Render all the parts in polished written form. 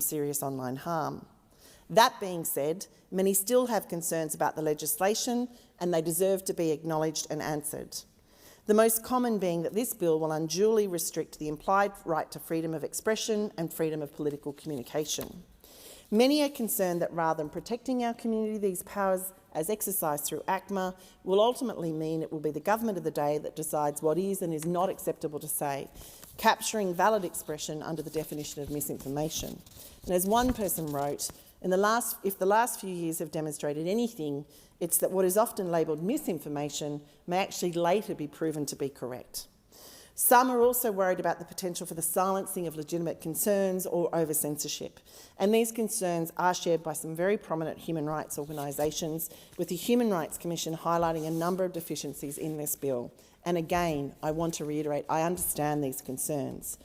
serious online harm. That being said, many still have concerns about the legislation, and they deserve to be acknowledged and answered. The most common being that this bill will unduly restrict the implied right to freedom of expression and freedom of political communication. Many are concerned that rather than protecting our community, these powers, as exercised through ACMA, will ultimately mean it will be the government of the day that decides what is and is not acceptable to say, capturing valid expression under the definition of misinformation. And as one person wrote, if the last few years have demonstrated anything, it's that what is often labelled misinformation may actually later be proven to be correct. Some are also worried about the potential for the silencing of legitimate concerns or over-censorship, and these concerns are shared by some very prominent human rights organisations, with the Human Rights Commission highlighting a number of deficiencies in this bill. And again, I want to reiterate, I understand these concerns.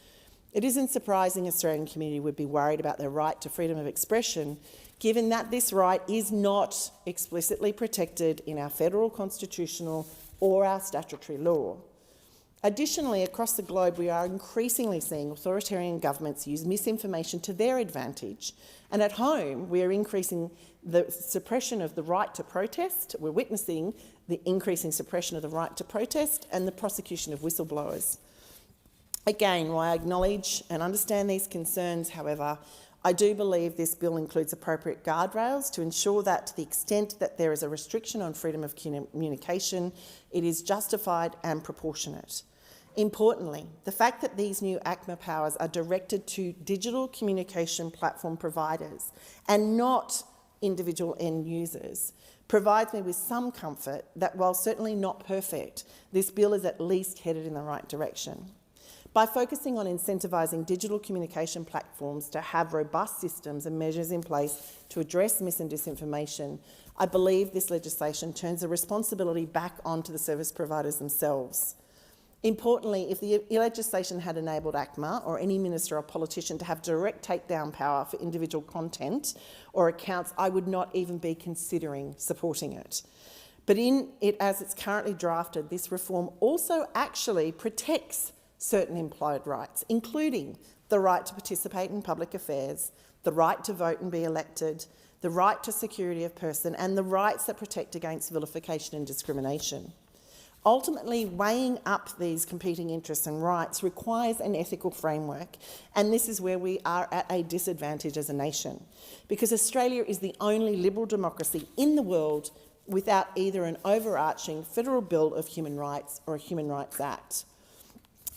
It isn't surprising the Australian community would be worried about their right to freedom of expression, given that this right is not explicitly protected in our federal constitutional or our statutory law. Additionally, across the globe, we are increasingly seeing authoritarian governments use misinformation to their advantage. And at home, we are increasing the suppression of the right to protest. We're witnessing the increasing suppression of the right to protest and the prosecution of whistleblowers. Again, while I acknowledge and understand these concerns, however, I do believe this bill includes appropriate guardrails to ensure that, to the extent that there is a restriction on freedom of communication, it is justified and proportionate. Importantly, the fact that these new ACMA powers are directed to digital communication platform providers and not individual end users provides me with some comfort that, while certainly not perfect, this bill is at least headed in the right direction. By focusing on incentivising digital communication platforms to have robust systems and measures in place to address mis and disinformation, I believe this legislation turns the responsibility back onto the service providers themselves. Importantly, if the legislation had enabled ACMA or any minister or politician to have direct takedown power for individual content or accounts, I would not even be considering supporting it. But in it, as it's currently drafted, this reform also actually protects certain implied rights, including the right to participate in public affairs, the right to vote and be elected, the right to security of person, and the rights that protect against vilification and discrimination. Ultimately, weighing up these competing interests and rights requires an ethical framework, and this is where we are at a disadvantage as a nation, because Australia is the only liberal democracy in the world without either an overarching federal Bill of Human Rights or a Human Rights Act.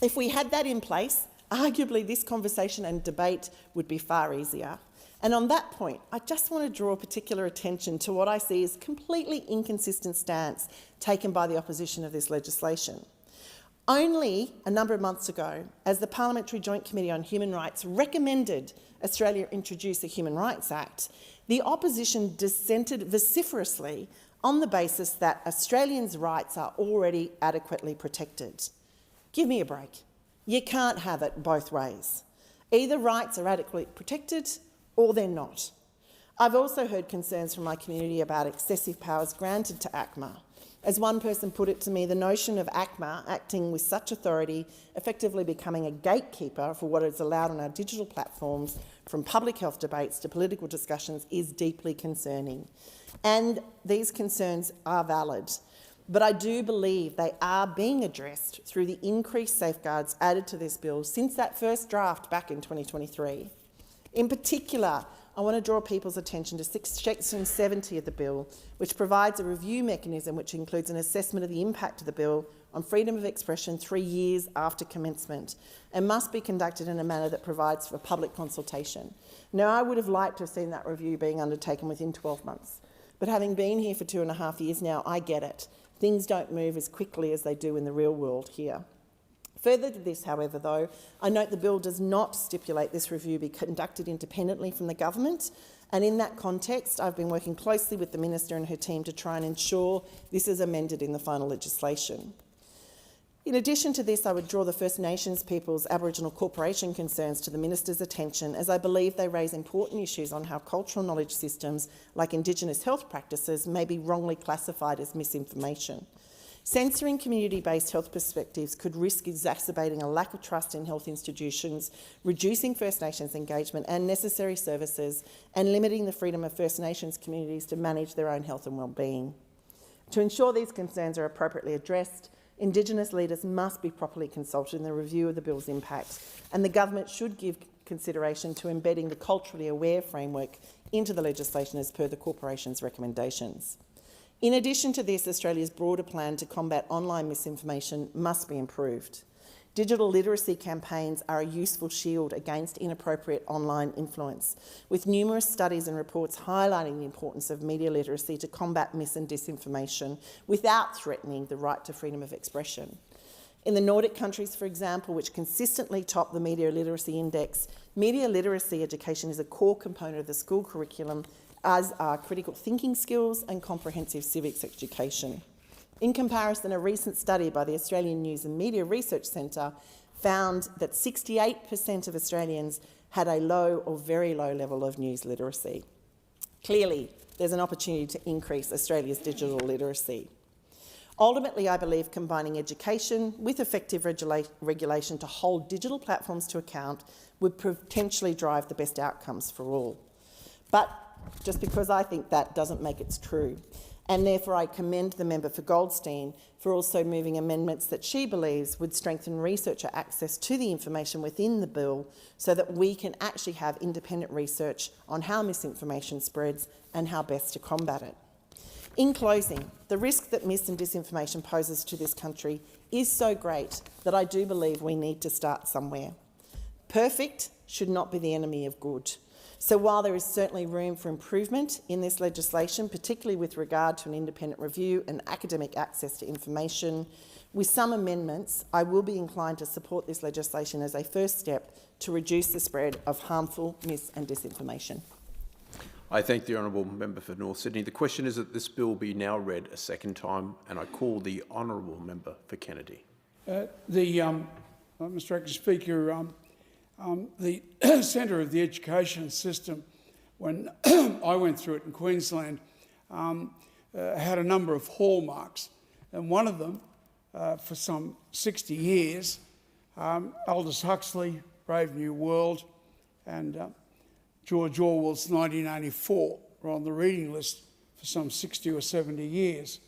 If we had that in place, arguably this conversation and debate would be far easier. And on that point, I just want to draw particular attention to what I see as completely inconsistent stance taken by the opposition of this legislation. Only a number of months ago, as the Parliamentary Joint Committee on Human Rights recommended Australia introduce a Human Rights Act, the opposition dissented vociferously on the basis that Australians' rights are already adequately protected. Give me a break. You can't have it both ways. Either rights are adequately protected or they're not. I've also heard concerns from my community about excessive powers granted to ACMA. As one person put it to me, the notion of ACMA acting with such authority, effectively becoming a gatekeeper for what is allowed on our digital platforms, from public health debates to political discussions, is deeply concerning. And these concerns are valid. But I do believe they are being addressed through the increased safeguards added to this bill since that first draft back in 2023. In particular, I want to draw people's attention to Section 70 of the bill, which provides a review mechanism which includes an assessment of the impact of the bill on freedom of expression 3 years after commencement, and must be conducted in a manner that provides for public consultation. Now, I would have liked to have seen that review being undertaken within 12 months, but having been here for 2.5 years now, I get it. Things don't move as quickly as they do in the real world here. Further to this, however, though, I note the bill does not stipulate this review be conducted independently from the government, and in that context, I've been working closely with the Minister and her team to try and ensure this is amended in the final legislation. In addition to this, I would draw the First Nations people's Aboriginal corporation concerns to the Minister's attention, as I believe they raise important issues on how cultural knowledge systems like Indigenous health practices may be wrongly classified as misinformation. Censoring community-based health perspectives could risk exacerbating a lack of trust in health institutions, reducing First Nations engagement and necessary services, and limiting the freedom of First Nations communities to manage their own health and well-being. To ensure these concerns are appropriately addressed, Indigenous leaders must be properly consulted in the review of the bill's impact, and the government should give consideration to embedding the culturally aware framework into the legislation as per the corporation's recommendations. In addition to this, Australia's broader plan to combat online misinformation must be improved. Digital literacy campaigns are a useful shield against inappropriate online influence, with numerous studies and reports highlighting the importance of media literacy to combat mis and disinformation without threatening the right to freedom of expression. In the Nordic countries, for example, which consistently top the Media Literacy Index, media literacy education is a core component of the school curriculum, as are critical thinking skills and comprehensive civics education. In comparison, a recent study by the Australian News and Media Research Centre found that 68% of Australians had a low or very low level of news literacy. Clearly, there's an opportunity to increase Australia's digital literacy. Ultimately, I believe combining education with effective regulation to hold digital platforms to account would potentially drive the best outcomes for all. But just because I think that doesn't make it true. And therefore I commend the member for Goldstein for also moving amendments that she believes would strengthen researcher access to the information within the bill so that we can actually have independent research on how misinformation spreads and how best to combat it. In closing, the risk that mis and disinformation poses to this country is so great that I do believe we need to start somewhere. Perfect should not be the enemy of good. So while there is certainly room for improvement in this legislation, particularly with regard to an independent review and academic access to information, with some amendments, I will be inclined to support this legislation as a first step to reduce the spread of harmful mis and disinformation. I thank the honourable member for North Sydney. The question is that this bill be now read a second time, and I call the honourable member for Kennedy. Mr. Acting Speaker, the centre of the education system, when I went through it in Queensland, had a number of hallmarks, and one of them, for some 60 years, Aldous Huxley, Brave New World, and George Orwell's 1984 were on the reading list for some 60 or 70 years.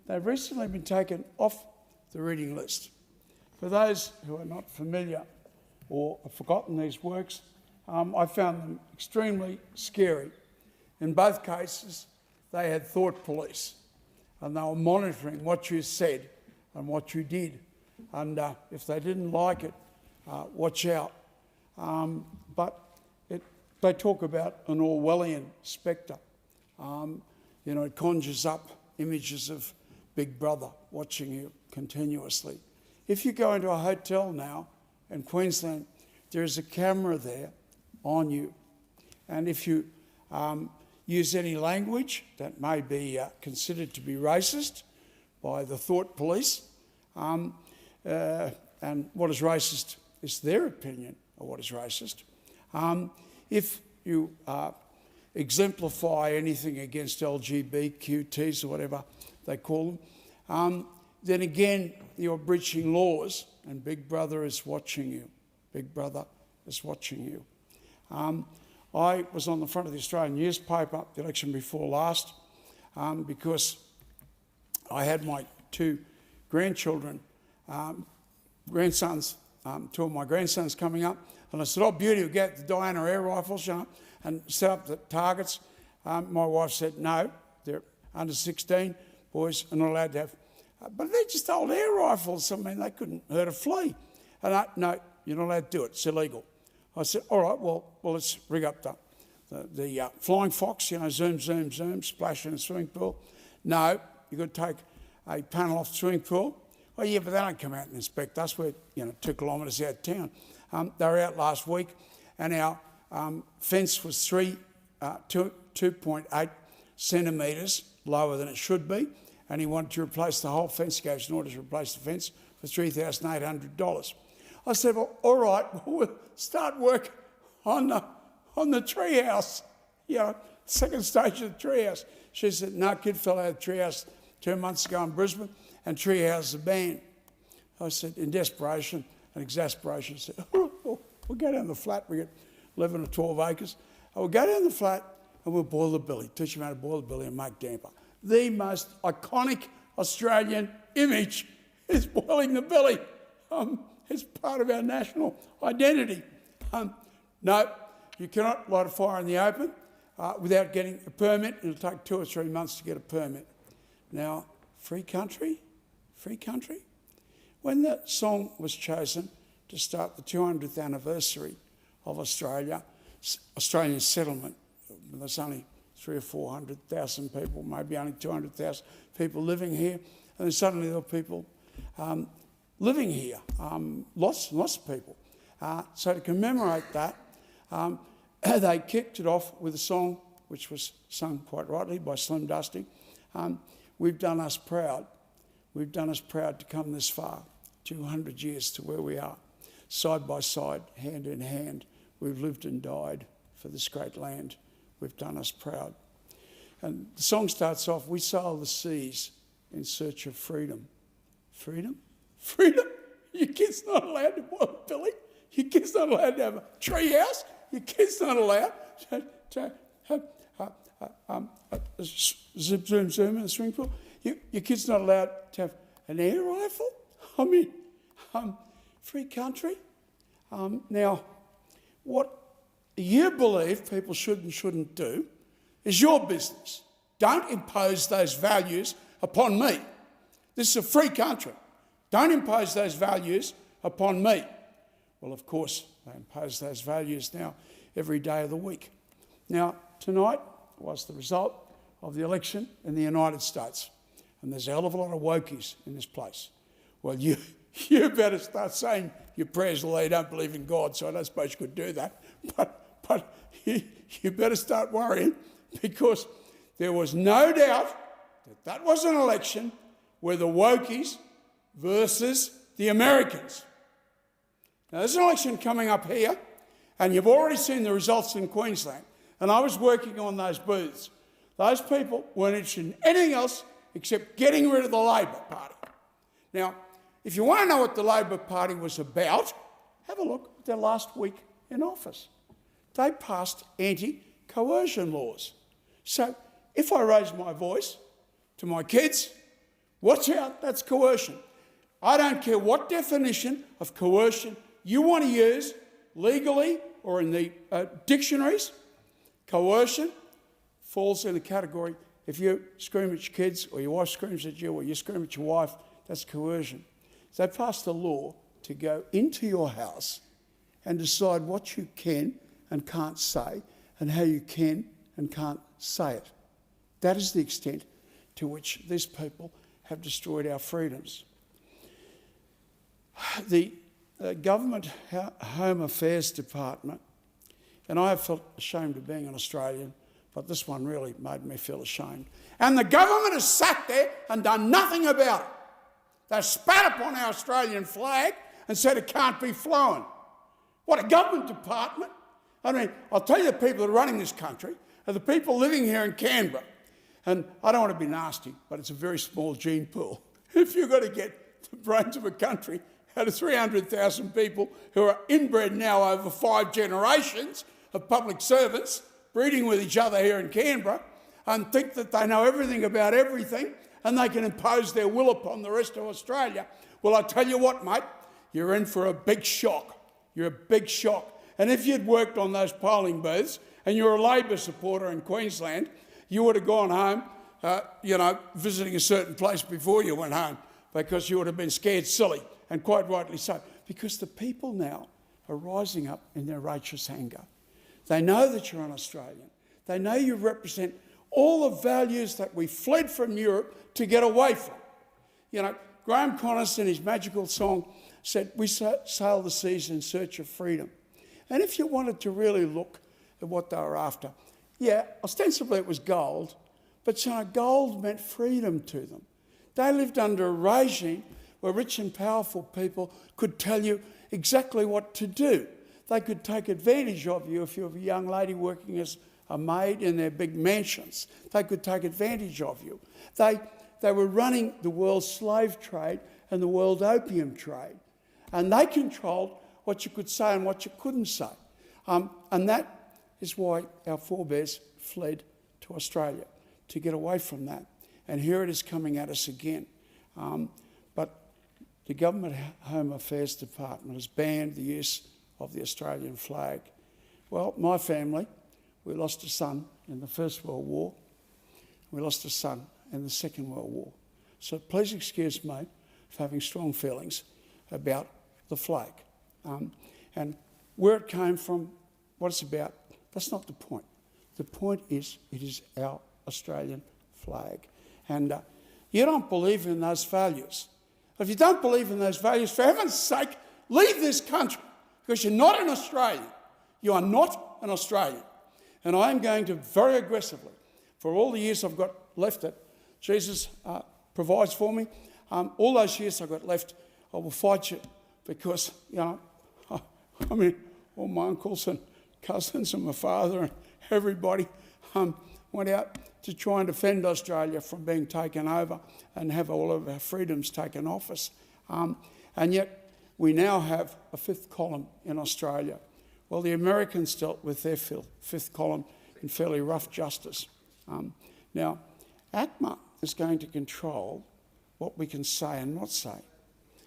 They've recently been taken off the reading list. For those who are not familiar or have forgotten these works, I found them extremely scary. In both cases, they had thought police, and they were monitoring what you said and what you did. And if they didn't like it, watch out. They talk about an Orwellian spectre. It conjures up images of Big Brother watching you continuously. If you go into a hotel now in Queensland, there is a camera there on you. And if you use any language that may be considered to be racist by the thought police, and what is racist is their opinion of what is racist. If you exemplify anything against LGBTQTs or whatever they call them, then again you're breaching laws, and Big Brother is watching you. Big Brother is watching you. I was on the front of the Australian newspaper the election before last because I had my two grandchildren, two of my grandsons coming up, and I said, "Oh, beauty, we'll get the Diana air rifles, and set up the targets." My wife said, "No, they're under 16, boys are not allowed to have." But they're just old air rifles. I mean, they couldn't hurt a flea. And no, you're not allowed to do it. It's illegal. I said, all right, well, let's rig up the flying fox, zoom, zoom, zoom, splash in a swimming pool. No, you've got to take a panel off the swimming pool. Oh, yeah, but they don't come out and inspect us. We're 2 kilometres out of town. They were out last week, and our fence was 2.8 centimetres lower than it should be, and he wanted to replace the whole fence. He gave us an order to replace the fence for $3,800. I said, well, all right, we'll start work on the treehouse, second stage of the treehouse. She said, no, kid fell out of the treehouse 2 months ago in Brisbane, and Treehouse the band. I said, in desperation and exasperation, I said, oh, we'll go down the flat. We got 11 or 12 acres. I will go down the flat and we'll boil the billy, teach them how to boil the billy and make damper. The most iconic Australian image is boiling the billy. It's part of our national identity. No, you cannot light a fire in the open without getting a permit. It'll take 2 or 3 months to get a permit. Now, free country? Free country? When the song was chosen to start the 200th anniversary of Australian settlement, there's only 300,000 or 400,000 people, maybe only 200,000 people living here, and then suddenly there were people living here, lots and lots of people. So to commemorate that, they kicked it off with a song which was sung quite rightly by Slim Dusty. We've done us proud. We've done us proud to come this far, 200 years to where we are. Side by side, hand in hand, we've lived and died for this great land. We've done us proud. And the song starts off, we sail the seas in search of freedom. Freedom? Freedom? Your kid's not allowed to boil a billy. Your kid's not allowed to have a tree house. Your kid's not allowed to have a zoom in a swimming pool. Your kid's not allowed to have an air rifle. I mean, free country. Now, what you believe people should and shouldn't do is your business. Don't impose those values upon me. This is a free country. Don't impose those values upon me. Well, of course, they impose those values now every day of the week. Now, tonight was the result of the election in the United States. And there's a hell of a lot of wokies in this place. Well, you better start saying your prayers, although you don't believe in God, so I don't suppose you could do that. But you better start worrying, because there was no doubt that was an election where the wokies versus the Americans. Now, there's an election coming up here, and you've already seen the results in Queensland, and I was working on those booths. Those people weren't interested in anything else except getting rid of the Labor Party. Now, if you want to know what the Labor Party was about, have a look at their last week in office. They passed anti-coercion laws. So if I raise my voice to my kids, watch out, that's coercion. I don't care what definition of coercion you want to use, legally or in the dictionaries. Coercion falls in the category, if you scream at your kids or your wife screams at you or you scream at your wife, that's coercion. They passed a law to go into your house and decide what you can and can't say and how you can and can't say it. That is the extent to which these people have destroyed our freedoms. The Government Home Affairs Department, and I have felt ashamed of being an Australian, but this one really made me feel ashamed. And the government has sat there and done nothing about it. They spat upon our Australian flag and said it can't be flown. What a government department. I mean, I'll tell you, the people that are running this country are the people living here in Canberra. And I don't want to be nasty, but it's a very small gene pool. If you've got to get the brains of a country out of 300,000 people who are inbred now over 5 generations of public servants, breeding with each other here in Canberra, and think that they know everything about everything and they can impose their will upon the rest of Australia, well, I tell you what, mate, you're in for a big shock. You're a big shock. And if you'd worked on those polling booths and you're a Labor supporter in Queensland, you would have gone home, visiting a certain place before you went home, because you would have been scared silly, and quite rightly so, because the people now are rising up in their righteous anger. They know that you're an Australian. They know you represent all the values that we fled from Europe to get away from. You know, Graham Connors in his magical song said, we sail the seas in search of freedom. And if you wanted to really look at what they were after, yeah, ostensibly it was gold, but gold meant freedom to them. They lived under a regime where rich and powerful people could tell you exactly what to do. They could take advantage of you if you were a young lady working as a maid in their big mansions. They could take advantage of you. They they were running the world slave trade and the world opium trade. And they controlled what you could say and what you couldn't say. And that is why our forebears fled to Australia, to get away from that. And here it is coming at us again. But the Government Home Affairs Department has banned the use of the Australian flag. Well, my family, we lost a son in the First World War. We lost a son in the Second World War. So please excuse me for having strong feelings about the flag. And where it came from, what it's about, that's not the point. The point is, it is our Australian flag. And you don't believe in those values. If you don't believe in those values, for heaven's sake, leave this country, because you're not an Australian. You are not an Australian. And I am going to very aggressively, for all the years I've got left that Jesus provides for me, all those years I've got left, I will fight you, because, you know, I mean, all my uncles and cousins and my father and everybody went out to try and defend Australia from being taken over and have all of our freedoms taken off us. And yet we now have a fifth column in Australia. Well, the Americans dealt with their fifth column in fairly rough justice. Now, ACMA is going to control what we can say and not say.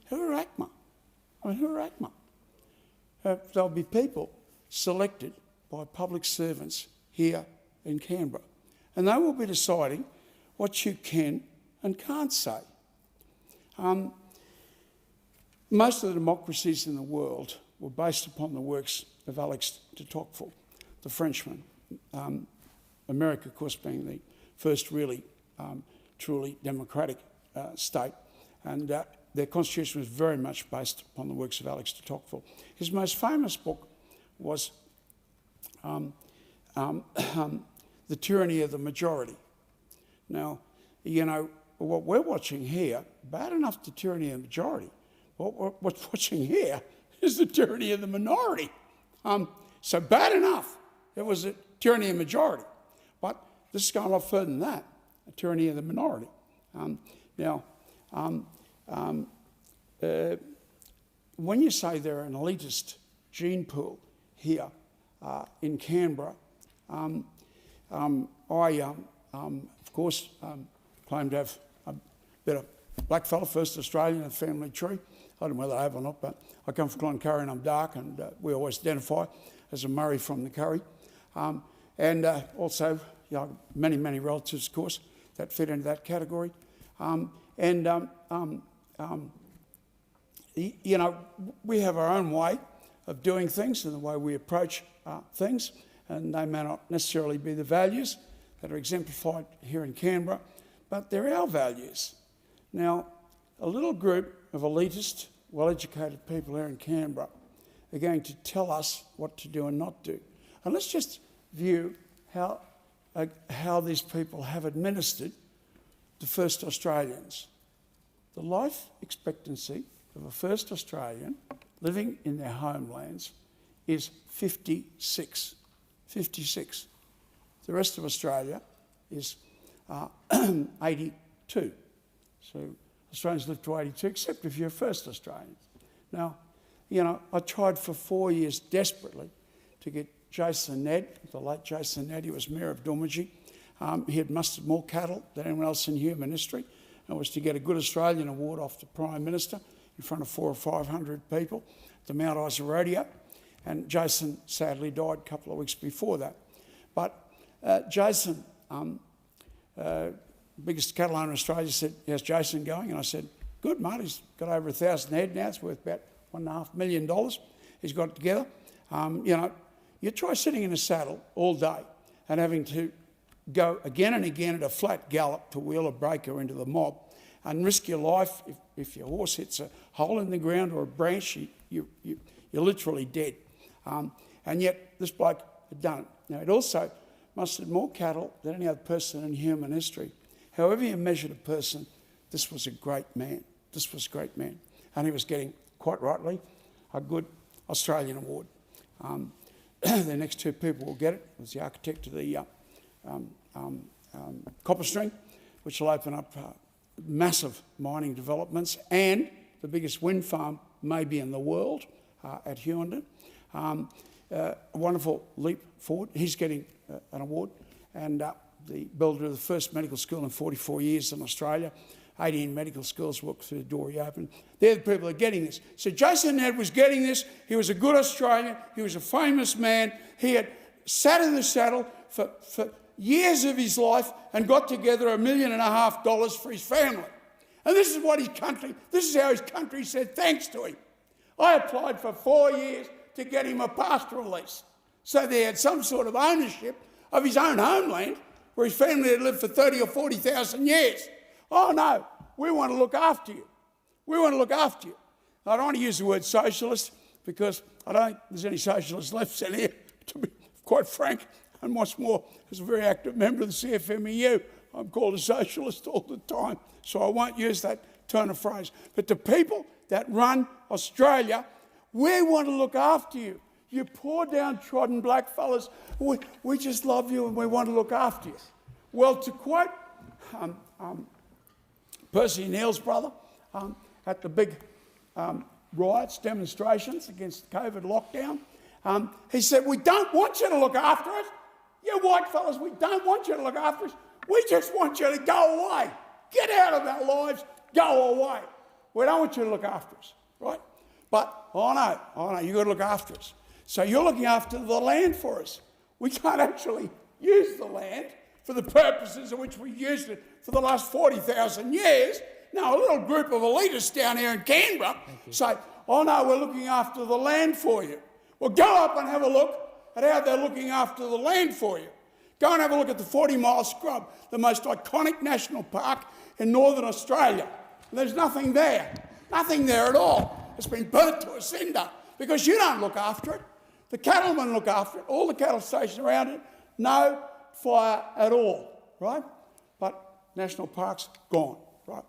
Who are ACMA? I mean, who are ACMA? There'll be people selected by public servants here in Canberra, and they will be deciding what you can and can't say. Most of the democracies in the world were based upon the works of Alex de Tocqueville, the Frenchman. America, of course, being the first really truly democratic state, and their constitution was very much based upon the works of Alex de Tocqueville. His most famous book was The Tyranny of the Majority. Now, you know, what we're watching here, bad enough the tyranny of the majority, what we're watching here is the tyranny of the minority. So bad enough it was a tyranny of majority, but this is going a lot further than that, a tyranny of the minority. When you say they're an elitist gene pool here in Canberra, I, of course, claim to have been a black fella, first Australian in the family tree. I don't know whether I have or not, but I come from Cloncurry and I'm dark, and we always identify as a Murray from the Curry. And also, you know, many, many relatives, of course, that fit into that category. You know, we have our own way of doing things and the way we approach things, and they may not necessarily be the values that are exemplified here in Canberra, but they're our values. Now, a little group of elitist, well-educated people here in Canberra are going to tell us what to do and not do. And let's just view how these people have administered the first Australians. The life expectancy of a first Australian living in their homelands is 56. 56. The rest of Australia is 82. So Australians live to 82, except if you're a first Australian. Now, you know, I tried for 4 years desperately to get Jason Ned, the late Jason Ned, he was Mayor of Dormagee. He had mustered more cattle than anyone else in human history, and was to get a Good Australian award off the Prime Minister in front of 400 or 500 people at the Mount Isa Rodeo. And Jason sadly died a couple of weeks before that. But Jason, biggest cattle owner in Australia, said, "How's Jason going?" And I said, "Good, mate. He's got over 1,000 head now. It's worth about $1.5 million. He's got it together." You know, you try sitting in a saddle all day and having to go again and again at a flat gallop to wheel a breaker into the mob and risk your life. If your horse hits a hole in the ground or a branch, you're literally dead. And yet this bloke had done it. Now, it also mustered more cattle than any other person in human history. However you measured a person, this was a great man. This was a great man. And he was getting, quite rightly, a Good Australian award. The next two people will get it. It was the architect of the copper string, which will open up massive mining developments and the biggest wind farm maybe in the world at Hughenden. A wonderful leap forward. He's getting an award, and the builder of the first medical school in 44 years in Australia. 18 medical schools walked through the door he opened. They're the people that are getting this. So Jason Ned was getting this. He was a good Australian. He was a famous man. He had sat in the saddle for years of his life and got together $1.5 million for his family. And this is what his country, this is how his country said thanks to him. I applied for 4 years to get him a pastoral lease. So they had some sort of ownership of his own homeland where his family had lived for 30 or 40,000 years. Oh no, we want to look after you. We want to look after you. I don't want to use the word socialist because I don't think there's any socialists left in here, to be quite frank. And what's more, as a very active member of the CFMEU, I'm called a socialist all the time, so I won't use that turn of phrase. But the people that run Australia, we want to look after you. You poor downtrodden blackfellas, we just love you and we want to look after you. Well, to quote Percy Neal's brother at the big riots, demonstrations against the COVID lockdown, he said, we don't want you to look after us. You white fellas, we don't want you to look after us. We just want you to go away. Get out of our lives, go away. We don't want you to look after us, right? But, oh no, you've got to look after us. So you're looking after the land for us. We can't actually use the land for the purposes in which we've used it for the last 40,000 years. Now, a little group of elitists down here in Canberra say, oh no, we're looking after the land for you. Well, go up and have a look at how they're looking after the land for you. Go and have a look at the 40 Mile Scrub, the most iconic national park in Northern Australia. And there's nothing there at all. It's been burnt to a cinder because you don't look after it. The cattlemen look after it, all the cattle stations around it, no fire at all, right? But national parks, gone, right?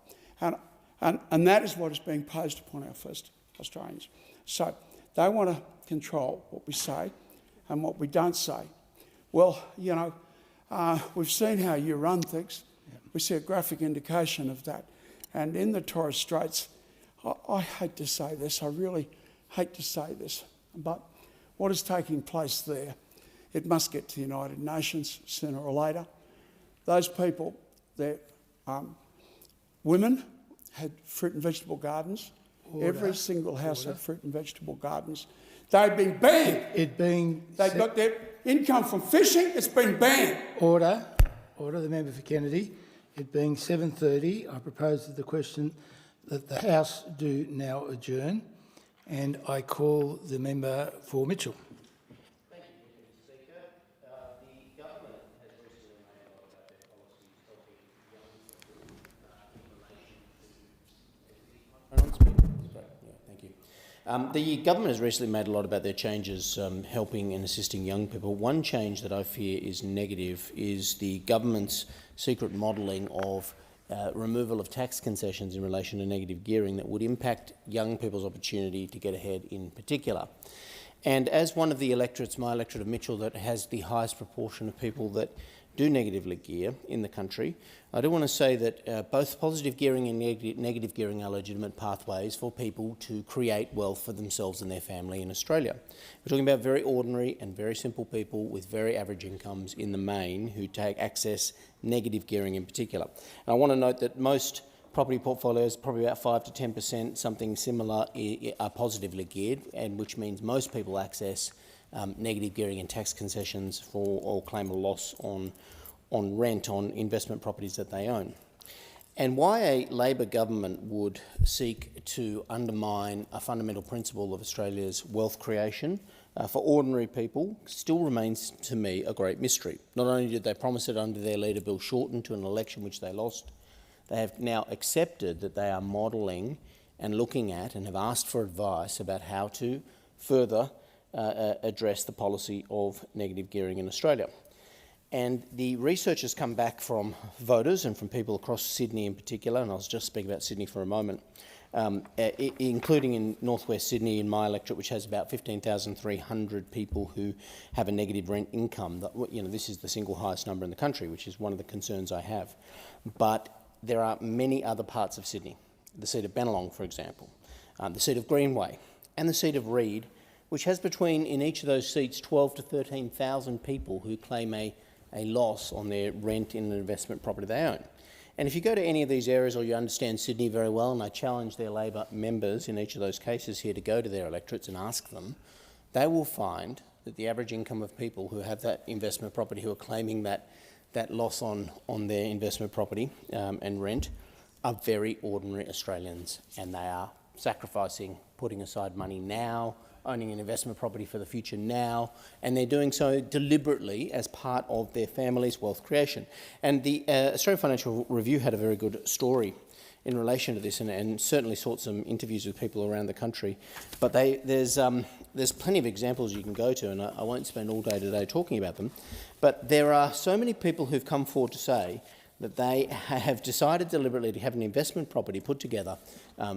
And that is what is being posed upon our first Australians. So they want to control what we say and what we don't say. Well, you know, we've seen how you run things. We see a graphic indication of that. And in the Torres Straits, I hate to say this, I really hate to say this, but what is taking place there, it must get to the United Nations sooner or later. Those people, women had fruit and vegetable gardens. Every single house had fruit and vegetable gardens. They've been banned. They got their income from fishing. It's been banned. Order. The member for Kennedy. It being 7:30, I propose that the question that the House do now adjourn, and I call the member for Mitchell. Thank you, Mr. Speaker. The government has recently made a lot about their policies helping young people in relation to... Thank you. The government has recently made a lot about their changes helping and assisting young people. One change that I fear is negative is the government's secret modelling of removal of tax concessions in relation to negative gearing that would impact young people's opportunity to get ahead in particular. And as one of the electorates, my electorate of Mitchell, that has the highest proportion of people that do negatively gear in the country, I do want to say that both positive gearing and negative gearing are legitimate pathways for people to create wealth for themselves and their family in Australia. We're talking about very ordinary and very simple people with very average incomes in the main who access negative gearing in particular. And I want to note that most property portfolios, probably about 5 to 10%, something similar, are positively geared, and which means most people access negative gearing and tax concessions for or claim a loss on rent on investment properties that they own. And why a Labor government would seek to undermine a fundamental principle of Australia's wealth creation for ordinary people still remains to me a great mystery. Not only did they promise it under their leader Bill Shorten to an election which they lost, they have now accepted that they are modelling and looking at and have asked for advice about how to further address the policy of negative gearing in Australia. And the research has come back from voters and from people across Sydney in particular, and I'll just speak about Sydney for a moment, including in northwest Sydney in my electorate, which has about 15,300 people who have a negative rent income. You know, this is the single highest number in the country, which is one of the concerns I have. But there are many other parts of Sydney, the seat of Bennelong, for example, the seat of Greenway, and the seat of Reid, which has between, in each of those seats, 12 to 13,000 people who claim a loss on their rent in an investment property they own. And if you go to any of these areas, or you understand Sydney very well, and I challenge their Labor members in each of those cases here to go to their electorates and ask them, they will find that the average income of people who have that investment property, who are claiming that loss on their investment property and rent, are very ordinary Australians, and they are sacrificing, putting aside money now, owning an investment property for the future now, and they're doing so deliberately as part of their family's wealth creation. And the Australian Financial Review had a very good story in relation to this, and certainly sought some interviews with people around the country. But there's plenty of examples you can go to, and I won't spend all day today talking about them. But there are so many people who've come forward to say that they have decided deliberately to have an investment property put together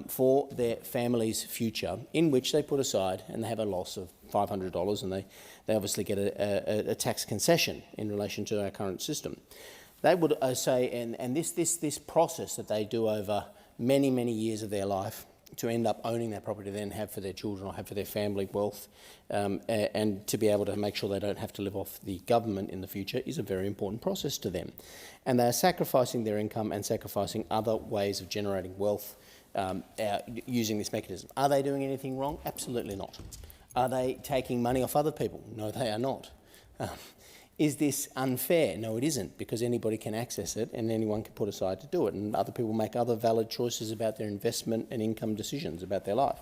for their family's future, in which they put aside, and they have a loss of $500, and they obviously get a tax concession in relation to our current system. They would say, and this process that they do over many, many years of their life to end up owning that property, then have for their children or have for their family wealth, and to be able to make sure they don't have to live off the government in the future, is a very important process to them. And they are sacrificing their income and sacrificing other ways of generating wealth using this mechanism. Are they doing anything wrong? Absolutely not. Are they taking money off other people? No, they are not. Is this unfair? No, it isn't, because anybody can access it and anyone can put aside to do it, and other people make other valid choices about their investment and income decisions about their life.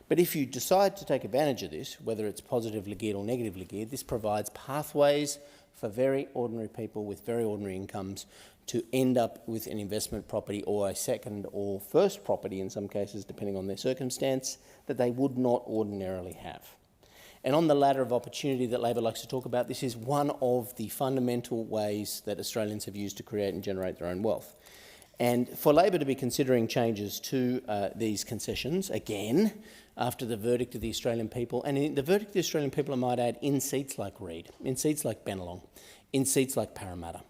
But if you decide to take advantage of this, whether it's positively geared or negatively geared, this provides pathways for very ordinary people with very ordinary incomes to end up with an investment property, or a second or first property in some cases, depending on their circumstance, that they would not ordinarily have. And on the ladder of opportunity that Labor likes to talk about, this is one of the fundamental ways that Australians have used to create and generate their own wealth. And for Labor to be considering changes to these concessions, again, after the verdict of the Australian people, and in the verdict of the Australian people, I might add, in seats like Reid, in seats like Bennelong, in seats like Parramatta,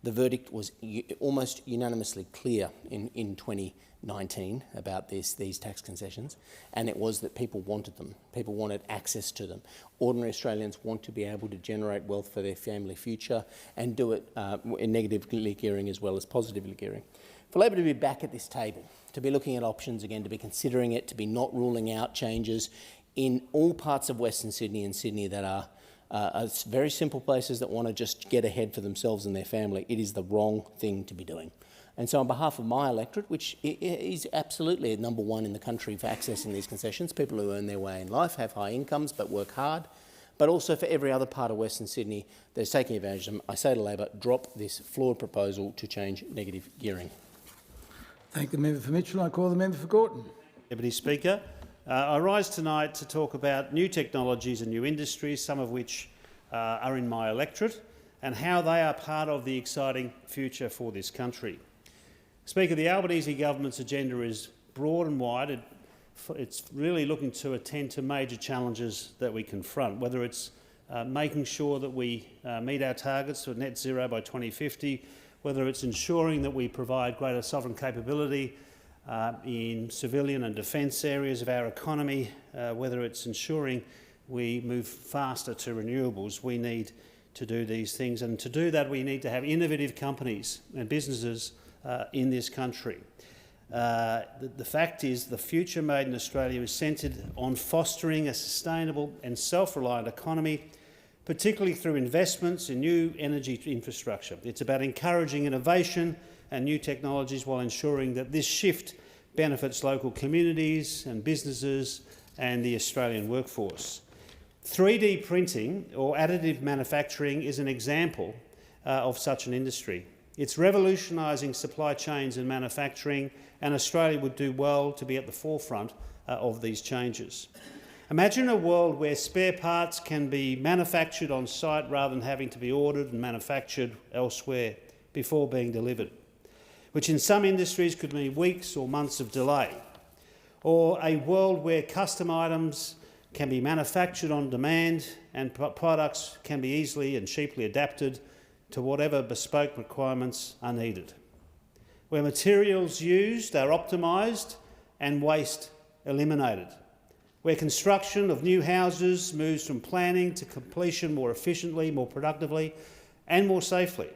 the verdict was almost unanimously clear in 2019 about these tax concessions, and it was that people wanted them. People wanted access to them. Ordinary Australians want to be able to generate wealth for their family future and do it in negatively gearing as well as positively gearing. For Labor to be back at this table, to be looking at options again, to be considering it, to be not ruling out changes in all parts of Western Sydney and Sydney that are very simple places that want to just get ahead for themselves and their family, it is the wrong thing to be doing. And so on behalf of my electorate, which is absolutely number one in the country for accessing these concessions, people who earn their way in life, have high incomes but work hard, but also for every other part of Western Sydney that's taking advantage of them, I say to Labor, drop this flawed proposal to change negative gearing. Thank the member for Mitchell. I call the member for Gorton. Deputy Speaker, I rise tonight to talk about new technologies and new industries, some of which are in my electorate, and how they are part of the exciting future for this country. Speaker, the Albanese government's agenda is broad and wide. It's really looking to attend to major challenges that we confront, whether it's making sure that we meet our targets for net zero by 2050, whether it's ensuring that we provide greater sovereign capability in civilian and defence areas of our economy, whether it's ensuring we move faster to renewables. We need to do these things, and to do that we need to have innovative companies and businesses in this country. The fact is the future made in Australia is centred on fostering a sustainable and self-reliant economy, particularly through investments in new energy infrastructure. It's about encouraging innovation and new technologies while ensuring that this shift benefits local communities and businesses and the Australian workforce. 3D printing or additive manufacturing is an example of such an industry. It's revolutionising supply chains and manufacturing, and Australia would do well to be at the forefront of these changes. Imagine a world where spare parts can be manufactured on site rather than having to be ordered and manufactured elsewhere before being delivered, which in some industries could mean weeks or months of delay. Or a world where custom items can be manufactured on demand and products can be easily and cheaply adapted to whatever bespoke requirements are needed. where materials used are optimised and waste eliminated, where construction of new houses moves from planning to completion more efficiently, more productively and more safely.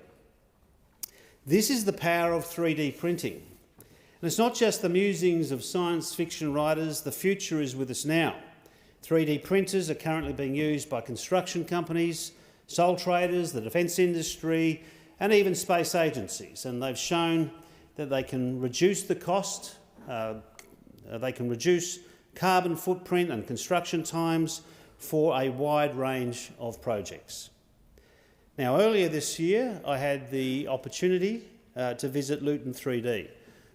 This is the power of 3D printing. And it's not just the musings of science fiction writers, the future is with us now. 3D printers are currently being used by construction companies, sole traders, the defence industry and even space agencies, and they've shown that they can reduce the cost, they can reduce carbon footprint and construction times for a wide range of projects. Now, earlier this year, I had the opportunity to visit Luton 3D,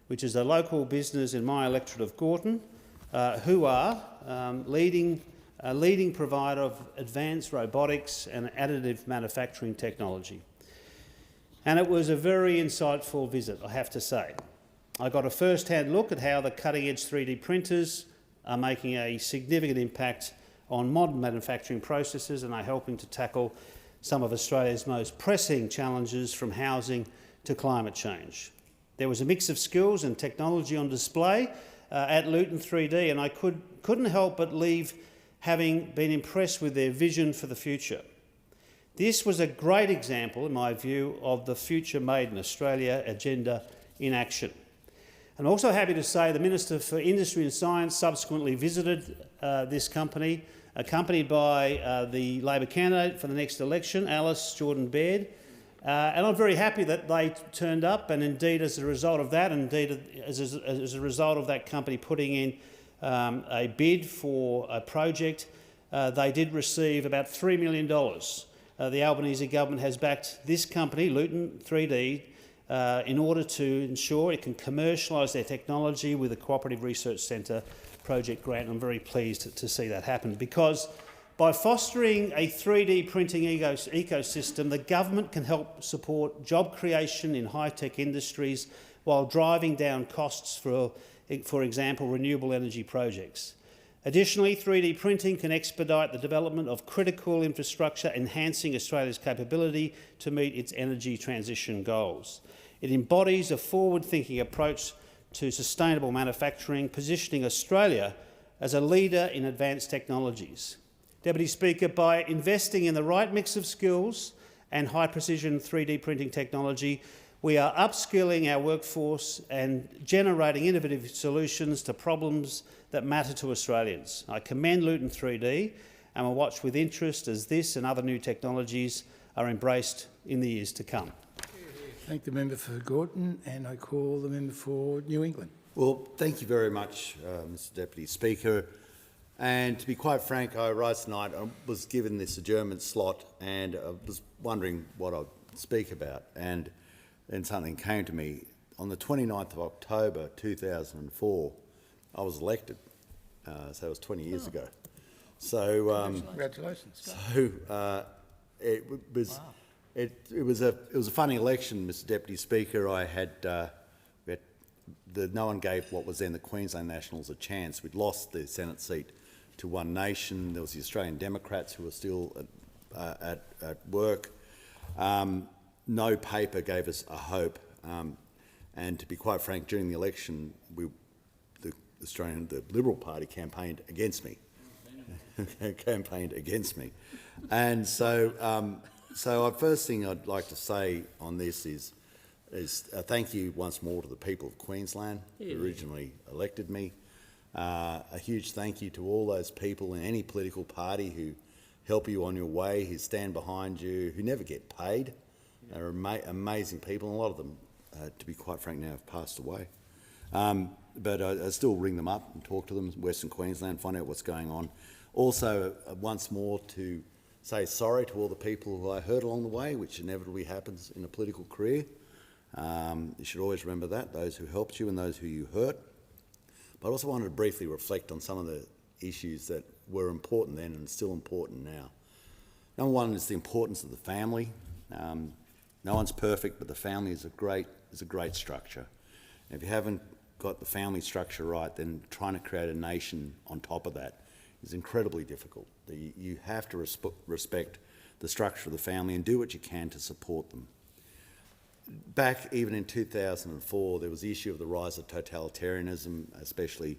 which is a local business in my electorate of Gorton, who are a leading provider of advanced robotics and additive manufacturing technology. And it was a very insightful visit, I have to say. I got a first-hand look at how the cutting-edge 3D printers are making a significant impact on modern manufacturing processes and are helping to tackle some of Australia's most pressing challenges, from housing to climate change. There was a mix of skills and technology on display at Luton 3D, and I couldn't help but leave having been impressed with their vision for the future. This was a great example, in my view, of the Future Made in Australia agenda in action. I'm also happy to say the Minister for Industry and Science subsequently visited this company, accompanied by the Labor candidate for the next election, Alice Jordan-Baird. And I'm very happy that they turned up, and indeed as a result of that, as a result of that company putting in a bid for a project, they did receive about $3 million. The Albanese government has backed this company, Luton 3D, in order to ensure it can commercialise their technology with a Cooperative Research Centre project grant. I'm very pleased to see that happen, because by fostering a 3D printing ecosystem, the government can help support job creation in high-tech industries while driving down costs for example, renewable energy projects. Additionally, 3D printing can expedite the development of critical infrastructure, enhancing Australia's capability to meet its energy transition goals. It embodies a forward-thinking approach to sustainable manufacturing, positioning Australia as a leader in advanced technologies. Deputy Speaker, by investing in the right mix of skills and high-precision 3D printing technology, we are upskilling our workforce and generating innovative solutions to problems that matter to Australians. I commend Luton 3D and will watch with interest as this and other new technologies are embraced in the years to come. Thank the member for Gorton, and I call the member for New England. Well, thank you very much, Mr Deputy Speaker. And to be quite frank, I rise tonight. I was given this adjournment slot and I was wondering what I'd speak about. And then something came to me. On the 29th of October 2004, I was elected. So it was 20 years ago. So Congratulations. So it was a funny election, Mr Deputy Speaker. No one gave what was then the Queensland Nationals a chance. We'd lost the Senate seat to One Nation. There was the Australian Democrats who were still at work. No paper gave us a hope. And to be quite frank, during the election, the Liberal Party campaigned against me. And so, first thing I'd like to say on this is thank you once more to the people of Queensland who originally elected me. A huge thank you to all those people in any political party who help you on your way, who stand behind you, who never get paid. They're amazing people, and a lot of them, to be quite frank, now have passed away. But I still ring them up and talk to them, Western Queensland, find out what's going on. Also, once more to say sorry to all the people who I hurt along the way, which inevitably happens in a political career. You should always remember that, those who helped you and those who you hurt. But I also wanted to briefly reflect on some of the issues that were important then and still important now. Number one is the importance of the family. No one's perfect, but the family is a great structure. And if you haven't got the family structure right, then trying to create a nation on top of that is incredibly difficult. You have to respect the structure of the family and do what you can to support them. back even in 2004, there was the issue of the rise of totalitarianism, especially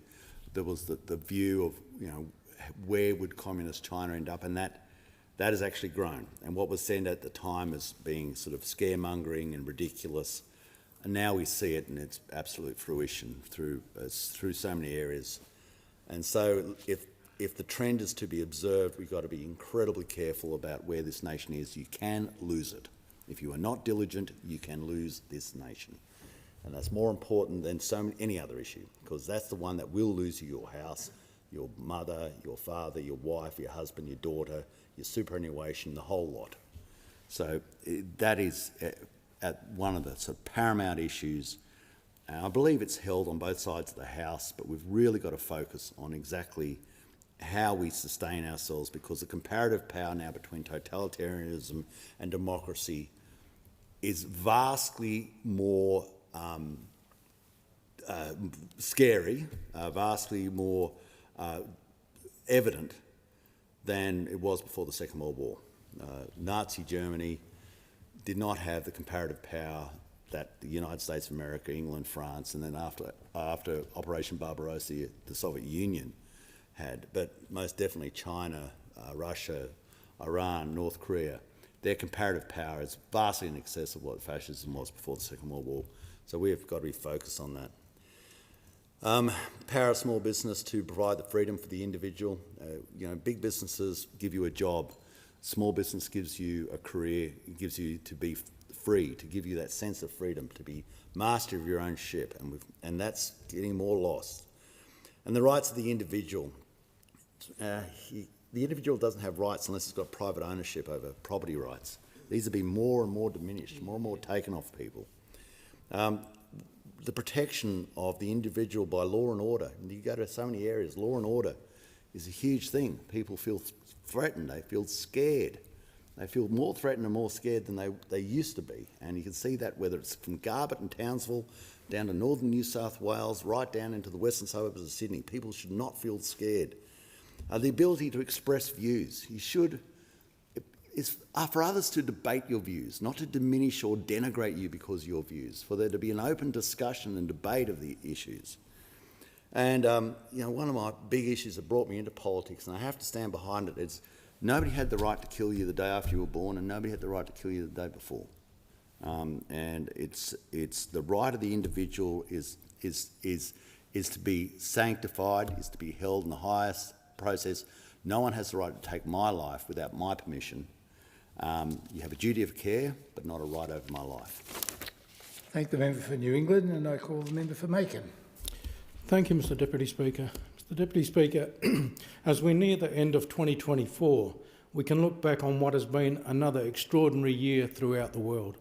there was the view of, you know, where would communist China end up, and that has actually grown. And what was seen at the time as being sort of scaremongering and ridiculous, and now we see it in its absolute fruition through so many areas. And so if the trend is to be observed, we've got to be incredibly careful about where this nation is. You can lose it. If you are not diligent, you can lose this nation. And that's more important than any other issue, because that's the one that will lose you your house, your mother, your father, your wife, your husband, your daughter, your superannuation, the whole lot. So that is at one of the sort of paramount issues. I believe it's held on both sides of the House, but we've really got to focus on exactly how we sustain ourselves, because the comparative power now between totalitarianism and democracy is vastly more scary, vastly more evident than it was before the Second World War. Nazi Germany did not have the comparative power that the United States of America, England, France, and then after Operation Barbarossa, the Soviet Union had, but most definitely China, Russia, Iran, North Korea. Their comparative power is vastly in excess of what fascism was before the Second World War. So we've got to be focused on that. Power of small business to provide the freedom for the individual. You know, big businesses give you a job. Small business gives you a career. It gives you to be free, to give you that sense of freedom, to be master of your own ship, and that's getting more lost. And the rights of the individual. The individual doesn't have rights unless it's got private ownership over property rights. These are being more and more diminished, more and more taken off people. The protection of the individual by law and order. And you go to so many areas, law and order is a huge thing. People feel threatened, they feel scared. They feel more threatened and more scared than they used to be. And you can see that whether it's from Garbutt and Townsville down to northern New South Wales, right down into the western suburbs of Sydney. People should not feel scared. The ability to express views. It's for others to debate your views, not to diminish or denigrate you because of your views, for there to be an open discussion and debate of the issues. And you know, one of my big issues that brought me into politics, and I have to stand behind it, is nobody had the right to kill you the day after you were born, and nobody had the right to kill you the day before. And it's the right of the individual is to be sanctified, is to be held in the highest process. No one has the right to take my life without my permission. You have a duty of care, but not a right over my life. Thank the member for New England, and I call the member for Macon. Thank you, Mr Deputy Speaker. Mr Deputy Speaker, as we near the end of 2024, we can look back on what has been another extraordinary year throughout the world.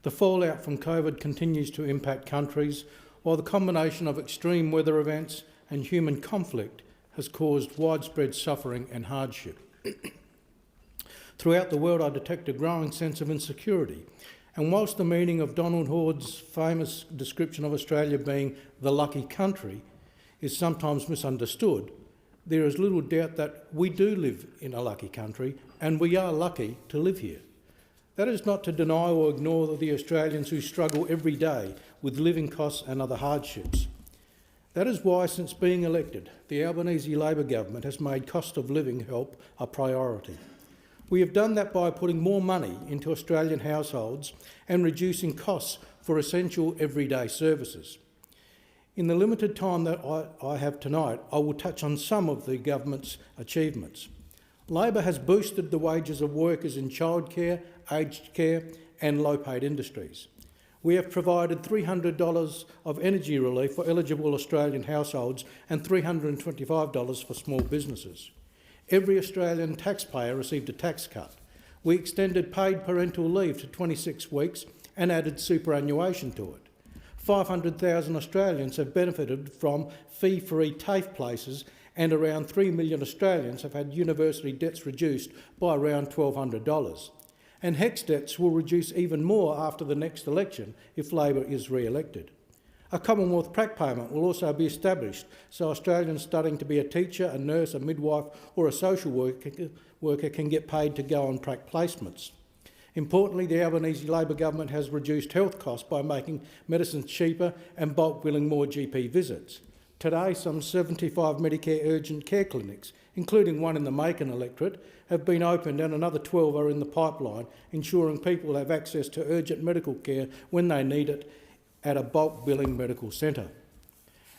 The fallout from COVID continues to impact countries, while the combination of extreme weather events and human conflict has caused widespread suffering and hardship. Throughout the world, I detect a growing sense of insecurity, and whilst the meaning of Donald Hord's famous description of Australia being the lucky country is sometimes misunderstood, there is little doubt that we do live in a lucky country, and we are lucky to live here. That is not to deny or ignore the Australians who struggle every day with living costs and other hardships. That is why, since being elected, the Albanese Labor government has made cost of living help a priority. We have done that by putting more money into Australian households and reducing costs for essential everyday services. In the limited time that I have tonight, I will touch on some of the government's achievements. Labor has boosted the wages of workers in childcare, aged care and low-paid industries. We have provided $300 of energy relief for eligible Australian households and $325 for small businesses. Every Australian taxpayer received a tax cut. We extended paid parental leave to 26 weeks and added superannuation to it. 500,000 Australians have benefited from fee-free TAFE places, and around 3 million Australians have had university debts reduced by around $1,200. And HECS debts will reduce even more after the next election if Labor is re-elected. A Commonwealth prac payment will also be established, so Australians studying to be a teacher, a nurse, a midwife or a social worker can get paid to go on prac placements. Importantly, the Albanese Labor government has reduced health costs by making medicines cheaper and bulk billing more GP visits. Today, some 75 Medicare urgent care clinics, including one in the Macon electorate, have been opened and another 12 are in the pipeline, ensuring people have access to urgent medical care when they need it at a bulk billing medical centre.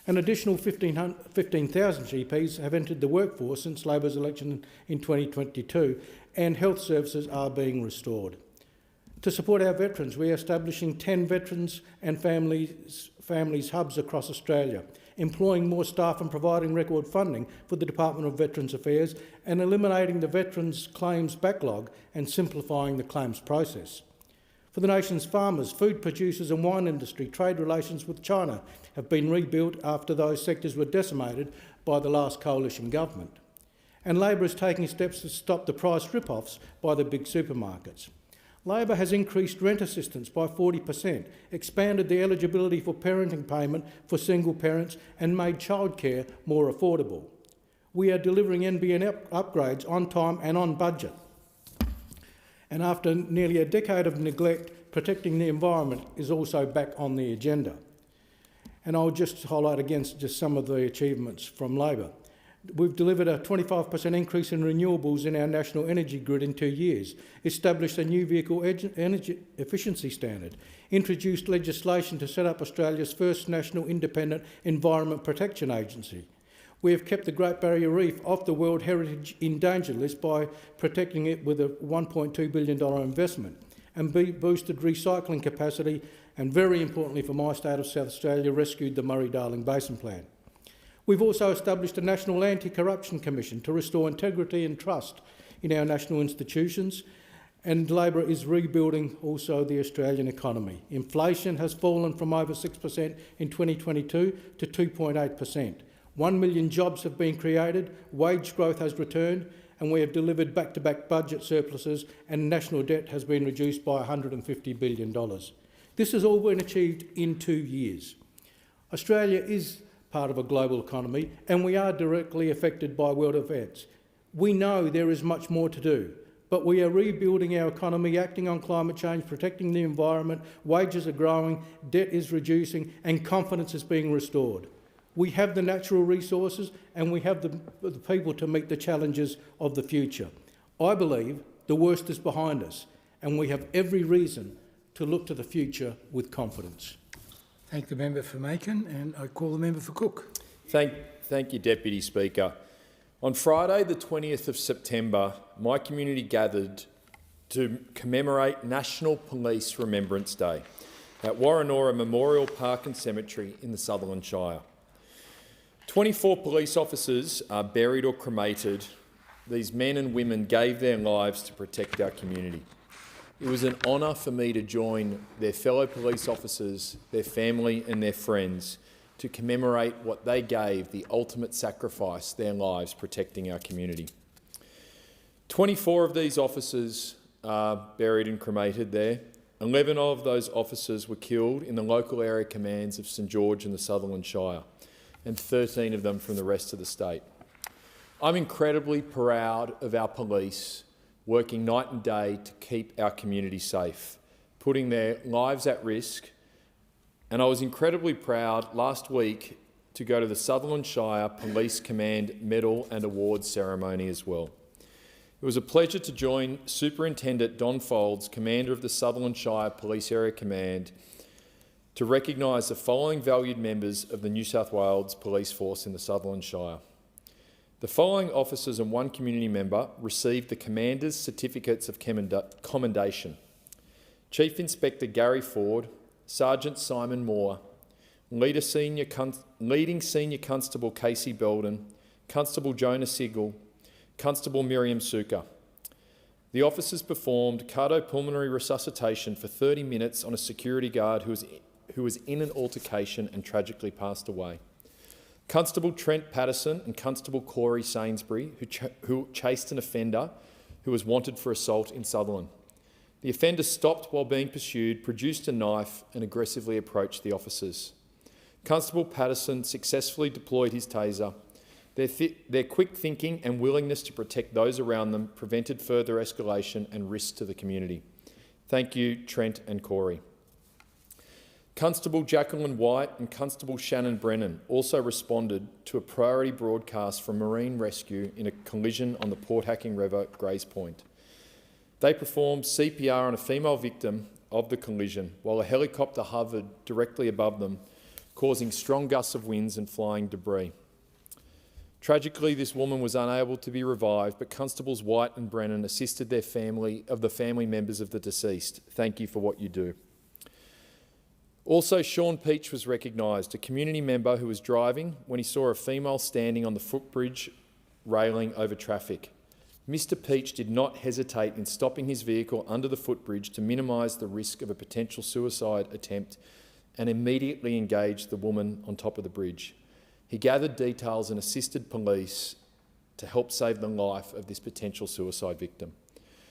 An additional 15,000 GPs have entered the workforce since Labor's election in 2022, and health services are being restored. To support our veterans, we are establishing 10 veterans and families hubs across Australia, employing more staff and providing record funding for the Department of Veterans Affairs, and eliminating the veterans' claims backlog and simplifying the claims process. For the nation's farmers, food producers and wine industry, trade relations with China have been rebuilt after those sectors were decimated by the last coalition government. And Labor is taking steps to stop the price rip-offs by the big supermarkets. Labor has increased rent assistance by 40%, expanded the eligibility for parenting payment for single parents and made childcare more affordable. We are delivering NBN upgrades on time and on budget. And after nearly a decade of neglect, protecting the environment is also back on the agenda. And I'll just highlight again just some of the achievements from Labor. We've delivered a 25% increase in renewables in our national energy grid in 2 years, established a new vehicle energy efficiency standard, introduced legislation to set up Australia's first national independent environment protection agency. We have kept the Great Barrier Reef off the World Heritage in Danger list by protecting it with a $1.2 billion investment, and boosted recycling capacity, and very importantly for my state of South Australia, rescued the Murray-Darling Basin Plan. We've also established a National Anti-Corruption Commission to restore integrity and trust in our national institutions, and Labor is rebuilding also the Australian economy. Inflation has fallen from over 6% in 2022 to 2.8%. 1 million jobs have been created, wage growth has returned, and we have delivered back-to-back budget surpluses, and national debt has been reduced by $150 billion. This has all been achieved in 2 years. Australia is part of a global economy, and we are directly affected by world events. We know there is much more to do, but we are rebuilding our economy, acting on climate change, protecting the environment, wages are growing, debt is reducing, and confidence is being restored. We have the natural resources and we have the people to meet the challenges of the future. I believe the worst is behind us, and we have every reason to look to the future with confidence. Thank the member for Macon, and I call the member for Cook. Thank you, Deputy Speaker. On Friday, the 20th of September, my community gathered to commemorate National Police Remembrance Day at Warrenora Memorial Park and Cemetery in the Sutherland Shire. 24 police officers are buried or cremated. These men and women gave their lives to protect our community. It was an honour for me to join their fellow police officers, their family and their friends to commemorate what they gave, the ultimate sacrifice, their lives protecting our community. 24 of these officers are buried and cremated there. 11 of those officers were killed in the local area commands of St George and the Sutherland Shire, and 13 of them from the rest of the state. I'm incredibly proud of our police working night and day to keep our community safe, putting their lives at risk. And I was incredibly proud last week to go to the Sutherland Shire Police Command Medal and Awards ceremony as well. It was a pleasure to join Superintendent Don Folds, Commander of the Sutherland Shire Police Area Command, to recognise the following valued members of the New South Wales Police Force in the Sutherland Shire. The following officers and one community member received the Commander's Certificates of Commendation: Chief Inspector Gary Ford, Sergeant Simon Moore, Leading Senior Constable Casey Belden, Constable Jonah Sigel, Constable Miriam Suka. The officers performed cardiopulmonary resuscitation for 30 minutes on a security guard who was in an altercation and tragically passed away. Constable Trent Patterson and Constable Corey Sainsbury, who chased an offender who was wanted for assault in Sutherland. The offender stopped while being pursued, produced a knife and aggressively approached the officers. Constable Patterson successfully deployed his taser. Their quick thinking and willingness to protect those around them prevented further escalation and risk to the community. Thank you, Trent and Corey. Constable Jacqueline White and Constable Shannon Brennan also responded to a priority broadcast from Marine Rescue in a collision on the Port Hacking River, Grays Point. They performed CPR on a female victim of the collision while a helicopter hovered directly above them, causing strong gusts of winds and flying debris. Tragically, this woman was unable to be revived, but Constables White and Brennan assisted the family members of the deceased. Thank you for what you do. Also, Sean Peach was recognised, a community member who was driving when he saw a female standing on the footbridge railing over traffic. Mr. Peach did not hesitate in stopping his vehicle under the footbridge to minimise the risk of a potential suicide attempt and immediately engaged the woman on top of the bridge. He gathered details and assisted police to help save the life of this potential suicide victim.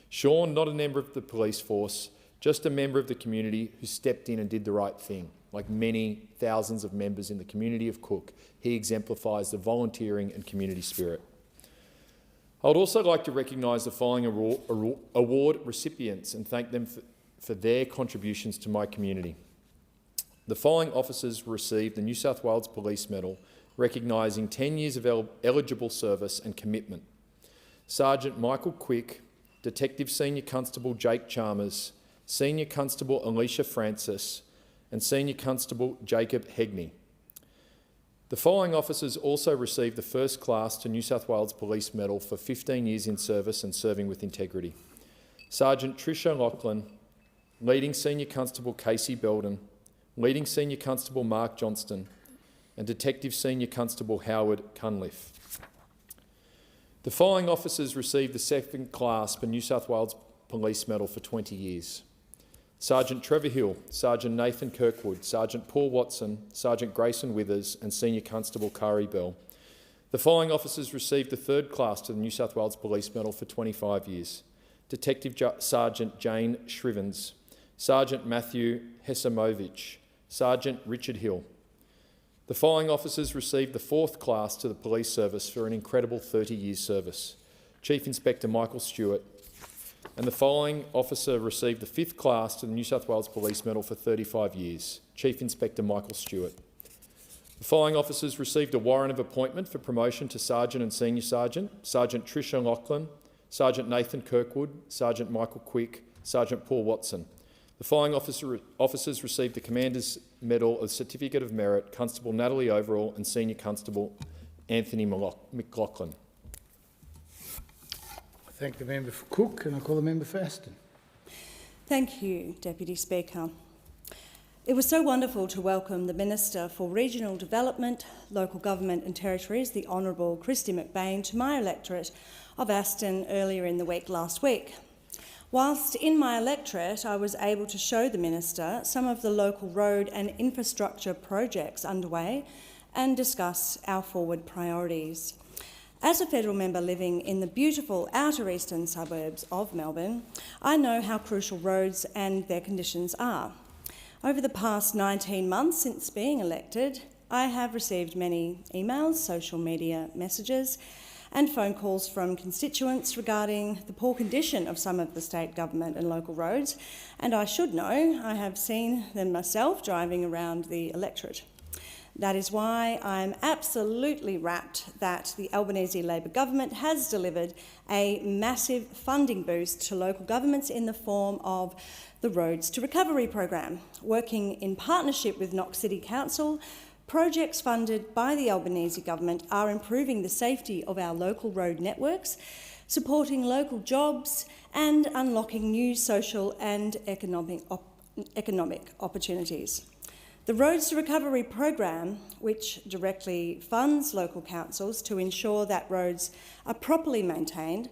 Sean, not a member of the police force, just a member of the community who stepped in and did the right thing. Like many thousands of members in the community of Cook, he exemplifies the volunteering and community spirit. I would also like to recognise the following award recipients and thank them for their contributions to my community. The following officers received the New South Wales Police Medal, recognising 10 years of eligible service and commitment. Sergeant Michael Quick, Detective Senior Constable Jake Chalmers, Senior Constable Alicia Francis and Senior Constable Jacob Hegney. The following officers also received the first class to New South Wales Police Medal for 15 years in service and serving with integrity. Sergeant Tricia Lachlan, Leading Senior Constable Casey Belden, Leading Senior Constable Mark Johnston and Detective Senior Constable Howard Cunliffe. The following officers received the second class for New South Wales Police Medal for 20 years. Sergeant Trevor Hill, Sergeant Nathan Kirkwood, Sergeant Paul Watson, Sergeant Grayson Withers and Senior Constable Kari Bell. The following officers received the third class to the New South Wales Police Medal for 25 years. Detective Sergeant Jane Shrivens, Sergeant Matthew Hesimovich, Sergeant Richard Hill. The following officers received the fourth class to the police service for an incredible 30 years service. Chief Inspector Michael Stewart, and the following officer received the fifth class to the New South Wales Police Medal for 35 years. Chief Inspector Michael Stewart. The following officers received a warrant of appointment for promotion to Sergeant and Senior Sergeant. Sergeant Tricia Lachlan, Sergeant Nathan Kirkwood, Sergeant Michael Quick, Sergeant Paul Watson. The following officers received the Commander's Medal of Certificate of Merit, Constable Natalie Overall and Senior Constable Anthony McLaughlin. I thank the member for Cook and I call the member for Aston. Thank you, Deputy Speaker. It was so wonderful to welcome the Minister for Regional Development, Local Government and Territories, the Honourable Christy McBain, to my electorate of Aston earlier in the week last week. Whilst in my electorate, I was able to show the Minister some of the local road and infrastructure projects underway and discuss our forward priorities. As a federal member living in the beautiful outer eastern suburbs of Melbourne, I know how crucial roads and their conditions are. Over the past 19 months since being elected, I have received many emails, social media messages and phone calls from constituents regarding the poor condition of some of the state government and local roads, and I should know I have seen them myself driving around the electorate. That is why I'm absolutely rapt that the Albanese Labor government has delivered a massive funding boost to local governments in the form of the Roads to Recovery program. Working in partnership with Knox City Council, projects funded by the Albanese government are improving the safety of our local road networks, supporting local jobs and unlocking new social and economic opportunities. The Roads to Recovery program, which directly funds local councils to ensure that roads are properly maintained,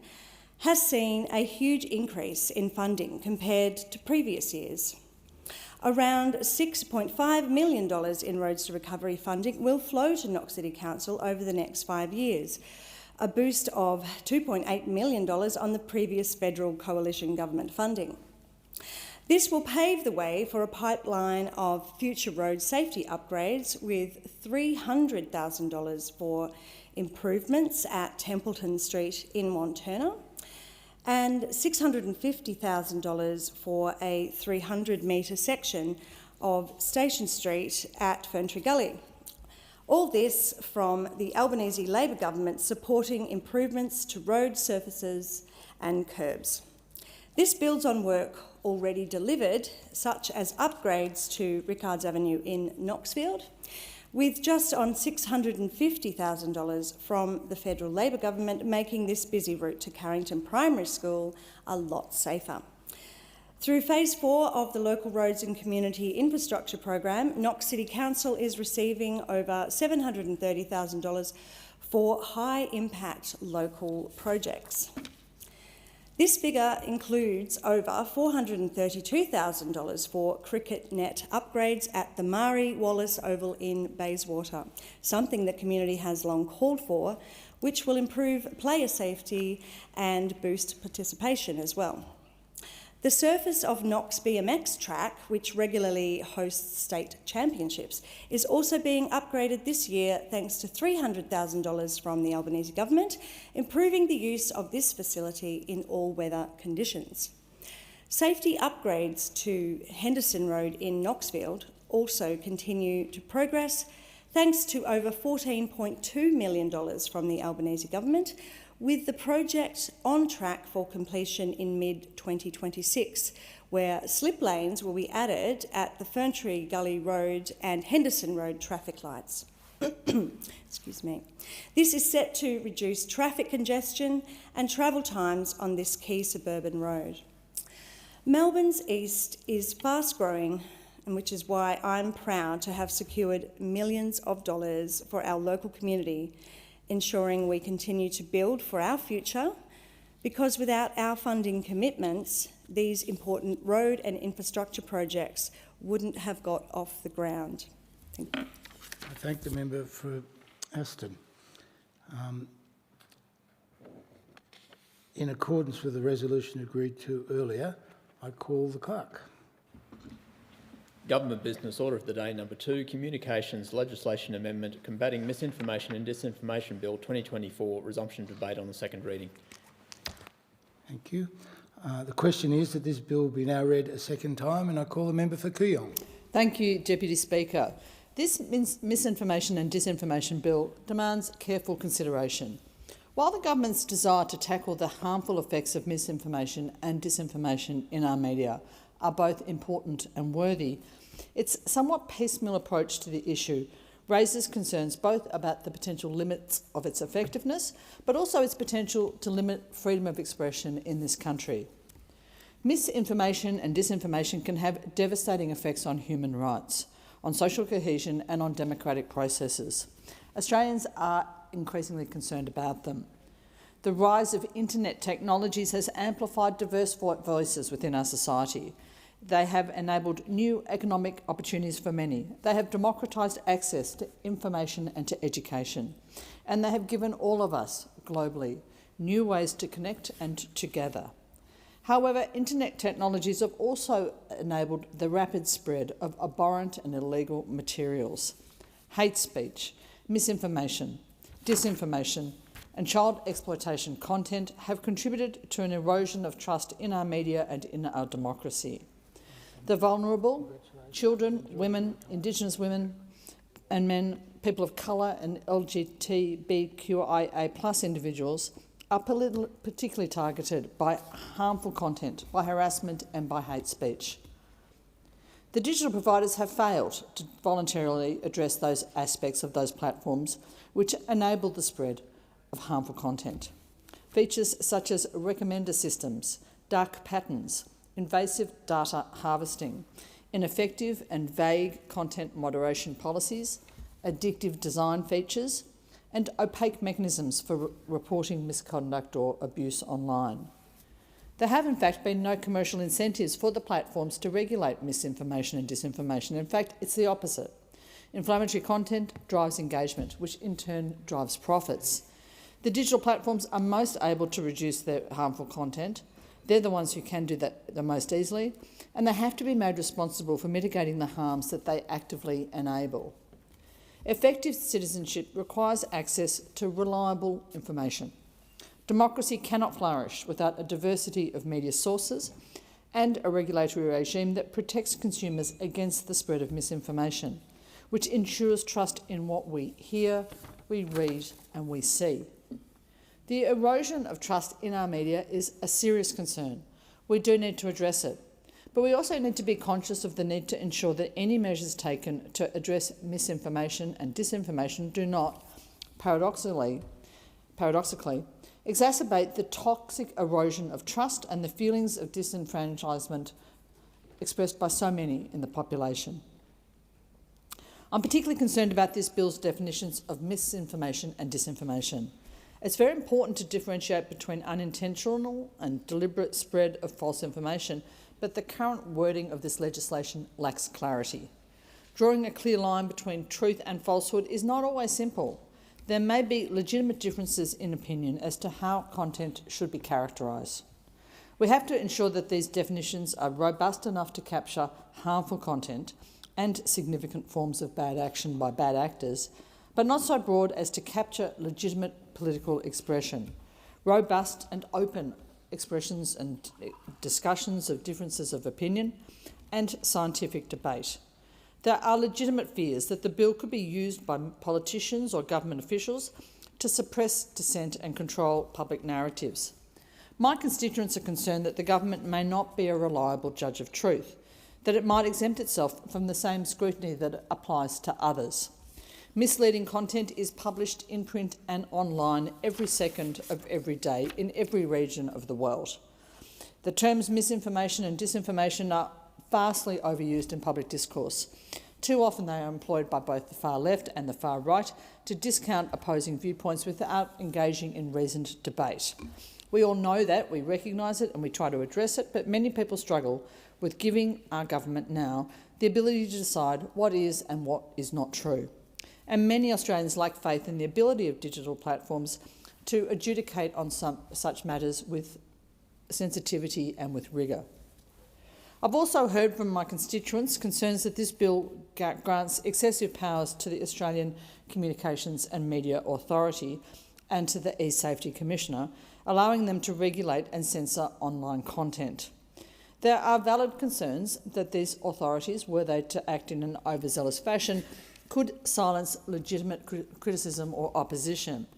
has seen a huge increase in funding compared to previous years. Around $6.5 million in Roads to Recovery funding will flow to Knox City Council over the next 5 years, a boost of $2.8 million on the previous federal coalition government funding. This will pave the way for a pipeline of future road safety upgrades with $300,000 for improvements at Templeton Street in Wantirna and $650,000 for a 300-metre section of Station Street at Ferntree Gully. All this from the Albanese Labor government supporting improvements to road surfaces and curbs. This builds on work already delivered, such as upgrades to Rickards Avenue in Knoxfield, with just on $650,000 from the federal Labor government, making this busy route to Carrington Primary School a lot safer. Through Phase 4 of the Local Roads and Community Infrastructure Program, Knox City Council is receiving over $730,000 for high-impact local projects. This figure includes over $432,000 for cricket net upgrades at the Mari Wallace Oval in Bayswater, something the community has long called for, which will improve player safety and boost participation as well. The surface of Knox BMX track, which regularly hosts state championships, is also being upgraded this year thanks to $300,000 from the Albanese government, improving the use of this facility in all weather conditions. Safety upgrades to Henderson Road in Knoxfield also continue to progress thanks to over $14.2 million from the Albanese government, with the project on track for completion in mid-2026, where slip lanes will be added at the Ferntree Gully Road and Henderson Road traffic lights. Excuse me. This is set to reduce traffic congestion and travel times on this key suburban road. Melbourne's east is fast growing, and which is why I'm proud to have secured millions of dollars for our local community, ensuring we continue to build for our future, because without our funding commitments, these important road and infrastructure projects wouldn't have got off the ground. Thank you. I thank the member for Aston. In accordance with the resolution agreed to earlier, I call the clerk. Government Business Order of the Day number 2, Communications Legislation Amendment Combating Misinformation and Disinformation Bill 2024, resumption of debate on the second reading. Thank you. The question is that this bill be now read a second time, and I call the member for Kooyong. Thank you, Deputy Speaker. This misinformation and disinformation bill demands careful consideration. While the government's desire to tackle the harmful effects of misinformation and disinformation in our media are both important and worthy, its somewhat piecemeal approach to the issue raises concerns both about the potential limits of its effectiveness, but also its potential to limit freedom of expression in this country. Misinformation and disinformation can have devastating effects on human rights, on social cohesion and on democratic processes. Australians are increasingly concerned about them. The rise of internet technologies has amplified diverse voices within our society. They have enabled new economic opportunities for many. They have democratised access to information and to education. And they have given all of us, globally, new ways to connect and to gather. However, internet technologies have also enabled the rapid spread of abhorrent and illegal materials. Hate speech, misinformation, disinformation, and child exploitation content have contributed to an erosion of trust in our media and in our democracy. The vulnerable, children, women, Indigenous women and men, people of colour and LGBTQIA+ individuals are particularly targeted by harmful content, by harassment and by hate speech. The digital providers have failed to voluntarily address those aspects of those platforms which enable the spread of harmful content. Features such as recommender systems, dark patterns, invasive data harvesting, ineffective and vague content moderation policies, addictive design features, and opaque mechanisms for reporting misconduct or abuse online. There have in fact been no commercial incentives for the platforms to regulate misinformation and disinformation. In fact, it's the opposite. Inflammatory content drives engagement, which in turn drives profits. The digital platforms are most able to reduce their harmful content. They're the ones who can do that the most easily, and they have to be made responsible for mitigating the harms that they actively enable. Effective citizenship requires access to reliable information. Democracy cannot flourish without a diversity of media sources and a regulatory regime that protects consumers against the spread of misinformation, which ensures trust in what we hear, we read and we see. The erosion of trust in our media is a serious concern. We do need to address it. But we also need to be conscious of the need to ensure that any measures taken to address misinformation and disinformation do not, paradoxically, exacerbate the toxic erosion of trust and the feelings of disenfranchisement expressed by so many in the population. I'm particularly concerned about this bill's definitions of misinformation and disinformation. It's very important to differentiate between unintentional and deliberate spread of false information, but the current wording of this legislation lacks clarity. Drawing a clear line between truth and falsehood is not always simple. There may be legitimate differences in opinion as to how content should be characterised. We have to ensure that these definitions are robust enough to capture harmful content and significant forms of bad action by bad actors, but not so broad as to capture legitimate political expression, robust and open expressions and discussions of differences of opinion and scientific debate. There are legitimate fears that the bill could be used by politicians or government officials to suppress dissent and control public narratives. My constituents are concerned that the government may not be a reliable judge of truth, that it might exempt itself from the same scrutiny that applies to others. Misleading content is published in print and online every second of every day in every region of the world. The terms misinformation and disinformation are vastly overused in public discourse. Too often they are employed by both the far left and the far right to discount opposing viewpoints without engaging in reasoned debate. We all know that, we recognise it and we try to address it, but many people struggle with giving our government now the ability to decide what is and what is not true. And many Australians lack faith in the ability of digital platforms to adjudicate on such matters with sensitivity and with rigour. I've also heard from my constituents concerns that this bill grants excessive powers to the Australian Communications and Media Authority and to the E-Safety Commissioner, allowing them to regulate and censor online content. There are valid concerns that these authorities, were they to act in an overzealous fashion, could silence legitimate criticism or opposition.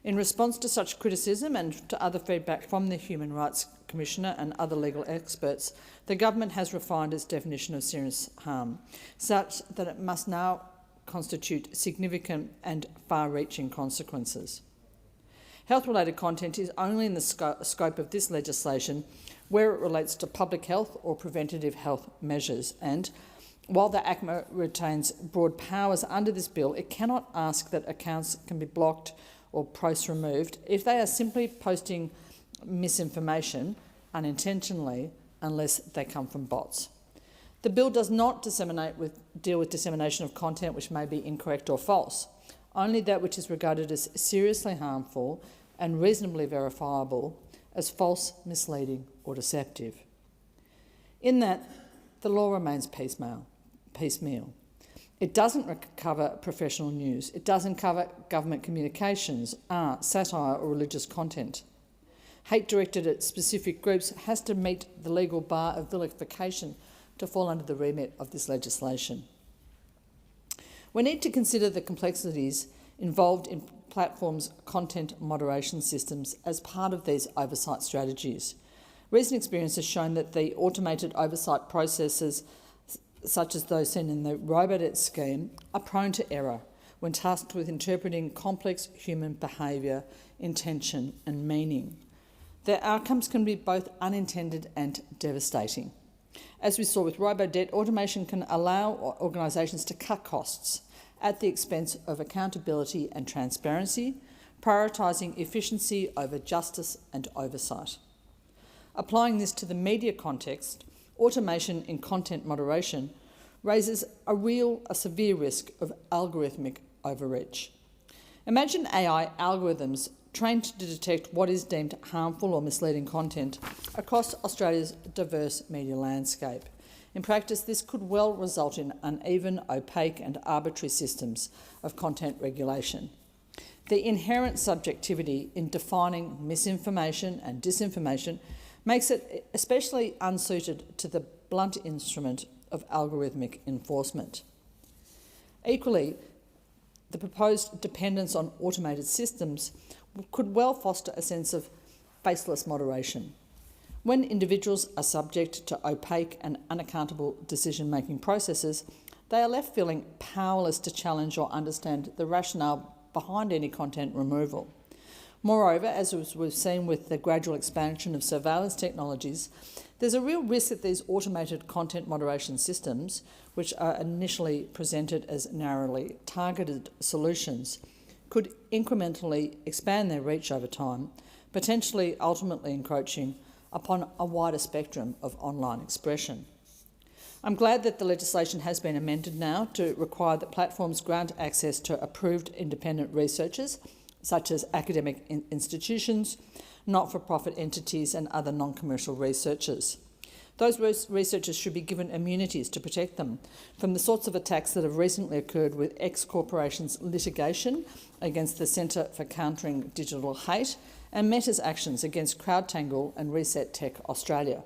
In response to such criticism and to other feedback from the Human Rights Commissioner and other legal experts, the government has refined its definition of serious harm, such that it must now constitute significant and far-reaching consequences. Health-related content is only in the scope of this legislation where it relates to public health or preventative health measures, and while the ACMA retains broad powers under this bill, it cannot ask that accounts can be blocked or posts removed if they are simply posting misinformation unintentionally, unless they come from bots. The bill does not deal with dissemination of content which may be incorrect or false, only that which is regarded as seriously harmful and reasonably verifiable as false, misleading or deceptive. In that, the law remains piecemeal. It doesn't cover professional news. It doesn't cover government communications, art, satire or religious content. Hate directed at specific groups has to meet the legal bar of vilification to fall under the remit of this legislation. We need to consider the complexities involved in platforms' content moderation systems as part of these oversight strategies. Recent experience has shown that the automated oversight processes, such as those seen in the Robodebt scheme, are prone to error when tasked with interpreting complex human behaviour, intention and meaning. Their outcomes can be both unintended and devastating. As we saw with Robodebt, automation can allow organisations to cut costs at the expense of accountability and transparency, prioritising efficiency over justice and oversight. Applying this to the media context, automation in content moderation raises a severe risk of algorithmic overreach. Imagine AI algorithms trained to detect what is deemed harmful or misleading content across Australia's diverse media landscape. In practice, this could well result in uneven, opaque and arbitrary systems of content regulation. The inherent subjectivity in defining misinformation and disinformation makes it especially unsuited to the blunt instrument of algorithmic enforcement. Equally, the proposed dependence on automated systems could well foster a sense of faceless moderation. When individuals are subject to opaque and unaccountable decision-making processes, they are left feeling powerless to challenge or understand the rationale behind any content removal. Moreover, as we've seen with the gradual expansion of surveillance technologies, there's a real risk that these automated content moderation systems, which are initially presented as narrowly targeted solutions, could incrementally expand their reach over time, potentially ultimately encroaching upon a wider spectrum of online expression. I'm glad that the legislation has been amended now to require that platforms grant access to approved independent researchers, such as academic institutions, not-for-profit entities and other non-commercial researchers. Those researchers should be given immunities to protect them from the sorts of attacks that have recently occurred with X Corporation's litigation against the Centre for Countering Digital Hate and Meta's actions against CrowdTangle and Reset Tech Australia.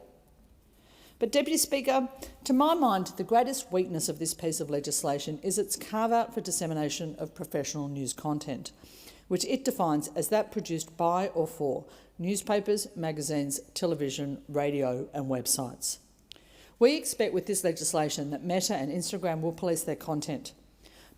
But, Deputy Speaker, to my mind, the greatest weakness of this piece of legislation is its carve-out for dissemination of professional news content, which it defines as that produced by or for newspapers, magazines, television, radio and websites. We expect with this legislation that Meta and Instagram will police their content,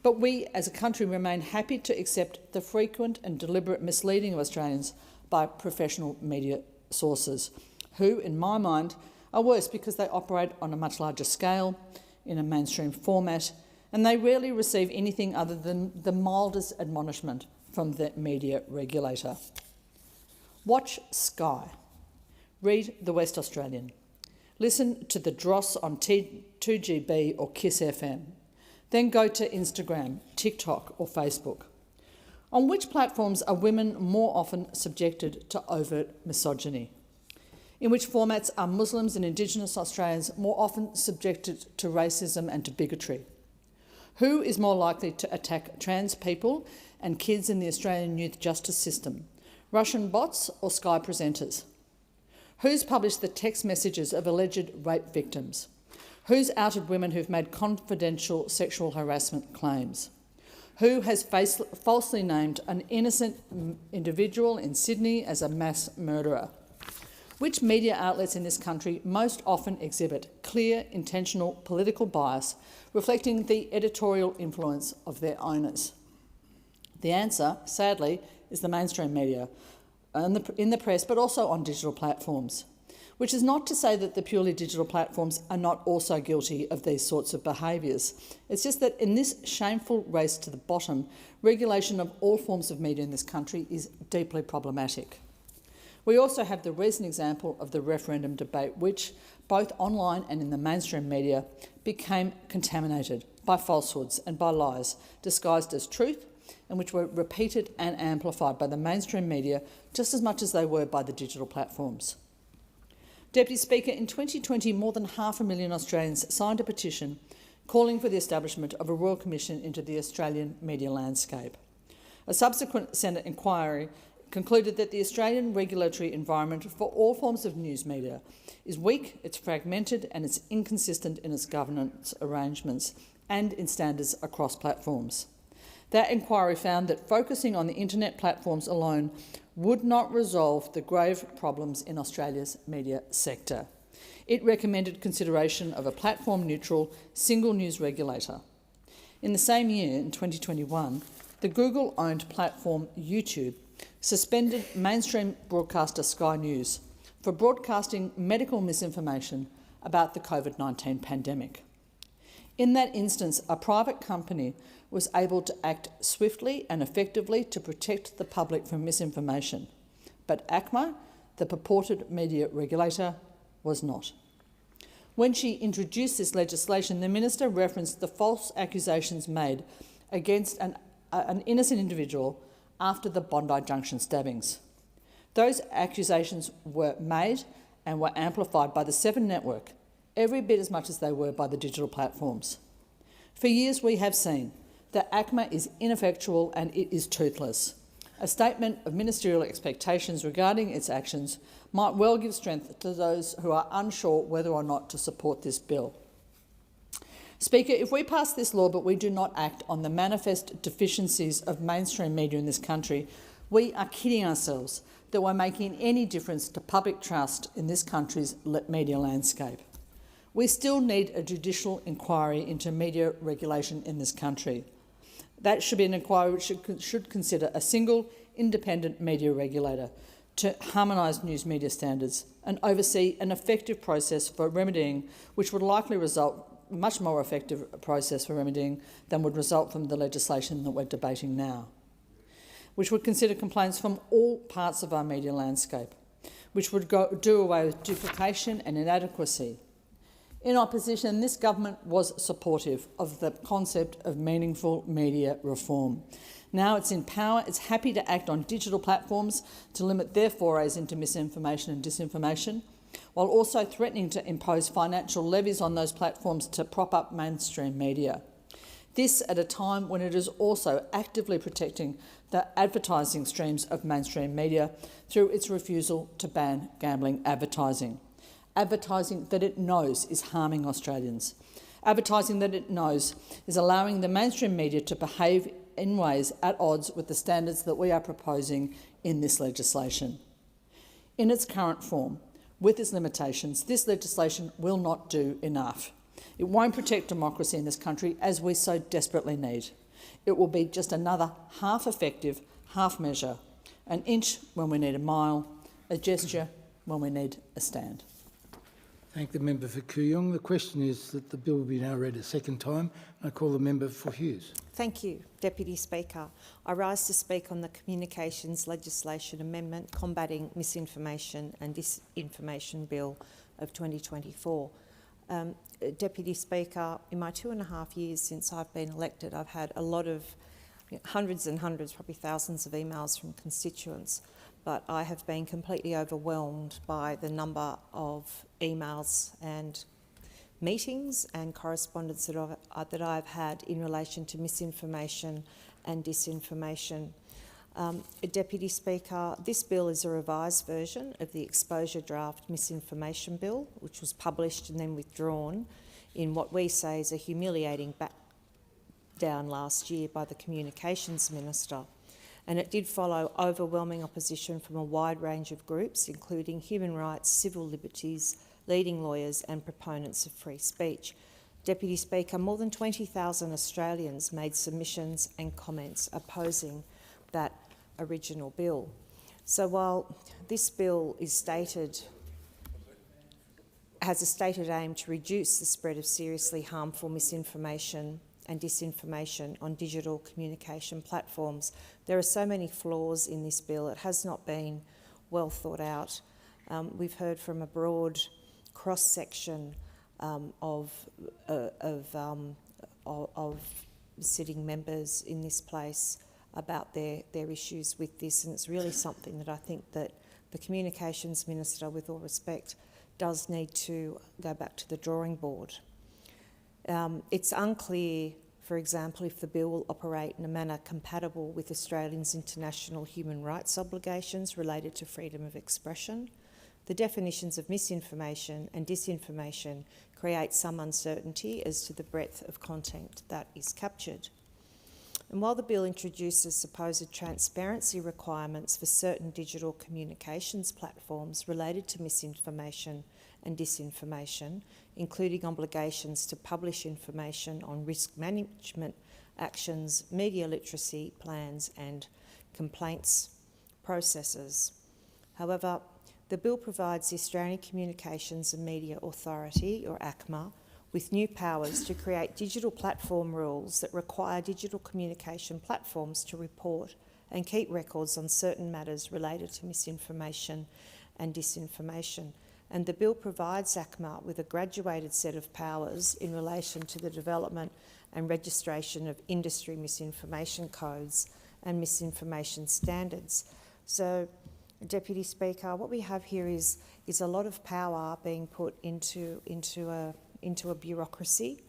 but we as a country remain happy to accept the frequent and deliberate misleading of Australians by professional media sources, who, in my mind, are worse because they operate on a much larger scale, in a mainstream format, and they rarely receive anything other than the mildest admonishment from the media regulator. Watch Sky. Read The West Australian. Listen to the dross on 2GB or Kiss FM. Then go to Instagram, TikTok or Facebook. On which platforms are women more often subjected to overt misogyny? In which formats are Muslims and Indigenous Australians more often subjected to racism and to bigotry? Who is more likely to attack trans people and kids in the Australian youth justice system? Russian bots or Sky presenters? Who's published the text messages of alleged rape victims? Who's outed women who've made confidential sexual harassment claims? Who has falsely named an innocent individual in Sydney as a mass murderer? Which media outlets in this country most often exhibit clear, intentional political bias reflecting the editorial influence of their owners? The answer, sadly, is the mainstream media, in the press, but also on digital platforms, which is not to say that the purely digital platforms are not also guilty of these sorts of behaviours. It's just that in this shameful race to the bottom, regulation of all forms of media in this country is deeply problematic. We also have the recent example of the referendum debate, which, both online and in the mainstream media, became contaminated by falsehoods and by lies disguised as truth, and which were repeated and amplified by the mainstream media just as much as they were by the digital platforms. Deputy Speaker, in 2020, more than 500,000 Australians signed a petition calling for the establishment of a Royal Commission into the Australian media landscape. A subsequent Senate inquiry concluded that the Australian regulatory environment for all forms of news media is weak, it's fragmented and it's inconsistent in its governance arrangements and in standards across platforms. That inquiry found that focusing on the internet platforms alone would not resolve the grave problems in Australia's media sector. It recommended consideration of a platform-neutral single news regulator. In the same year, in 2021, the Google-owned platform YouTube suspended mainstream broadcaster Sky News for broadcasting medical misinformation about the COVID-19 pandemic. In that instance, a private company was able to act swiftly and effectively to protect the public from misinformation, but ACMA, the purported media regulator, was not. When she introduced this legislation, the Minister referenced the false accusations made against an innocent individual after the Bondi Junction stabbings. Those accusations were made and were amplified by the Seven Network, every bit as much as they were by the digital platforms. For years we have seen that ACMA is ineffectual and it is toothless. A statement of ministerial expectations regarding its actions might well give strength to those who are unsure whether or not to support this bill. Speaker, if we pass this law but we do not act on the manifest deficiencies of mainstream media in this country, we are kidding ourselves that we're making any difference to public trust in this country's media landscape. We still need a judicial inquiry into media regulation in this country. That should be an inquiry which should consider a single independent media regulator to harmonise news media standards and oversee an effective process for remedying, which would likely result much more effective process for remedying than would result from the legislation that we're debating now, which would consider complaints from all parts of our media landscape, which would do away with duplication and inadequacy. In opposition, this government was supportive of the concept of meaningful media reform. Now it's in power, it's happy to act on digital platforms to limit their forays into misinformation and disinformation, while also threatening to impose financial levies on those platforms to prop up mainstream media. This at a time when it is also actively protecting the advertising streams of mainstream media through its refusal to ban gambling advertising. Advertising that it knows is harming Australians. Advertising that it knows is allowing the mainstream media to behave in ways at odds with the standards that we are proposing in this legislation. In its current form, with its limitations, this legislation will not do enough. It won't protect democracy in this country as we so desperately need. It will be just another half-effective, half-measure, an inch when we need a mile, a gesture when we need a stand. Thank the member for Kooyong. The question is that the bill will be now read a second time. I call the member for Hughes. Thank you, Deputy Speaker. I rise to speak on the Communications Legislation Amendment Combating Misinformation and Disinformation Bill of 2024. Deputy Speaker, in my 2.5 years since I've been elected, I've had a lot of, hundreds and hundreds, probably thousands of emails from constituents, but I have been completely overwhelmed by the number of emails and meetings and correspondence that I've had in relation to misinformation and disinformation. Deputy Speaker, this bill is a revised version of the exposure draft misinformation bill, which was published and then withdrawn in what we say is a humiliating backdown last year by the Communications Minister. And it did follow overwhelming opposition from a wide range of groups, including human rights, civil liberties, leading lawyers and proponents of free speech. Deputy Speaker, more than 20,000 Australians made submissions and comments opposing that original bill. So while this bill is has a stated aim to reduce the spread of seriously harmful misinformation and disinformation on digital communication platforms, there are so many flaws in this bill. It has not been well thought out. We've heard from a broad cross-section of sitting members in this place about their issues with this, and it's really something that I think that the Communications Minister, with all respect, does need to go back to the drawing board. It's unclear, for example, if the bill will operate in a manner compatible with Australians' international human rights obligations related to freedom of expression. The definitions of misinformation and disinformation create some uncertainty as to the breadth of content that is captured. And while the bill introduces supposed transparency requirements for certain digital communications platforms related to misinformation and disinformation, including obligations to publish information on risk management actions, media literacy plans and complaints processes. However, the bill provides the Australian Communications and Media Authority, or ACMA, with new powers to create digital platform rules that require digital communication platforms to report and keep records on certain matters related to misinformation and disinformation. And the bill provides ACMA with a graduated set of powers in relation to the development and registration of industry misinformation codes and misinformation standards. So, Deputy Speaker, what we have here is a lot of power being put into a bureaucracy,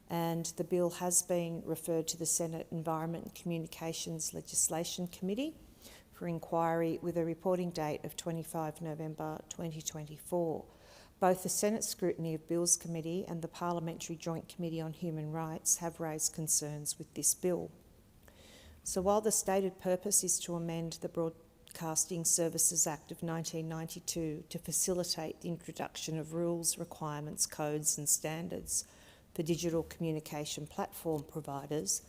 and the bill has been referred to the Senate Environment and Communications Legislation Committee for inquiry with a reporting date of 25 November 2024. Both the Senate Scrutiny of Bills Committee and the Parliamentary Joint Committee on Human Rights have raised concerns with this bill. So while the stated purpose is to amend the Broadcasting Services Act of 1992 to facilitate the introduction of rules, requirements, codes and standards for digital communication platform providers,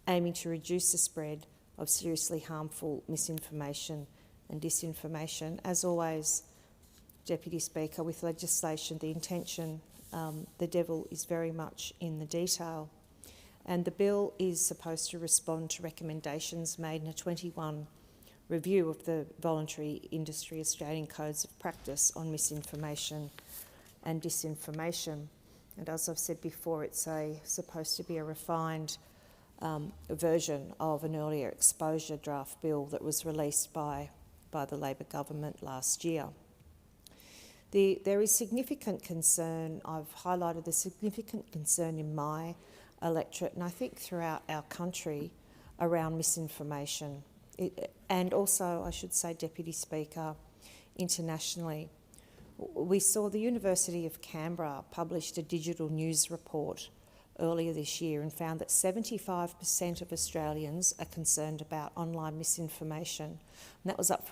aiming to reduce the spread of seriously harmful misinformation and disinformation, as always, Deputy Speaker, with legislation, the intention, the devil is very much in the detail. And the bill is supposed to respond to recommendations made in a 21 review of the Voluntary Industry Australian Codes of Practice on misinformation and disinformation. And as I've said before, it's supposed to be a refined version of an earlier exposure draft bill that was released by the Labor government last year. There is significant concern, I've highlighted the significant concern in my electorate and I think throughout our country around misinformation. And also, I should say, Deputy Speaker, internationally. We saw the University of Canberra published a digital news report earlier this year and found that 75% of Australians are concerned about online misinformation. And that was up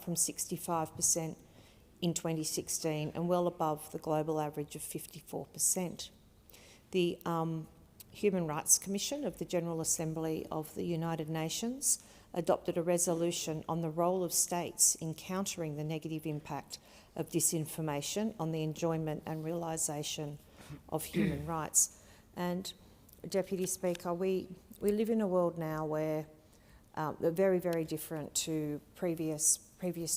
from 65% in 2016 and well above the global average of 54%. The Human Rights Commission of the General Assembly of the United Nations adopted a resolution on the role of states in countering the negative impact of disinformation on the enjoyment and realisation of human rights. And, Deputy Speaker, we live in a world now where they're very, very different to previous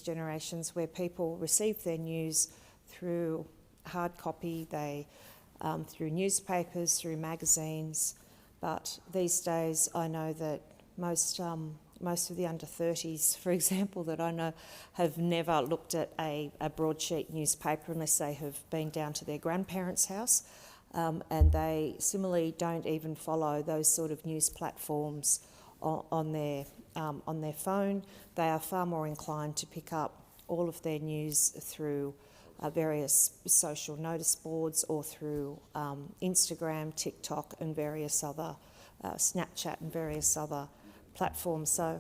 generations, where people receive their news through hard copy, through newspapers, through magazines. But these days, I know that most of the under 30s, for example, that I know have never looked at a broadsheet newspaper unless they have been down to their grandparents' house, and they similarly don't even follow those sort of news platforms on their phone. They are far more inclined to pick up all of their news through various social notice boards or through Instagram, TikTok and various other, Snapchat and various other platforms. So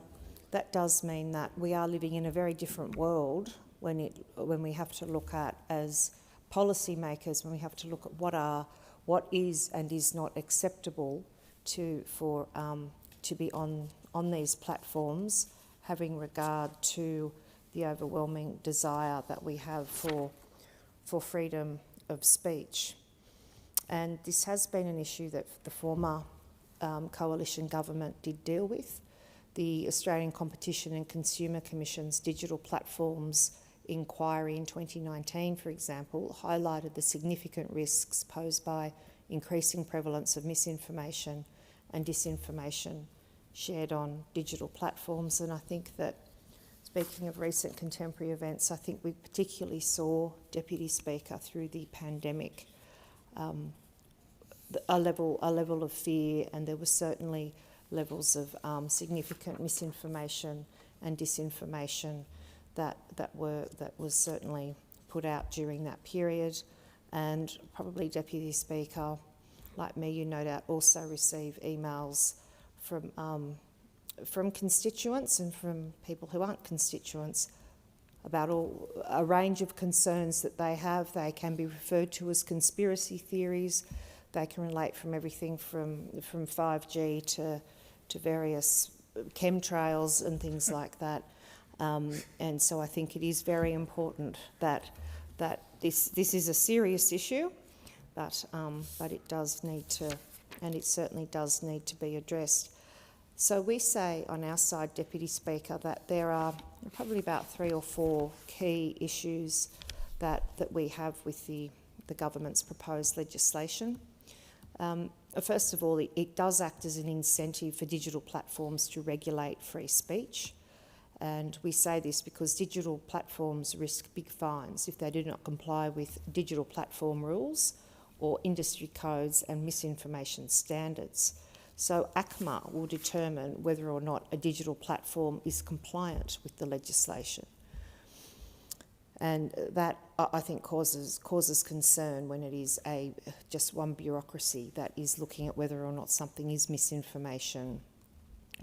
that does mean that we are living in a very different world when we have to look at, as policymakers, when we have to look at what is and is not acceptable to be on these platforms, having regard to the overwhelming desire that we have for freedom of speech. And this has been an issue that the former coalition government did deal with. The Australian Competition and Consumer Commission's digital platforms inquiry in 2019, for example, highlighted the significant risks posed by increasing prevalence of misinformation and disinformation shared on digital platforms. And I think that, speaking of recent contemporary events, I think we particularly saw, Deputy Speaker, through the pandemic, a level of fear, and there were certainly levels of significant misinformation and disinformation that was certainly put out during that period. And probably, Deputy Speaker, like me, you no doubt also receive emails from constituents and from people who aren't constituents about a range of concerns that they have. They can be referred to as conspiracy theories. They can relate from everything from 5G to various chemtrails and things like that. And so I think it is very important that this is a serious issue, but it does need to, and it certainly does need to be addressed. So we say on our side, Deputy Speaker, that there are probably about 3 or 4 key issues that we have with the government's proposed legislation. First of all, it does act as an incentive for digital platforms to regulate free speech. And we say this because digital platforms risk big fines if they do not comply with digital platform rules or industry codes and misinformation standards. So ACMA will determine whether or not a digital platform is compliant with the legislation. And that, I think, causes concern when it is just one bureaucracy that is looking at whether or not something is misinformation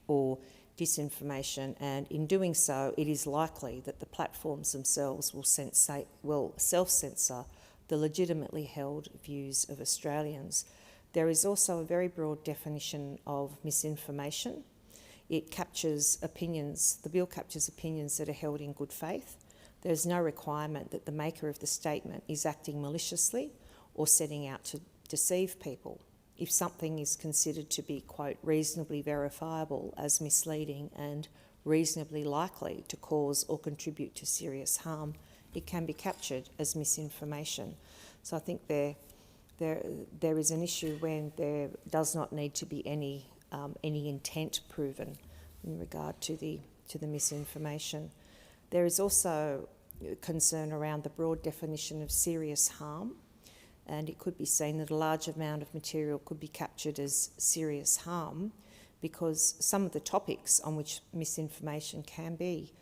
or disinformation, and in doing so, it is likely that the platforms themselves will self-censor the legitimately held views of Australians. There is also a very broad definition of misinformation. It captures opinions, the bill captures opinions that are held in good faith. There is no requirement that the maker of the statement is acting maliciously or setting out to deceive people. If something is considered to be, quote, reasonably verifiable as misleading and reasonably likely to cause or contribute to serious harm, it can be captured as misinformation. So I think there is an issue when there does not need to be any intent proven in regard to the misinformation. There is also concern around the broad definition of serious harm, and it could be seen that a large amount of material could be captured as serious harm because some of the topics on which misinformation can be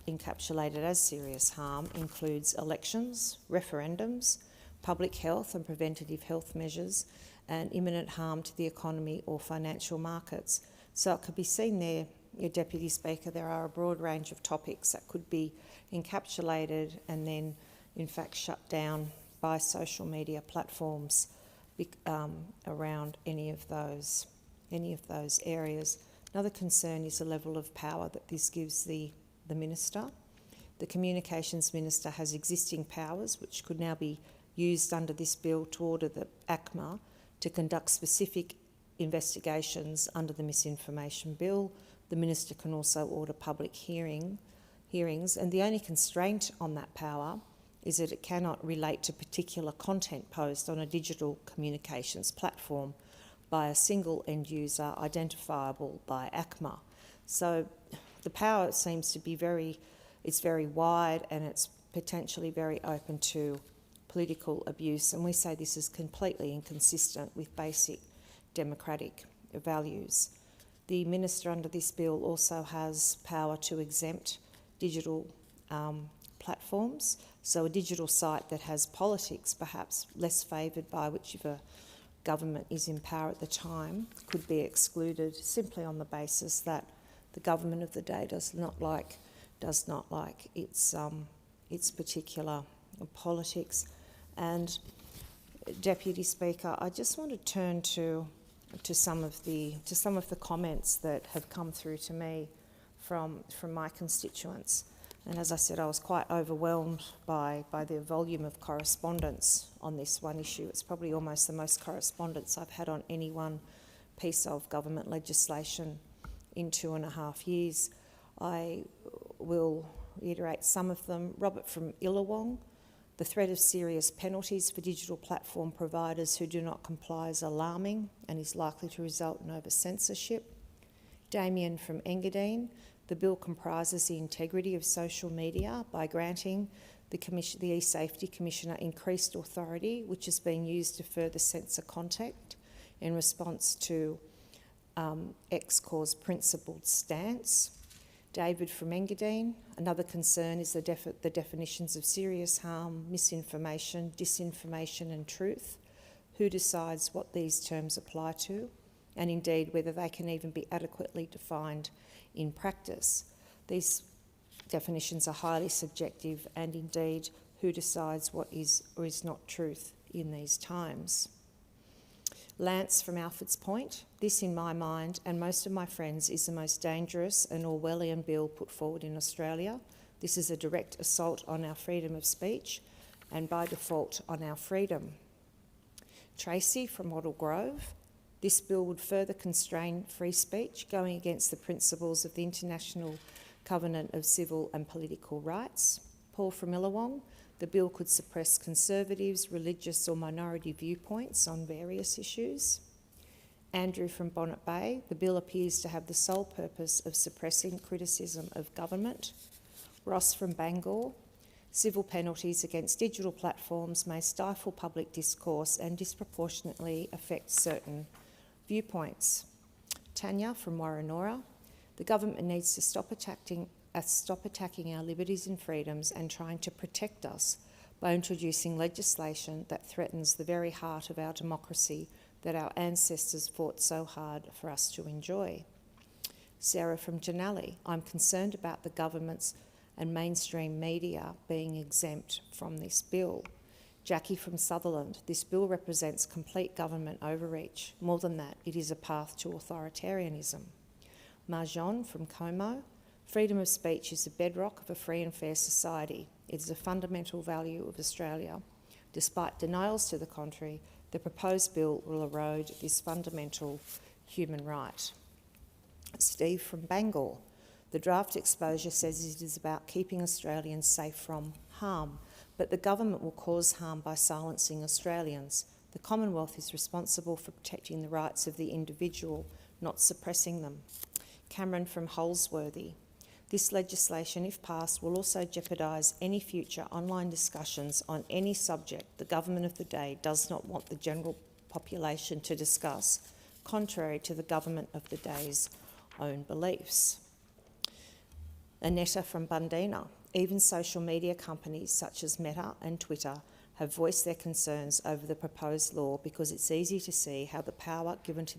encapsulated as serious harm includes elections, referendums, public health and preventative health measures, and imminent harm to the economy or financial markets. So it could be seen there, your Deputy Speaker, there are a broad range of topics that could be encapsulated and then in fact shut down by social media platforms around any of those areas. Another concern is the level of power that this gives the Minister. The Communications Minister has existing powers which could now be used under this bill to order the ACMA to conduct specific investigations under the Misinformation Bill. The Minister can also order public hearings, and the only constraint on that power is that it cannot relate to particular content posed on a digital communications platform by a single end user identifiable by ACMA. So the power seems to be very wide, and it's potentially very open to political abuse, and we say this is completely inconsistent with basic democratic values. The Minister under this bill also has power to exempt digital platforms. So a digital site that has politics perhaps less favoured by whichever government is in power at the time could be excluded simply on the basis that the government of the day does not like its particular politics. And Deputy Speaker, I just want to turn to some of the comments that have come through to me from my constituents. And as I said, I was quite overwhelmed by the volume of correspondence on this one issue. It's probably almost the most correspondence I've had on any one piece of government legislation in 2.5 years. I will reiterate some of them. Robert from Illawong: the threat of serious penalties for digital platform providers who do not comply is alarming and is likely to result in over-censorship. Damien from Engadine: the bill comprises the integrity of social media by granting the e-Safety Commissioner increased authority, which has been used to further censor content in response to EXCOR's principled stance. David from Engadine: another concern is the definitions of serious harm, misinformation, disinformation and truth. Who decides what these terms apply to, and indeed whether they can even be adequately defined in practice? These definitions are highly subjective, and indeed who decides what is or is not truth in these times? Lance from Alfred's Point: this, in my mind and most of my friends, is the most dangerous and Orwellian bill put forward in Australia. This is a direct assault on our freedom of speech and by default on our freedom. Tracy from Wattle Grove: this bill would further constrain free speech, going against the principles of the International Covenant of Civil and Political Rights. Paul from Illawong: the bill could suppress conservatives, religious or minority viewpoints on various issues. Andrew from Bonnet Bay: the bill appears to have the sole purpose of suppressing criticism of government. Ross from Bangor: civil penalties against digital platforms may stifle public discourse and disproportionately affect certain viewpoints. Tanya from Warranora. The government needs to stop attacking our liberties and freedoms and trying to protect us by introducing legislation that threatens the very heart of our democracy that our ancestors fought so hard for us to enjoy. Sarah from Janali. I'm concerned about the government's and mainstream media being exempt from this bill. Jackie from Sutherland. This bill represents complete government overreach. More than that, it is a path to authoritarianism. Marjan from Como. Freedom of speech is the bedrock of a free and fair society. It is a fundamental value of Australia. Despite denials to the contrary, the proposed bill will erode this fundamental human right. Steve from Bangor. The draft exposure says it is about keeping Australians safe from harm, but the government will cause harm by silencing Australians. The Commonwealth is responsible for protecting the rights of the individual, not suppressing them. Cameron from Holsworthy. This legislation, if passed, will also jeopardise any future online discussions on any subject the government of the day does not want the general population to discuss, contrary to the government of the day's own beliefs. Anetta from Bundina. Even social media companies such as Meta and Twitter have voiced their concerns over the proposed law because it's easy to see how the power given to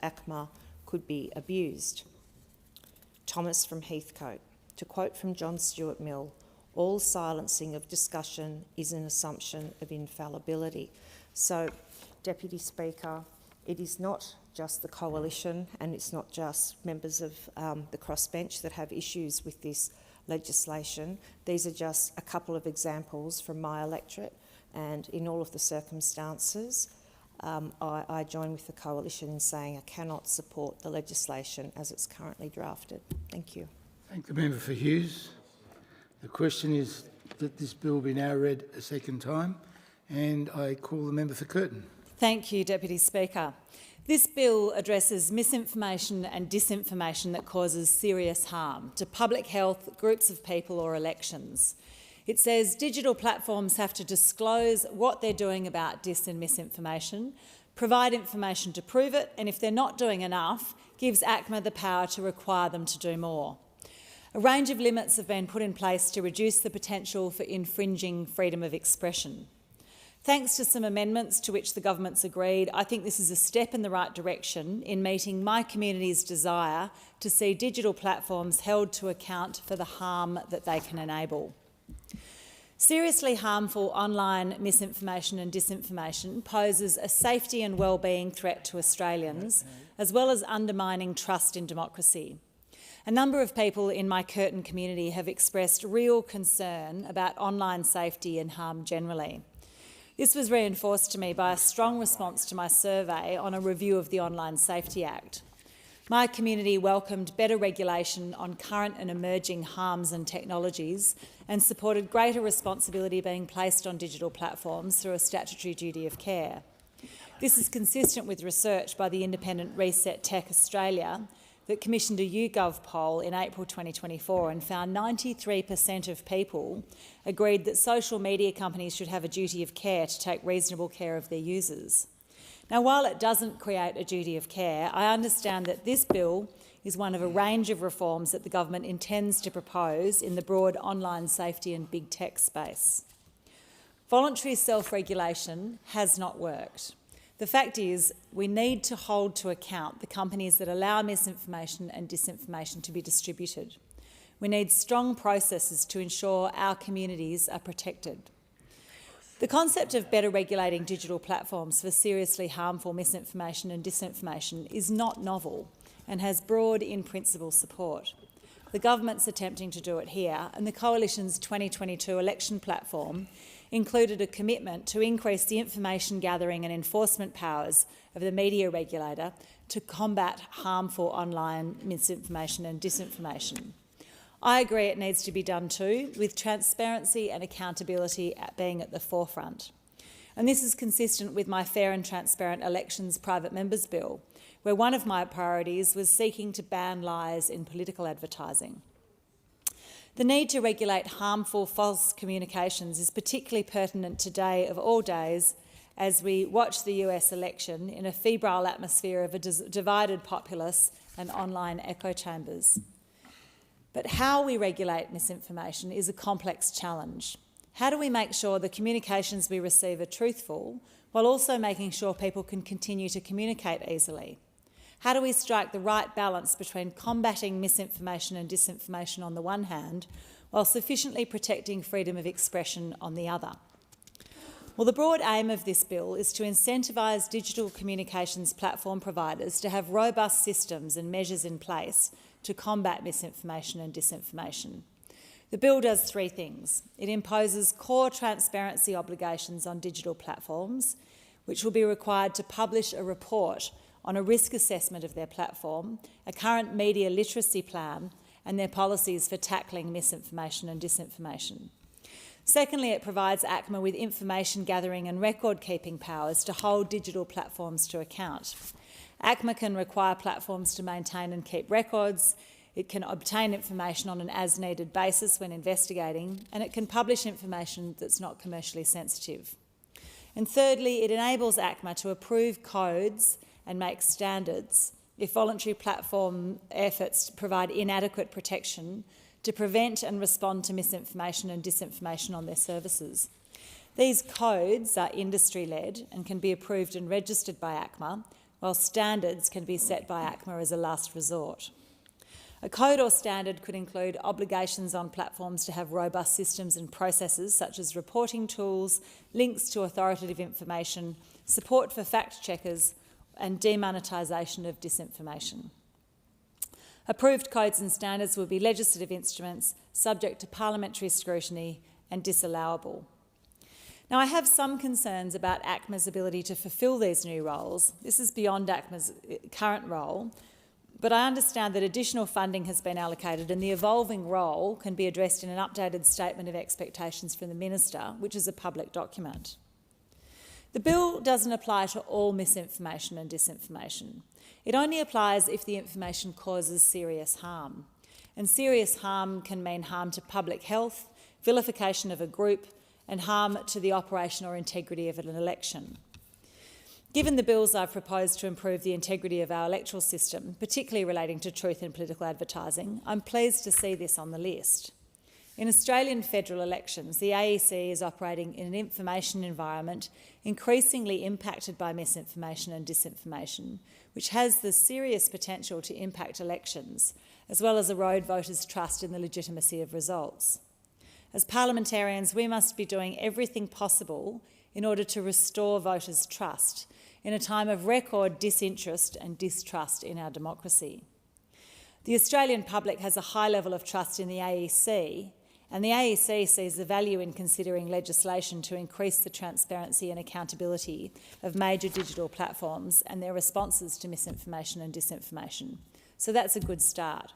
ACMA could be abused. Thomas from Heathcote. To quote from John Stuart Mill, all silencing of discussion is an assumption of infallibility. So, Deputy Speaker, it is not just the coalition and it's not just members of the crossbench that have issues with this legislation. These are just a couple of examples from my electorate, and in all of the circumstances, I join with the coalition in saying I cannot support the legislation as it's currently drafted. Thank you. Thank the member for Hughes. The question is that this bill be now read a second time, and I call the member for Curtin. Thank you, Deputy Speaker. This bill addresses misinformation and disinformation that causes serious harm to public health, groups of people or elections. It says digital platforms have to disclose what they're doing about dis and misinformation, provide information to prove it, and if they're not doing enough, gives ACMA the power to require them to do more. A range of limits have been put in place to reduce the potential for infringing freedom of expression. Thanks to some amendments to which the government's agreed, I think this is a step in the right direction in meeting my community's desire to see digital platforms held to account for the harm that they can enable. Seriously harmful online misinformation and disinformation poses a safety and wellbeing threat to Australians, as well as undermining trust in democracy. A number of people in my Curtin community have expressed real concern about online safety and harm generally. This was reinforced to me by a strong response to my survey on a review of the Online Safety Act. My community welcomed better regulation on current and emerging harms and technologies and supported greater responsibility being placed on digital platforms through a statutory duty of care. This is consistent with research by the independent Reset Tech Australia that commissioned a YouGov poll in April 2024 and found 93% of people agreed that social media companies should have a duty of care to take reasonable care of their users. Now, while it doesn't create a duty of care, I understand that this bill is one of a range of reforms that the government intends to propose in the broad online safety and big tech space. Voluntary self-regulation has not worked. The fact is, we need to hold to account the companies that allow misinformation and disinformation to be distributed. We need strong processes to ensure our communities are protected. The concept of better regulating digital platforms for seriously harmful misinformation and disinformation is not novel and has broad in-principle support. The government's attempting to do it here, and the Coalition's 2022 election platform included a commitment to increase the information gathering and enforcement powers of the media regulator to combat harmful online misinformation and disinformation. I agree it needs to be done too, with transparency and accountability being at the forefront. And this is consistent with my Fair and Transparent Elections Private Members Bill, where one of my priorities was seeking to ban lies in political advertising. The need to regulate harmful false communications is particularly pertinent today of all days as we watch the US election in a febrile atmosphere of a divided populace and online echo chambers. But how we regulate misinformation is a complex challenge. How do we make sure the communications we receive are truthful while also making sure people can continue to communicate easily? How do we strike the right balance between combating misinformation and disinformation on the one hand, while sufficiently protecting freedom of expression on the other? Well, the broad aim of this bill is to incentivise digital communications platform providers to have robust systems and measures in place to combat misinformation and disinformation. The bill does three things. It imposes core transparency obligations on digital platforms, which will be required to publish a report on a risk assessment of their platform, a current media literacy plan, and their policies for tackling misinformation and disinformation. Secondly, it provides ACMA with information gathering and record keeping powers to hold digital platforms to account. ACMA can require platforms to maintain and keep records, it can obtain information on an as-needed basis when investigating, and it can publish information that's not commercially sensitive. And thirdly, it enables ACMA to approve codes and make standards if voluntary platform efforts provide inadequate protection to prevent and respond to misinformation and disinformation on their services. These codes are industry-led and can be approved and registered by ACMA, while standards can be set by ACMA as a last resort. A code or standard could include obligations on platforms to have robust systems and processes such as reporting tools, links to authoritative information, support for fact-checkers, and demonetisation of disinformation. Approved codes and standards will be legislative instruments subject to parliamentary scrutiny and disallowable. Now, I have some concerns about ACMA's ability to fulfil these new roles. This is beyond ACMA's current role, but I understand that additional funding has been allocated and the evolving role can be addressed in an updated statement of expectations from the Minister, which is a public document. The bill doesn't apply to all misinformation and disinformation. It only applies if the information causes serious harm. And serious harm can mean harm to public health, vilification of a group, and harm to the operation or integrity of an election. Given the bills I've proposed to improve the integrity of our electoral system, particularly relating to truth in political advertising, I'm pleased to see this on the list. In Australian federal elections, the AEC is operating in an information environment increasingly impacted by misinformation and disinformation, which has the serious potential to impact elections, as well as erode voters' trust in the legitimacy of results. As parliamentarians, we must be doing everything possible in order to restore voters' trust in a time of record disinterest and distrust in our democracy. The Australian public has a high level of trust in the AEC, and the AEC sees the value in considering legislation to increase the transparency and accountability of major digital platforms and their responses to misinformation and disinformation. So that's a good start.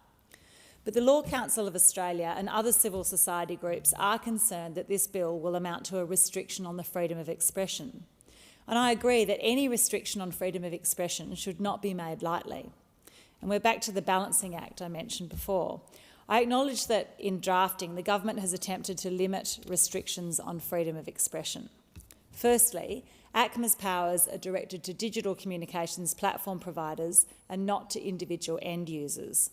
But the Law Council of Australia and other civil society groups are concerned that this bill will amount to a restriction on the freedom of expression. And I agree that any restriction on freedom of expression should not be made lightly. And we're back to the Balancing Act I mentioned before. I acknowledge that in drafting, the government has attempted to limit restrictions on freedom of expression. Firstly, ACMA's powers are directed to digital communications platform providers and not to individual end users.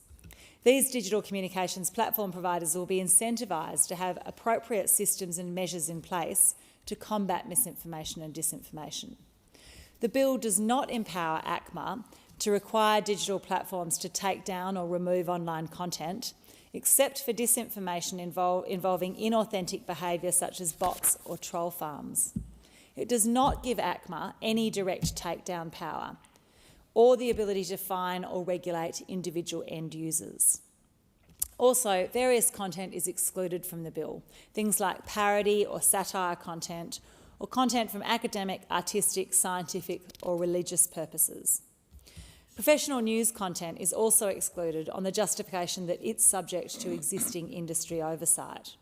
These digital communications platform providers will be incentivised to have appropriate systems and measures in place to combat misinformation and disinformation. The bill does not empower ACMA to require digital platforms to take down or remove online content, except for disinformation involving inauthentic behaviour such as bots or troll farms. It does not give ACMA any direct takedown power or the ability to fine or regulate individual end users. Also, various content is excluded from the bill, things like parody or satire content or content from academic, artistic, scientific or religious purposes. Professional news content is also excluded on the justification that it's subject to existing industry oversight.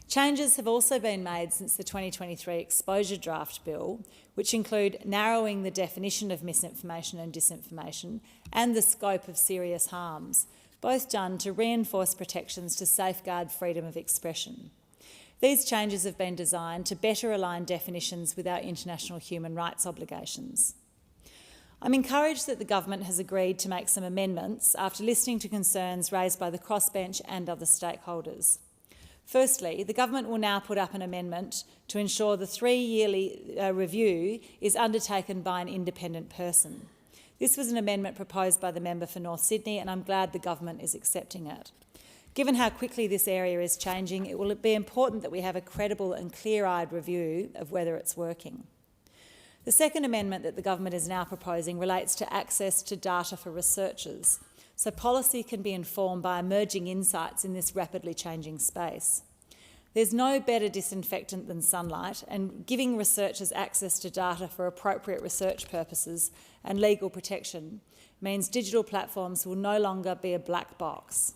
Changes have also been made since the 2023 Exposure Draft Bill, which include narrowing the definition of misinformation and disinformation and the scope of serious harms, both done to reinforce protections to safeguard freedom of expression. These changes have been designed to better align definitions with our international human rights obligations. I'm encouraged that the government has agreed to make some amendments after listening to concerns raised by the crossbench and other stakeholders. Firstly, the government will now put up an amendment to ensure the 3-yearly review is undertaken by an independent person. This was an amendment proposed by the member for North Sydney, and I'm glad the government is accepting it. Given how quickly this area is changing, it will be important that we have a credible and clear-eyed review of whether it's working. The second amendment that the government is now proposing relates to access to data for researchers, so policy can be informed by emerging insights in this rapidly changing space. There's no better disinfectant than sunlight, and giving researchers access to data for appropriate research purposes and legal protection means digital platforms will no longer be a black box.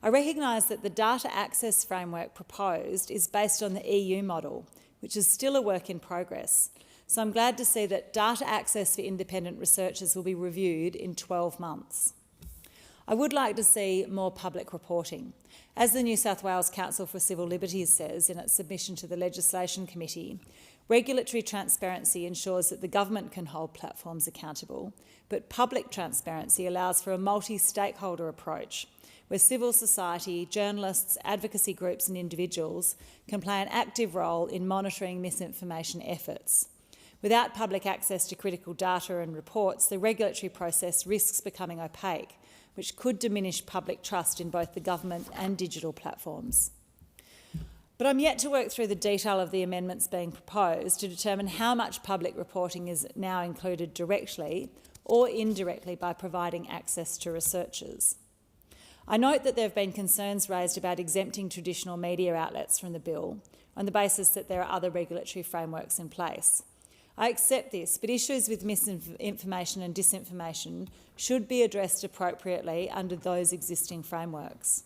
I recognise that the data access framework proposed is based on the EU model, which is still a work in progress. So I'm glad to see that data access for independent researchers will be reviewed in 12 months. I would like to see more public reporting. As the New South Wales Council for Civil Liberties says in its submission to the Legislation Committee, regulatory transparency ensures that the government can hold platforms accountable, but public transparency allows for a multi-stakeholder approach where civil society, journalists, advocacy groups and individuals can play an active role in monitoring misinformation efforts. Without public access to critical data and reports, the regulatory process risks becoming opaque, which could diminish public trust in both the government and digital platforms. But I'm yet to work through the detail of the amendments being proposed to determine how much public reporting is now included directly or indirectly by providing access to researchers. I note that there have been concerns raised about exempting traditional media outlets from the bill on the basis that there are other regulatory frameworks in place. I accept this, but issues with misinformation and disinformation should be addressed appropriately under those existing frameworks.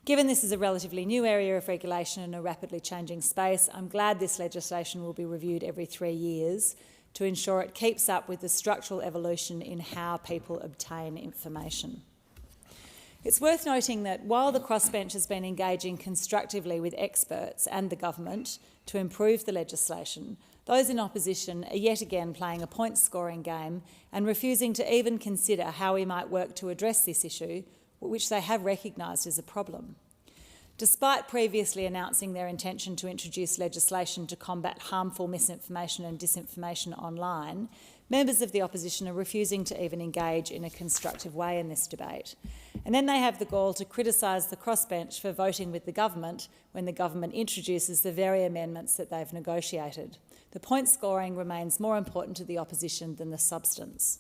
Given this is a relatively new area of regulation in a rapidly changing space, I'm glad this legislation will be reviewed every 3 years to ensure it keeps up with the structural evolution in how people obtain information. It's worth noting that while the crossbench has been engaging constructively with experts and the government to improve the legislation, those in opposition are yet again playing a point-scoring game and refusing to even consider how we might work to address this issue, which they have recognised as a problem. Despite previously announcing their intention to introduce legislation to combat harmful misinformation and disinformation online, members of the opposition are refusing to even engage in a constructive way in this debate. And then they have the gall to criticise the crossbench for voting with the government when the government introduces the very amendments that they've negotiated. The point scoring remains more important to the opposition than the substance.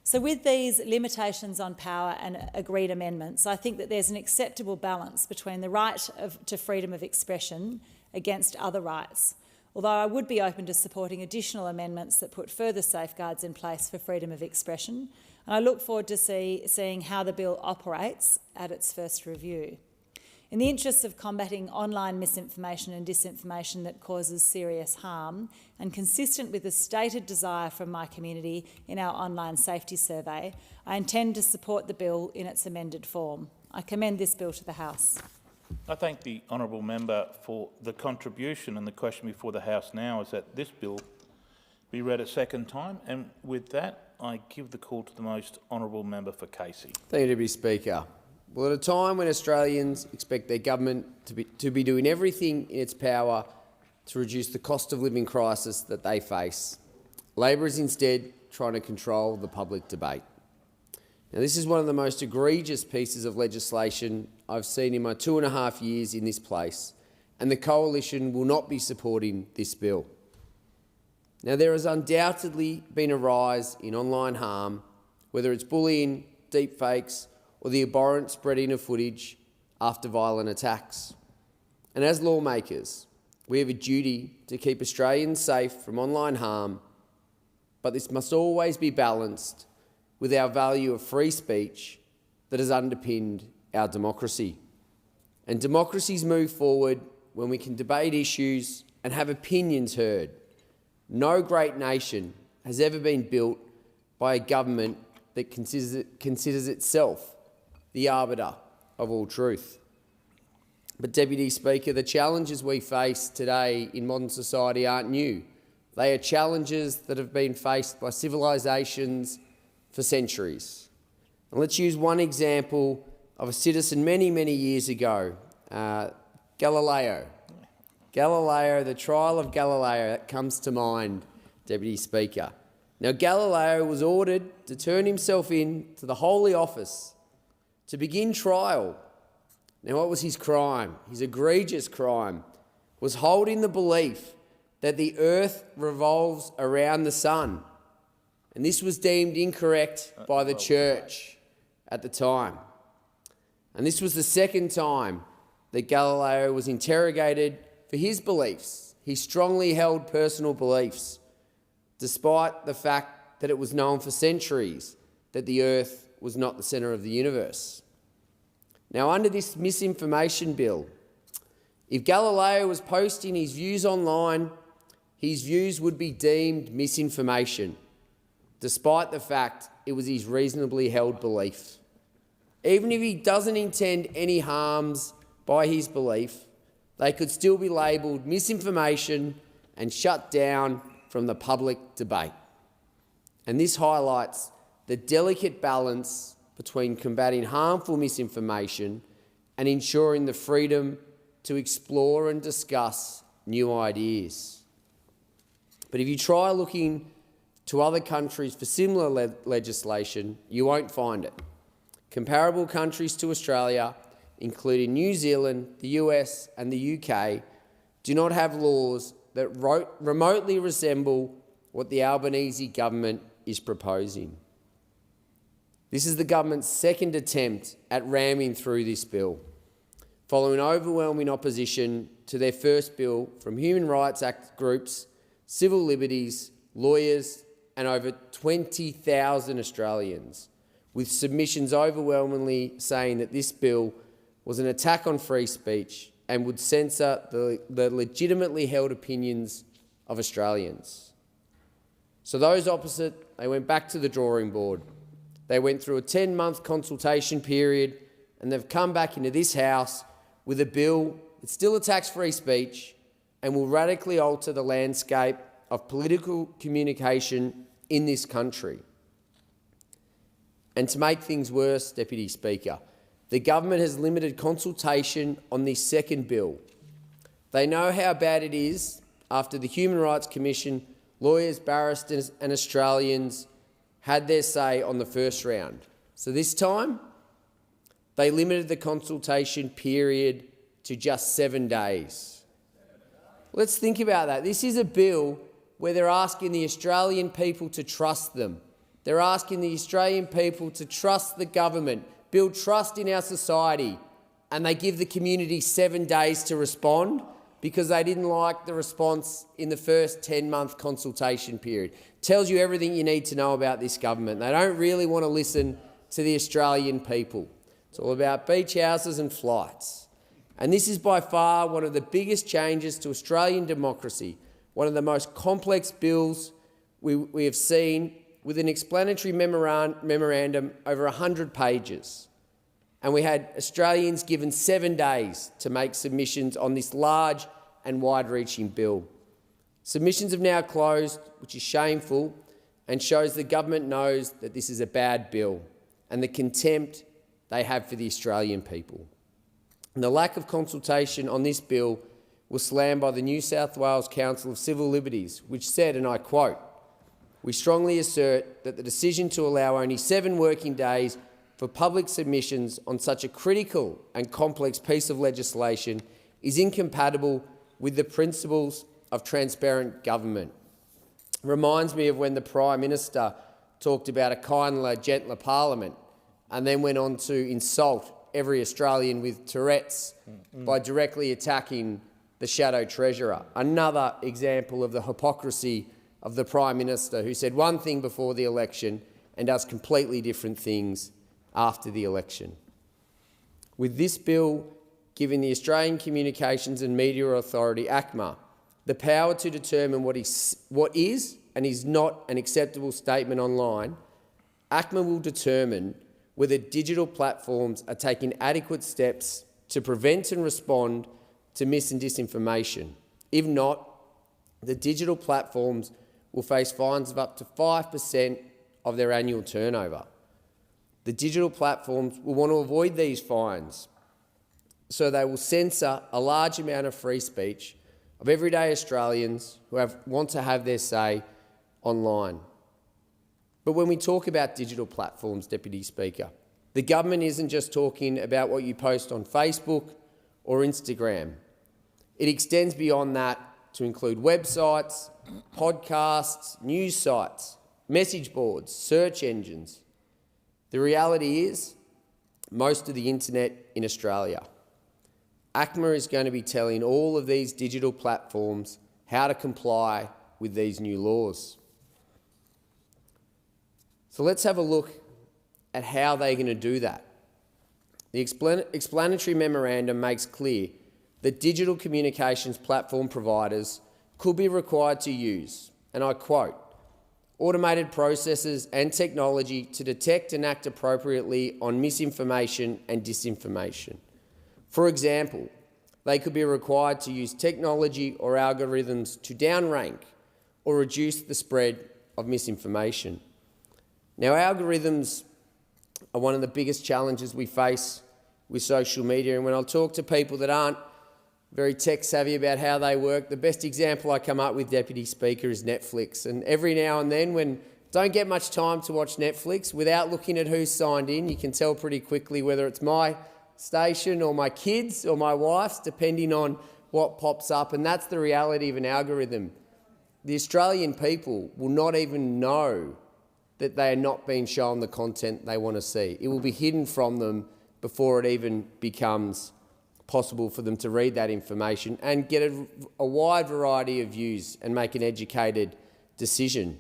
So with these limitations on power and agreed amendments, I think that there's an acceptable balance between the right to freedom of expression against other rights, although I would be open to supporting additional amendments that put further safeguards in place for freedom of expression, and I look forward to seeing how the bill operates at its first review. In the interests of combating online misinformation and disinformation that causes serious harm, and consistent with the stated desire from my community in our online safety survey, I intend to support the bill in its amended form. I commend this bill to the House. I thank the honourable member for the contribution, and the question before the House now is that this bill be read a second time, and with that I give the call to the most honourable member for Casey. Thank you, Deputy Speaker. Well, at a time when Australians expect their government to be doing everything in its power to reduce the cost of living crisis that they face, Labor is instead trying to control the public debate. Now, this is one of the most egregious pieces of legislation I've seen in my 2.5 years in this place, and the Coalition will not be supporting this bill. Now, there has undoubtedly been a rise in online harm, whether it's bullying, deepfakes, or the abhorrent spreading of footage after violent attacks. And as lawmakers, we have a duty to keep Australians safe from online harm, but this must always be balanced with our value of free speech that has underpinned our democracy. And democracies move forward when we can debate issues and have opinions heard. No great nation has ever been built by a government that considers itself the arbiter of all truth. But, Deputy Speaker, the challenges we face today in modern society aren't new. They are challenges that have been faced by civilisations for centuries. And let's use one example of a citizen many, many years ago, Galileo. Galileo, the trial of Galileo, that comes to mind, Deputy Speaker. Now, Galileo was ordered to turn himself in to the Holy Office to begin trial. Now, what was his crime? His egregious crime was holding the belief that the earth revolves around the sun. And this was deemed incorrect by the church at the time. And this was the second time that Galileo was interrogated for his beliefs, his strongly held personal beliefs, despite the fact that it was known for centuries that the earth was not the centre of the universe. Now, under this misinformation bill, if Galileo was posting his views online, his views would be deemed misinformation, despite the fact it was his reasonably held belief. Even if he doesn't intend any harms by his belief, they could still be labelled misinformation and shut down from the public debate. And this highlights the delicate balance between combating harmful misinformation and ensuring the freedom to explore and discuss new ideas. But if you try looking to other countries for similar legislation, you won't find it. Comparable countries to Australia, including New Zealand, the US and the UK, do not have laws that remotely resemble what the Albanese government is proposing. This is the government's second attempt at ramming through this bill, following overwhelming opposition to their first bill from human rights act groups, civil liberties, lawyers and over 20,000 Australians, with submissions overwhelmingly saying that this bill was an attack on free speech and would censor the legitimately held opinions of Australians. So those opposite, they went back to the drawing board. They went through a 10-month consultation period and they've come back into this House with a bill that still attacks free speech and will radically alter the landscape of political communication in this country. And to make things worse, Deputy Speaker, the government has limited consultation on this second bill. They know how bad it is after the Human Rights Commission, lawyers, barristers and Australians had their say on the first round. So this time, they limited the consultation period to just 7 days. Let's think about that. This is a bill where they're asking the Australian people to trust them. They're asking the Australian people to trust the government, build trust in our society, and they give the community 7 days to respond because they didn't like the response in the first 10-month consultation period. Tells you everything you need to know about this government. They don't really want to listen to the Australian people. It's all about beach houses and flights. And this is by far one of the biggest changes to Australian democracy, one of the most complex bills we have seen, with an explanatory memorandum over 100 pages. And we had Australians given 7 days to make submissions on this large and wide-reaching bill. Submissions have now closed, which is shameful and shows the government knows that this is a bad bill and the contempt they have for the Australian people. And the lack of consultation on this bill was slammed by the New South Wales Council of Civil Liberties, which said, and I quote, "We strongly assert that the decision to allow only 7 working days for public submissions on such a critical and complex piece of legislation is incompatible with the principles of transparent government." Reminds me of when the Prime Minister talked about a kinder, gentler parliament and then went on to insult every Australian with Tourette's by directly attacking the shadow treasurer. Another example of the hypocrisy of the Prime Minister, who said one thing before the election and does completely different things after the election. With this bill giving the Australian Communications and Media Authority, ACMA, the power to determine what is and is not an acceptable statement online, ACMA will determine whether digital platforms are taking adequate steps to prevent and respond to mis and disinformation. If not, the digital platforms will face fines of up to 5% of their annual turnover. The digital platforms will want to avoid these fines, so they will censor a large amount of free speech of everyday Australians who want to have their say online. But when we talk about digital platforms, Deputy Speaker, the government isn't just talking about what you post on Facebook or Instagram. It extends beyond that to include websites, podcasts, news sites, message boards, search engines. The reality is, most of the internet in Australia. ACMA is going to be telling all of these digital platforms how to comply with these new laws. So let's have a look at how they're going to do that. The explanatory memorandum makes clear that digital communications platform providers could be required to use, and I quote, automated processes and technology to detect and act appropriately on misinformation and disinformation. For example, they could be required to use technology or algorithms to downrank or reduce the spread of misinformation. Now, algorithms are one of the biggest challenges we face with social media, and when I talk to people that aren't very tech-savvy about how they work, the best example I come up with, Deputy Speaker, is Netflix. And every now and then, when I don't get much time to watch Netflix, without looking at who's signed in, you can tell pretty quickly whether it's my station or my kids or my wife's, depending on what pops up, and that's the reality of an algorithm. The Australian people will not even know that they are not being shown the content they want to see. It will be hidden from them before it even becomes possible for them to read that information and get a wide variety of views and make an educated decision.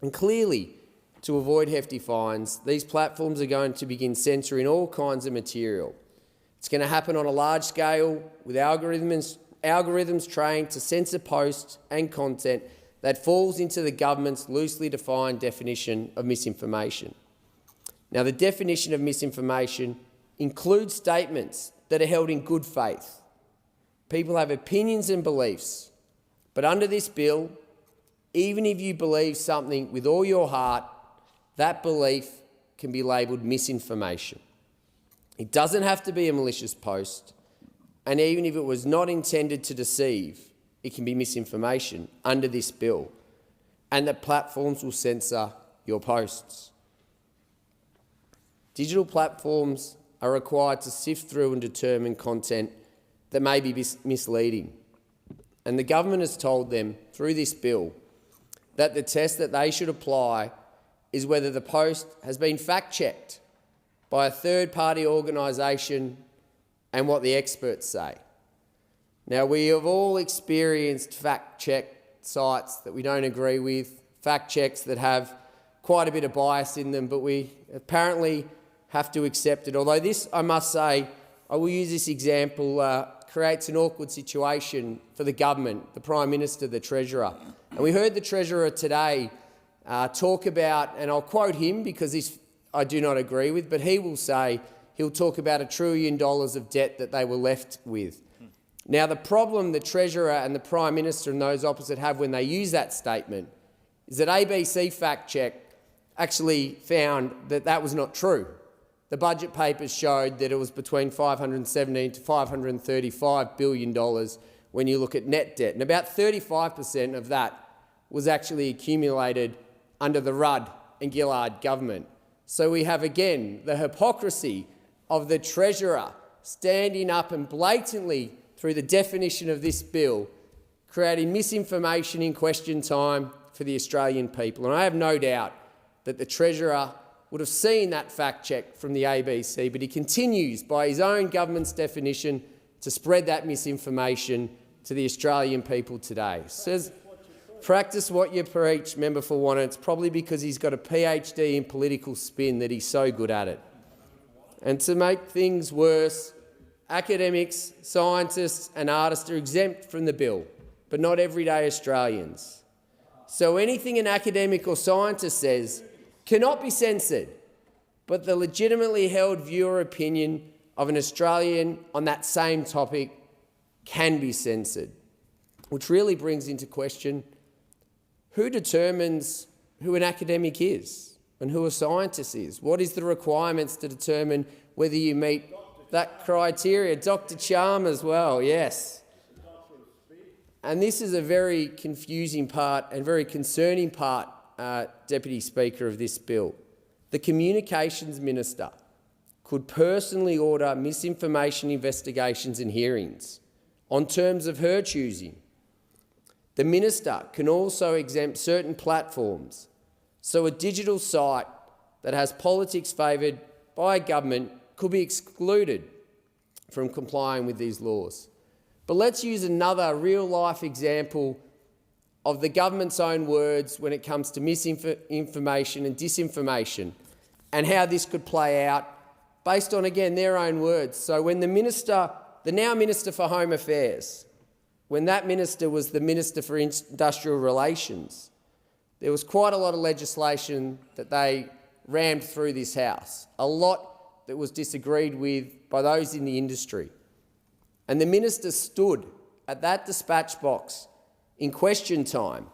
And clearly, to avoid hefty fines, these platforms are going to begin censoring all kinds of material. It's going to happen on a large scale with algorithms trained to censor posts and content that falls into the government's loosely defined definition of misinformation. Now, the definition of misinformation includes statements that are held in good faith. People have opinions and beliefs, but under this bill, even if you believe something with all your heart, that belief can be labelled misinformation. It doesn't have to be a malicious post, and even if it was not intended to deceive, it can be misinformation under this bill, and the platforms will censor your posts. Digital platforms are required to sift through and determine content that may be misleading. And the government has told them through this bill that the test that they should apply is whether the post has been fact-checked by a third-party organisation and what the experts say. Now, we have all experienced fact-check sites that we don't agree with, fact-checks that have quite a bit of bias in them, but we apparently have to accept it. Although this, I must say, I will use this example, creates an awkward situation for the government, the Prime Minister, the Treasurer. And we heard the Treasurer today talk about, and I'll quote him because this I do not agree with, but he will say he'll talk about $1 trillion of debt that they were left with. Now, the problem the Treasurer and the Prime Minister and those opposite have when they use that statement is that ABC Fact Check actually found that that was not true. The budget papers showed that it was between $517 to $535 billion when you look at net debt, and about 35% of that was actually accumulated under the Rudd and Gillard government. So we have again the hypocrisy of the Treasurer standing up and blatantly, through the definition of this bill, creating misinformation in question time for the Australian people. And I have no doubt that the Treasurer would have seen that fact check from the ABC, but he continues, by his own government's definition, to spread that misinformation to the Australian people today. Says, practice what you preach, member for Wanna. It's probably because he's got a PhD in political spin that he's so good at it. And to make things worse, academics, scientists and artists are exempt from the bill, but not everyday Australians. So anything an academic or scientist says cannot be censored, but the legitimately held view or opinion of an Australian on that same topic can be censored, which really brings into question who determines who an academic is and who a scientist is. What is the requirements to determine whether you meet that criteria? Dr. Charm as well, yes. And this is a very confusing part and very concerning part, Deputy Speaker, of this bill. The Communications Minister could personally order misinformation investigations and hearings on terms of her choosing. The Minister can also exempt certain platforms, so a digital site that has politics favoured by a government could be excluded from complying with these laws. But let's use another real-life example of the government's own words when it comes to misinformation and disinformation and how this could play out based on, again, their own words. So when the now Minister for Home Affairs, when that minister was the Minister for Industrial Relations, there was quite a lot of legislation that they rammed through this House, a lot that was disagreed with by those in the industry. And the minister stood at that dispatch box in question time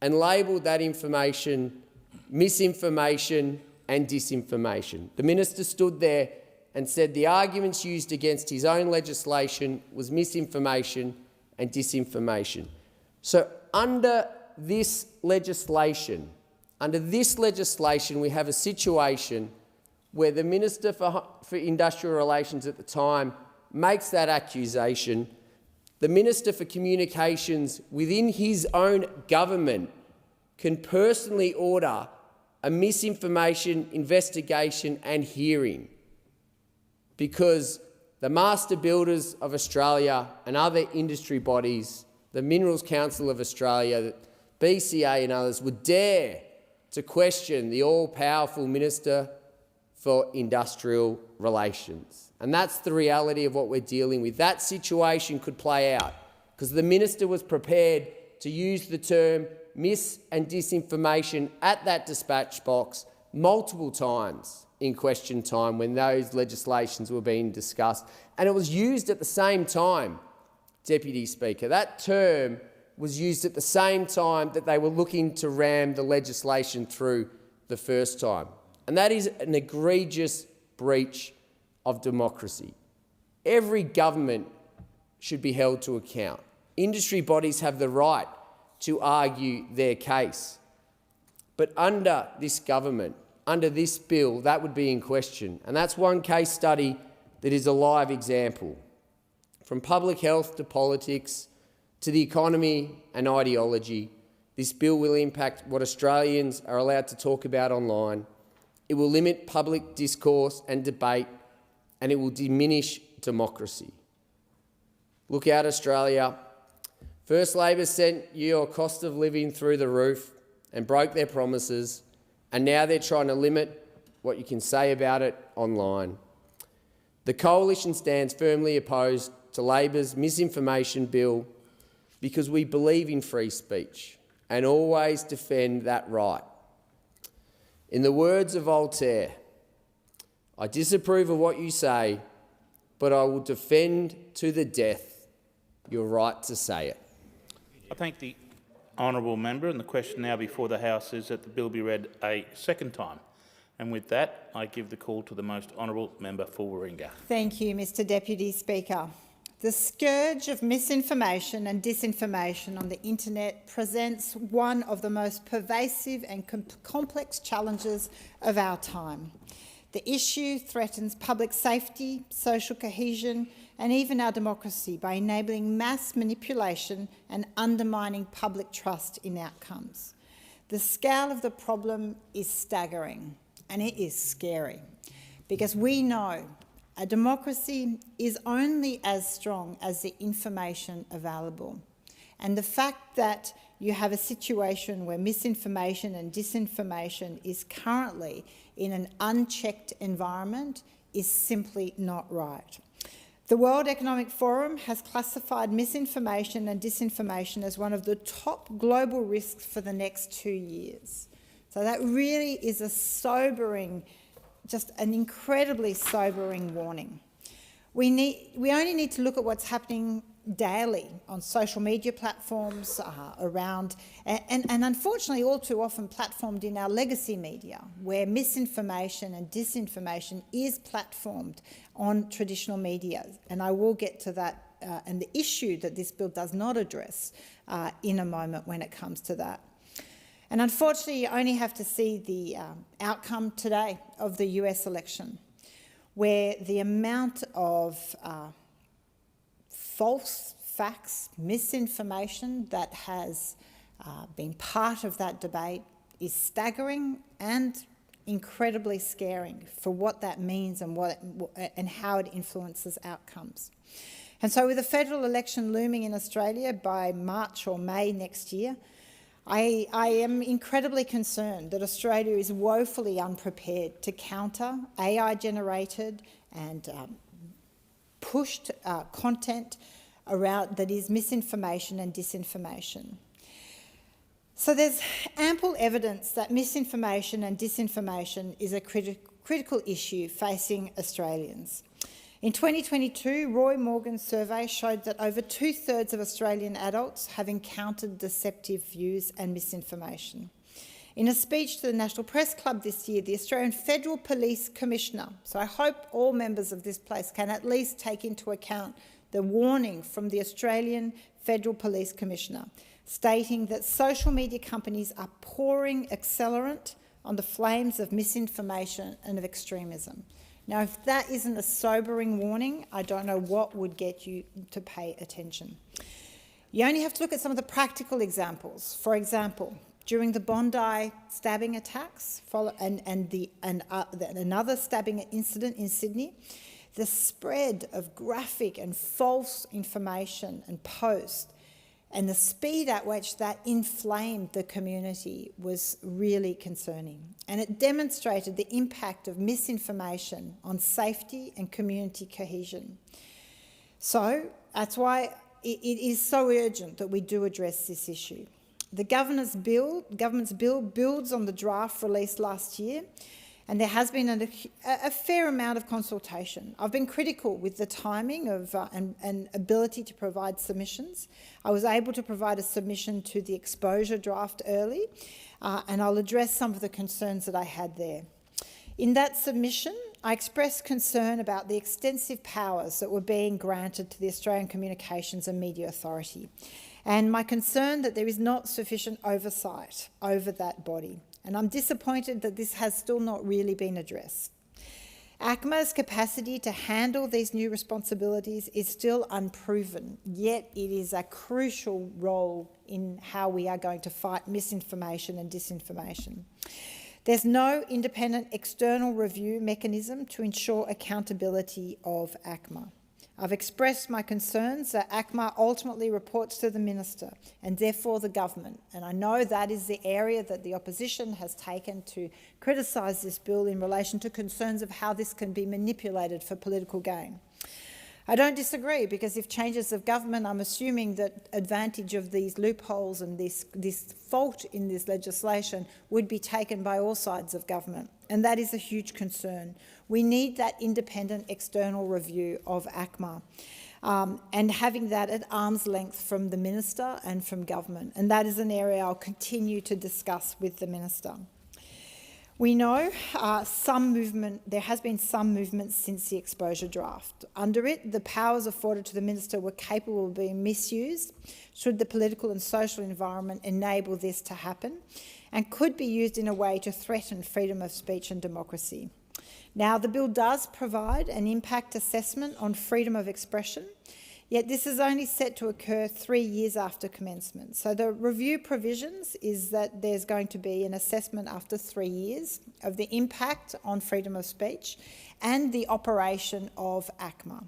and labelled that information misinformation and disinformation. The minister stood there and said the arguments used against his own legislation was misinformation and disinformation. So under this legislation, we have a situation where the Minister for Industrial Relations at the time makes that accusation. The Minister for Communications within his own government can personally order a misinformation investigation and hearing because the Master Builders of Australia and other industry bodies, the Minerals Council of Australia, BCA and others, would dare to question the all-powerful Minister for Industrial Relations. And that's the reality of what we're dealing with. That situation could play out because the minister was prepared to use the term mis and disinformation at that dispatch box multiple times in question time when those legislations were being discussed. And it was used at the same time, Deputy Speaker. That term was used at the same time that they were looking to ram the legislation through the first time. And that is an egregious breach of democracy. Every government should be held to account. Industry bodies have the right to argue their case. But under this government, under this bill, that would be in question. And that's one case study that is a live example. From public health to politics to the economy and ideology, this bill will impact what Australians are allowed to talk about online. It will limit public discourse and debate, and it will diminish democracy. Look out, Australia. First Labor sent your cost of living through the roof and broke their promises, and now they're trying to limit what you can say about it online. The Coalition stands firmly opposed to Labor's misinformation bill because we believe in free speech and always defend that right. In the words of Voltaire, I disapprove of what you say, but I will defend to the death your right to say it. I thank the honourable member, and the question now before the House is that the bill be read a second time. And with that, I give the call to the most honourable member for Warringah. Thank you, Mr Deputy Speaker. The scourge of misinformation and disinformation on the internet presents one of the most pervasive and complex challenges of our time. The issue threatens public safety, social cohesion, and even our democracy by enabling mass manipulation and undermining public trust in outcomes. The scale of the problem is staggering, and it is scary, because we know a democracy is only as strong as the information available. And the fact that you have a situation where misinformation and disinformation is currently in an unchecked environment is simply not right. The World Economic Forum has classified misinformation and disinformation as one of the top global risks for the next 2 years. So that really is a sobering, just an incredibly sobering warning. We only need to look at what's happening daily on social media platforms around, and unfortunately all too often platformed in our legacy media, where misinformation and disinformation is platformed on traditional media. And I will get to that and the issue that this bill does not address in a moment when it comes to that. And unfortunately, you only have to see the outcome today of the US election, where the amount of false facts, misinformation that has been part of that debate is staggering and incredibly scaring for what that means and how it influences outcomes. And so with the federal election looming in Australia by March or May next year, I am incredibly concerned that Australia is woefully unprepared to counter AI-generated and pushed content around that is misinformation and disinformation. So there's ample evidence that misinformation and disinformation is a critical issue facing Australians. In 2022, Roy Morgan's survey showed that over 2/3 of Australian adults have encountered deceptive views and misinformation. In a speech to the National Press Club this year, the Australian Federal Police Commissioner, so I hope all members of this place can at least take into account the warning from the Australian Federal Police Commissioner, stating that social media companies are pouring accelerant on the flames of misinformation and of extremism. Now, if that isn't a sobering warning, I don't know what would get you to pay attention. You only have to look at some of the practical examples. For example, during the Bondi stabbing attacks and another stabbing incident in Sydney, the spread of graphic and false information and posts and the speed at which that inflamed the community was really concerning. And it demonstrated the impact of misinformation on safety and community cohesion. So that's why it is so urgent that we do address this issue. The government's bill builds on the draft released last year, and there has been a fair amount of consultation. I've been critical with the timing of and ability to provide submissions. I was able to provide a submission to the exposure draft early, and I'll address some of the concerns that I had there. In that submission, I expressed concern about the extensive powers that were being granted to the Australian Communications and Media Authority, and my concern that there is not sufficient oversight over that body. And I'm disappointed that this has still not really been addressed. ACMA's capacity to handle these new responsibilities is still unproven, yet it is a crucial role in how we are going to fight misinformation and disinformation. There's no independent external review mechanism to ensure accountability of ACMA. I've expressed my concerns that ACMA ultimately reports to the Minister and therefore the government, and I know that is the area that the opposition has taken to criticise this bill in relation to concerns of how this can be manipulated for political gain. I don't disagree, because if changes of government, I'm assuming that advantage of these loopholes and this fault in this legislation would be taken by all sides of government, and that is a huge concern. We need that independent external review of ACMA and having that at arm's length from the Minister and from government, and that is an area I'll continue to discuss with the Minister. We know there has been some movement since the exposure draft. Under it, the powers afforded to the Minister were capable of being misused should the political and social environment enable this to happen, and could be used in a way to threaten freedom of speech and democracy. Now, the bill does provide an impact assessment on freedom of expression, yet this is only set to occur 3 years after commencement. So the review provisions is that there's going to be an assessment after 3 years of the impact on freedom of speech and the operation of ACMA.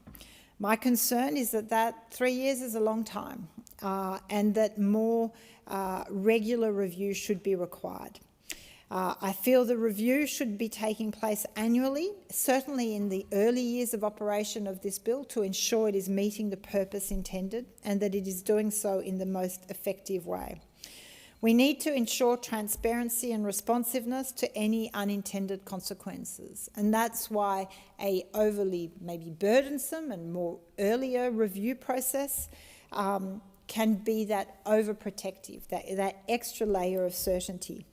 My concern is that 3 years is a long time and that more regular review should be required. I feel the review should be taking place annually, certainly in the early years of operation of this bill, to ensure it is meeting the purpose intended and that it is doing so in the most effective way. We need to ensure transparency and responsiveness to any unintended consequences. And that's why a overly maybe burdensome and more earlier review process can be that overprotective, that extra layer of certainty.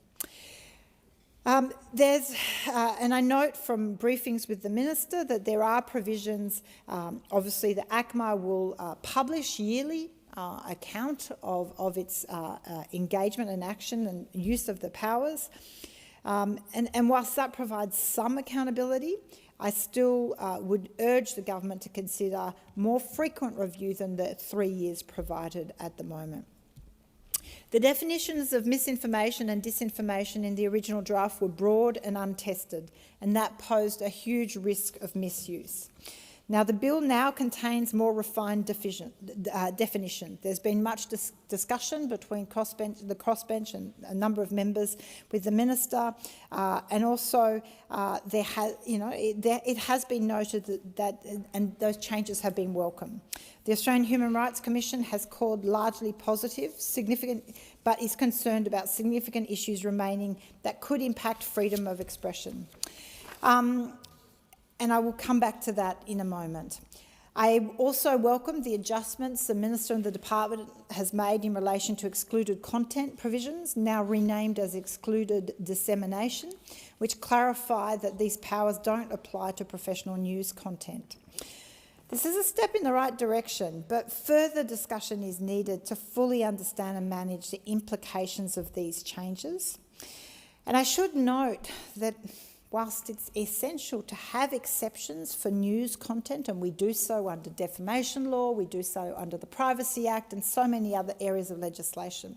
And I note from briefings with the Minister that there are provisions, obviously the ACMA will publish yearly account of its engagement and action and use of the powers. And whilst that provides some accountability, I still would urge the government to consider more frequent review than the 3 years provided at the moment. The definitions of misinformation and disinformation in the original draft were broad and untested, and that posed a huge risk of misuse. Now, the bill now contains more refined definition. There's been much discussion between the crossbench and a number of members with the Minister, and also it has been noted that those changes have been welcome. The Australian Human Rights Commission has called largely positive, but is concerned about significant issues remaining that could impact freedom of expression. And I will come back to that in a moment. I also welcome the adjustments the Minister and the Department has made in relation to excluded content provisions, now renamed as excluded dissemination, which clarify that these powers don't apply to professional news content. This is a step in the right direction, but further discussion is needed to fully understand and manage the implications of these changes. And I should note that whilst it's essential to have exceptions for news content, and we do so under defamation law, we do so under the Privacy Act and so many other areas of legislation,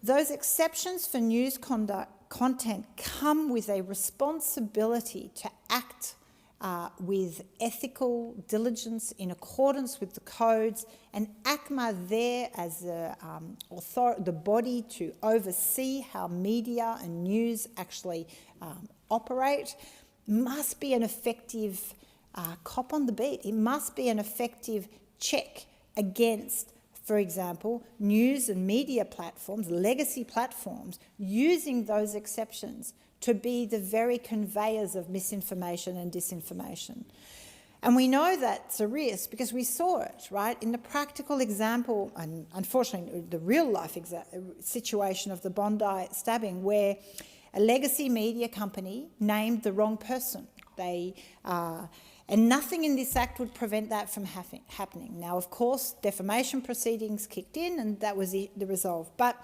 those exceptions for news content come with a responsibility to act with ethical diligence in accordance with the codes, and ACMA there as the body to oversee how media and news actually operate must be an effective cop on the beat. It must be an effective check against, for example, news and media platforms, legacy platforms, using those exceptions to be the very conveyors of misinformation and disinformation. And we know that's a risk because we saw it, right? In the practical example, and unfortunately the real life situation of the Bondi stabbing, where a legacy media company named the wrong person. And nothing in this Act would prevent that from happening. Now, of course, defamation proceedings kicked in and that was the resolve. But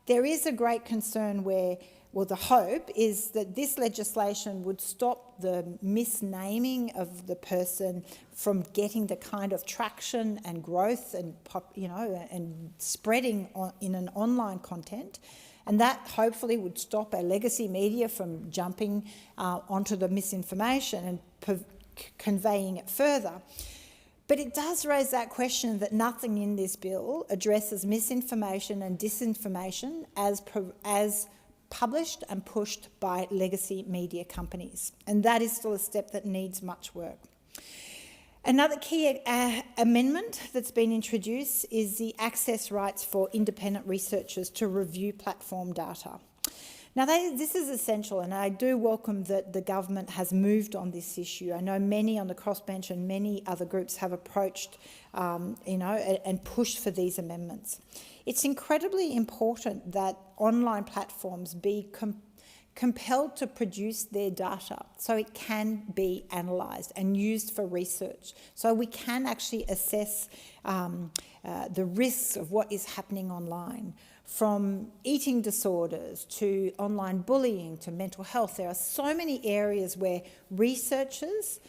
there is a great concern where, well, the hope is that this legislation would stop the misnaming of the person from getting the kind of traction and growth and, and spreading in an online content. And that hopefully would stop our legacy media from jumping onto the misinformation and conveying it further. But it does raise that question that nothing in this bill addresses misinformation and disinformation as published and pushed by legacy media companies. And that is still a step that needs much work. Another key amendment that's been introduced is the access rights for independent researchers to review platform data. Now, this is essential, and I do welcome that the government has moved on this issue. I know many on the crossbench and many other groups have approached, and pushed for these amendments. It's incredibly important that online platforms be compelled to produce their data so it can be analysed and used for research, so we can actually assess the risks of what is happening online, from eating disorders to online bullying to mental health. There are so many areas where researchers,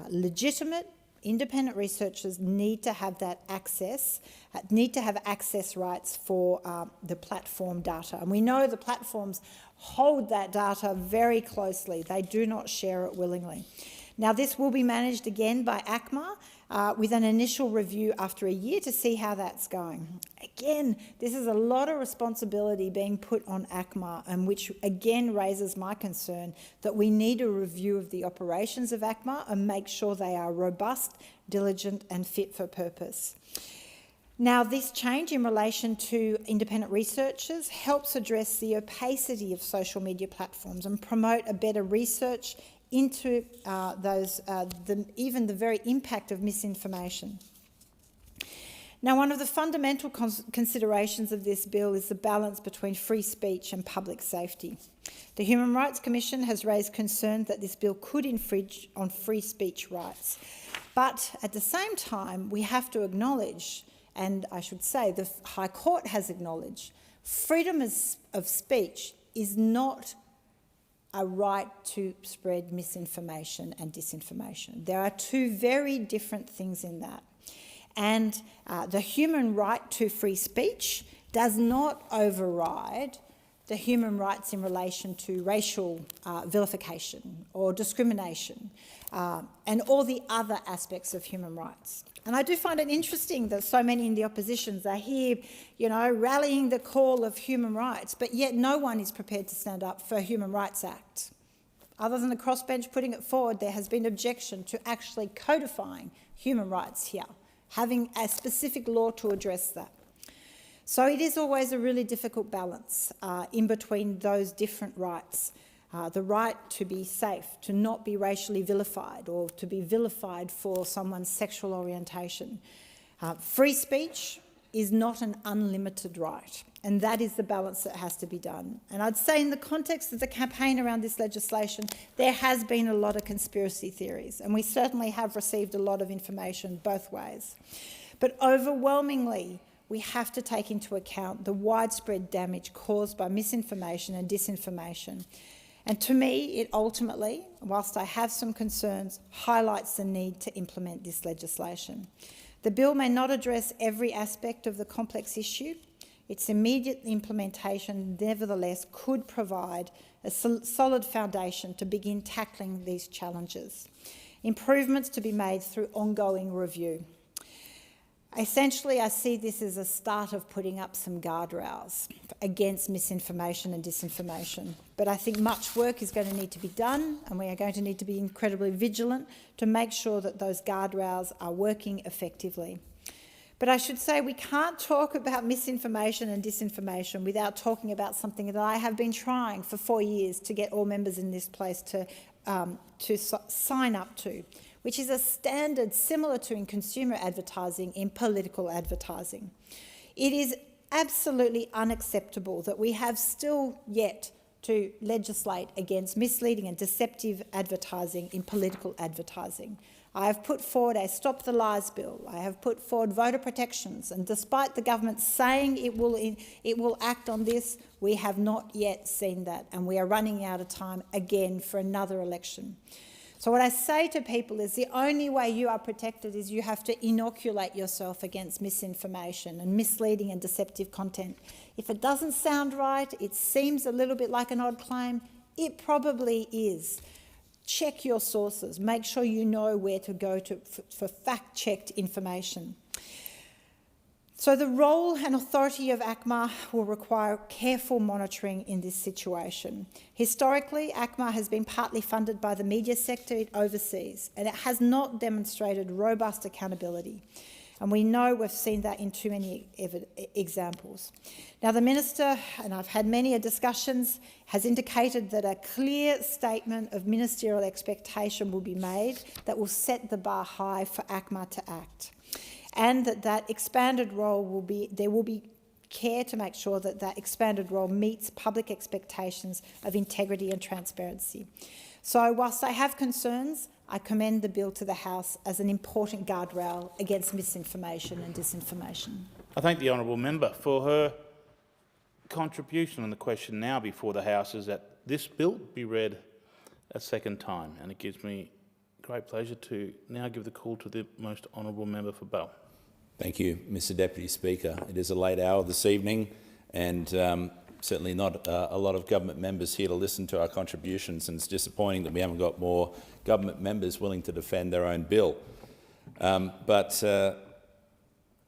legitimate independent researchers, need to have that access, need to have access rights for the platform data. And we know the platforms hold that data very closely. They do not share it willingly. Now, this will be managed again by ACMA with an initial review after a year to see how that's going. Again, this is a lot of responsibility being put on ACMA, and which again raises my concern that we need a review of the operations of ACMA and make sure they are robust, diligent and fit for purpose. Now, this change in relation to independent researchers helps address the opacity of social media platforms and promote a better research into even the very impact of misinformation. Now, one of the fundamental considerations of this bill is the balance between free speech and public safety. The Human Rights Commission has raised concern that this bill could infringe on free speech rights. But at the same time, we have to acknowledge, and I should say the High Court has acknowledged, freedom of speech is not a right to spread misinformation and disinformation. There are two very different things in that. And the human right to free speech does not override the human rights in relation to racial vilification or discrimination and all the other aspects of human rights. And I do find it interesting that so many in the oppositions are here, rallying the call of human rights, but yet no one is prepared to stand up for a Human Rights Act. Other than the crossbench putting it forward, there has been objection to actually codifying human rights here, having a specific law to address that. So it is always a really difficult balance in between those different rights. The right to be safe, to not be racially vilified or to be vilified for someone's sexual orientation. Free speech is not an unlimited right, and that is the balance that has to be done. And I'd say in the context of the campaign around this legislation, there has been a lot of conspiracy theories, and we certainly have received a lot of information both ways. But overwhelmingly, we have to take into account the widespread damage caused by misinformation and disinformation. And to me, it ultimately, whilst I have some concerns, highlights the need to implement this legislation. The bill may not address every aspect of the complex issue. Its immediate implementation, nevertheless, could provide a solid foundation to begin tackling these challenges. Improvements to be made through ongoing review. Essentially, I see this as a start of putting up some guardrails against misinformation and disinformation. But I think much work is going to need to be done, and we are going to need to be incredibly vigilant to make sure that those guardrails are working effectively. But I should say we can't talk about misinformation and disinformation without talking about something that I have been trying for 4 years to get all members in this place to sign up to, which is a standard similar to in consumer advertising in political advertising. It is absolutely unacceptable that we have still yet to legislate against misleading and deceptive advertising in political advertising. I have put forward a Stop the Lies bill. I have put forward voter protections, and despite the government saying it will act on this, we have not yet seen that, and we are running out of time again for another election. So what I say to people is the only way you are protected is you have to inoculate yourself against misinformation and misleading and deceptive content. If it doesn't sound right, it seems a little bit like an odd claim, it probably is. Check your sources. Make sure you know where to go to for fact-checked information. So the role and authority of ACMA will require careful monitoring in this situation. Historically, ACMA has been partly funded by the media sector it oversees, and it has not demonstrated robust accountability. And we know we've seen that in too many examples. Now, the Minister, and I've had many discussions, has indicated that a clear statement of ministerial expectation will be made that will set the bar high for ACMA to act, and that expanded role there will be care to make sure that that expanded role meets public expectations of integrity and transparency. So whilst I have concerns, I commend the bill to the House as an important guardrail against misinformation and disinformation. I thank the honourable member for her contribution on the question now before the House is that this bill be read a second time, and it gives me great pleasure to now give the call to the most honourable member for Bow. Thank you, Mr Deputy Speaker. It is a late hour this evening, and certainly not a lot of government members here to listen to our contributions, and it's disappointing that we haven't got more government members willing to defend their own bill. But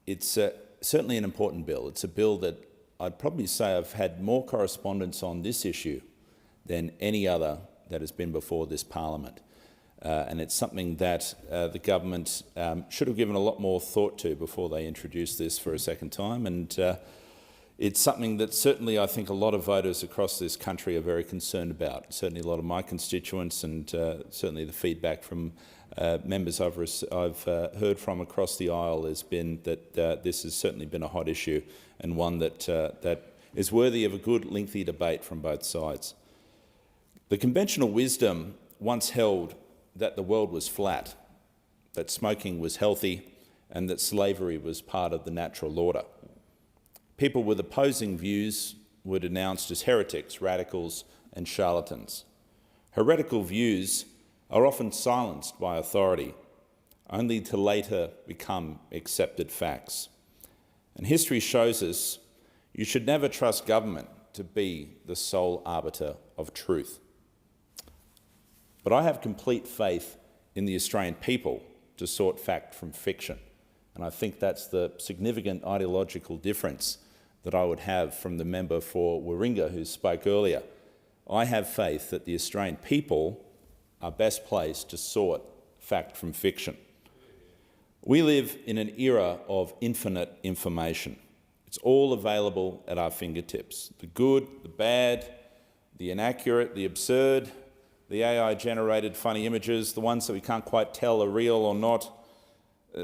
it's certainly an important bill. It's a bill that I'd probably say I've had more correspondence on this issue than any other that has been before this parliament. and it's something that the government should have given a lot more thought to before they introduced this for a second time. And it's something that certainly I think a lot of voters across this country are very concerned about. Certainly a lot of my constituents, and certainly the feedback from members I've heard from across the aisle has been that this has certainly been a hot issue, and one that is worthy of a good, lengthy debate from both sides. The conventional wisdom once held that the world was flat, that smoking was healthy, and that slavery was part of the natural order. People with opposing views were denounced as heretics, radicals, and charlatans. Heretical views are often silenced by authority, only to later become accepted facts. And history shows us you should never trust government to be the sole arbiter of truth. But I have complete faith in the Australian people to sort fact from fiction. And I think that's the significant ideological difference that I would have from the member for Warringah who spoke earlier. I have faith that the Australian people are best placed to sort fact from fiction. We live in an era of infinite information. It's all available at our fingertips. The good, the bad, the inaccurate, the absurd, the AI-generated funny images, the ones that we can't quite tell are real or not.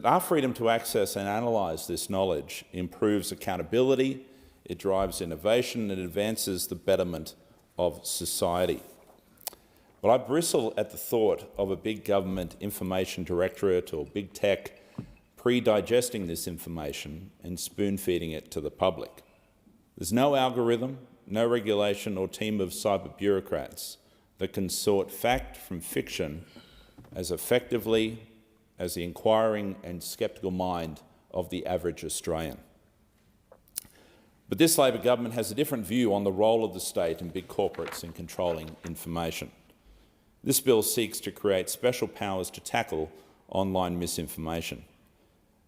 Our freedom to access and analyse this knowledge improves accountability, it drives innovation, and advances the betterment of society. But I bristle at the thought of a big government information directorate or big tech pre-digesting this information and spoon-feeding it to the public. There's no algorithm, no regulation or team of cyber bureaucrats that can sort fact from fiction as effectively as the inquiring and sceptical mind of the average Australian. But this Labor government has a different view on the role of the state and big corporates in controlling information. This bill seeks to create special powers to tackle online misinformation.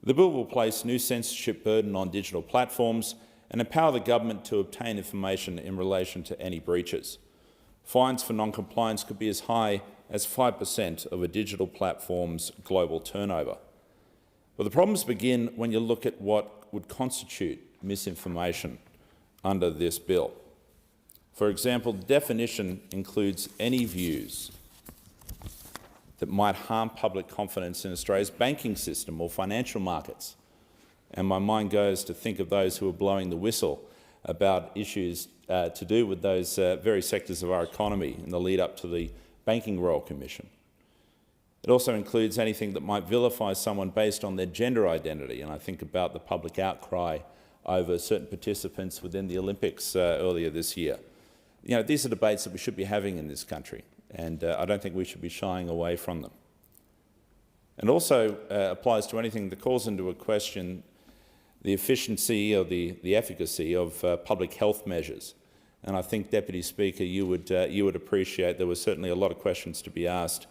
The bill will place new censorship burden on digital platforms and empower the government to obtain information in relation to any breaches. Fines for non-compliance could be as high as 5% of a digital platform's global turnover. But the problems begin when you look at what would constitute misinformation under this bill. For example, the definition includes any views that might harm public confidence in Australia's banking system or financial markets. And my mind goes to think of those who are blowing the whistle about issues to do with those very sectors of our economy in the lead up to the Banking Royal Commission. It also includes anything that might vilify someone based on their gender identity, and I think about the public outcry over certain participants within the Olympics earlier this year. You know, these are debates that we should be having in this country, and I don't think we should be shying away from them. And also applies to anything that calls into a question the efficiency or the efficacy of public health measures. And I think, Deputy Speaker, you would appreciate there were certainly a lot of questions to be asked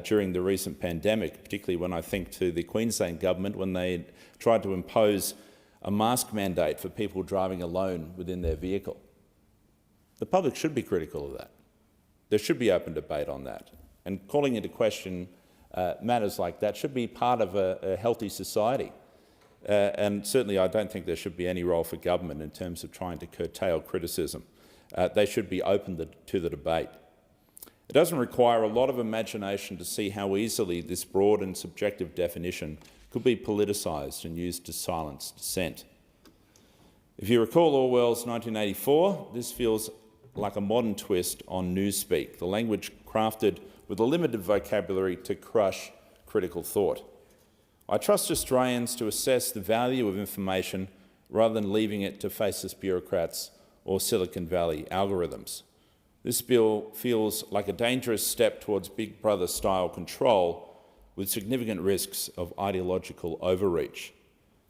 during the recent pandemic, particularly when I think to the Queensland government when they tried to impose a mask mandate for people driving alone within their vehicle. The public should be critical of that. There should be open debate on that. And calling into question matters like that should be part of a healthy society. And certainly I don't think there should be any role for government in terms of trying to curtail criticism. They should be open to the debate. It doesn't require a lot of imagination to see how easily this broad and subjective definition could be politicised and used to silence dissent. If you recall Orwell's 1984, this feels like a modern twist on newspeak, the language crafted with a limited vocabulary to crush critical thought. I trust Australians to assess the value of information rather than leaving it to faceless bureaucrats or Silicon Valley algorithms. This bill feels like a dangerous step towards Big Brother-style control with significant risks of ideological overreach.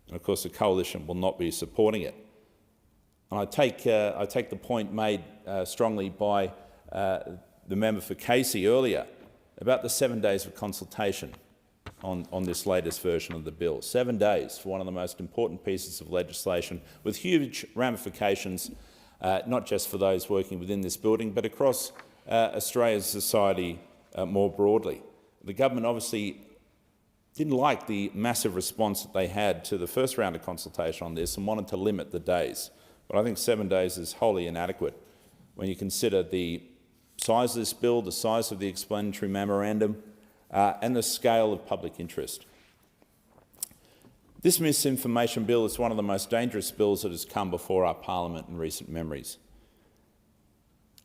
And of course the Coalition will not be supporting it. And I take the point made strongly by the member for Casey earlier about the 7 days of consultation on this latest version of the bill. 7 days for one of the most important pieces of legislation with huge ramifications, not just for those working within this building, but across Australia's society more broadly. The government obviously didn't like the massive response that they had to the first round of consultation on this and wanted to limit the days. But I think 7 days is wholly inadequate when you consider the size of this bill, the size of the explanatory memorandum, and the scale of public interest. This misinformation bill is one of the most dangerous bills that has come before our parliament in recent memories.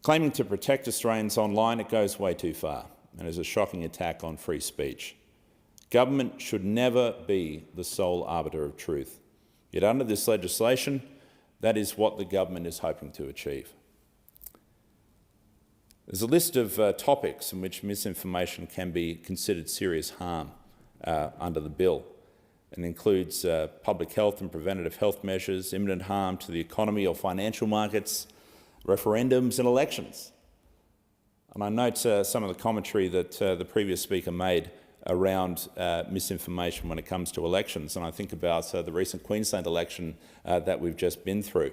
Claiming to protect Australians online, it goes way too far and is a shocking attack on free speech. Government should never be the sole arbiter of truth. Yet under this legislation, that is what the government is hoping to achieve. There's a list of topics in which misinformation can be considered serious harm under the bill. It includes public health and preventative health measures, imminent harm to the economy or financial markets, referendums and elections. And I note some of the commentary that the previous speaker made around misinformation when it comes to elections. And I think about the recent Queensland election that we've just been through.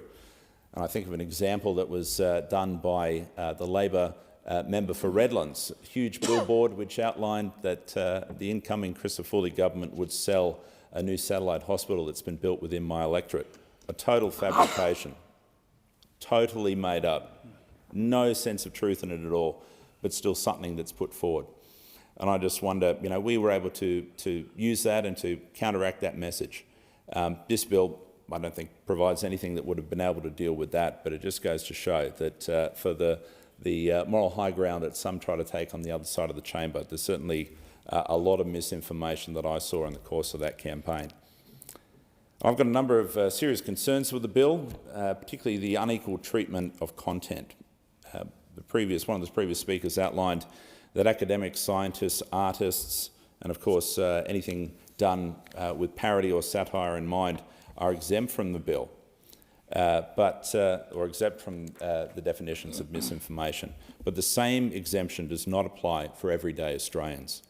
And I think of an example that was done by the Labor member for Redlands, a huge billboard which outlined that the incoming Christopher government would sell a new satellite hospital that's been built within my electorate. A total fabrication, totally made up, no sense of truth in it at all, but still something that's put forward. And I just wonder, you know, we were able to use that and to counteract that message. This bill, I don't think, provides anything that would have been able to deal with that, but it just goes to show that for the moral high ground that some try to take on the other side of the chamber, there's certainly a lot of misinformation that I saw in the course of that campaign. I've got a number of serious concerns with the bill, particularly the unequal treatment of content. One of the previous speakers outlined that academics, scientists, artists, and of course anything done with parody or satire in mind are exempt from the bill, or exempt from the definitions of misinformation. But the same exemption does not apply for everyday Australians.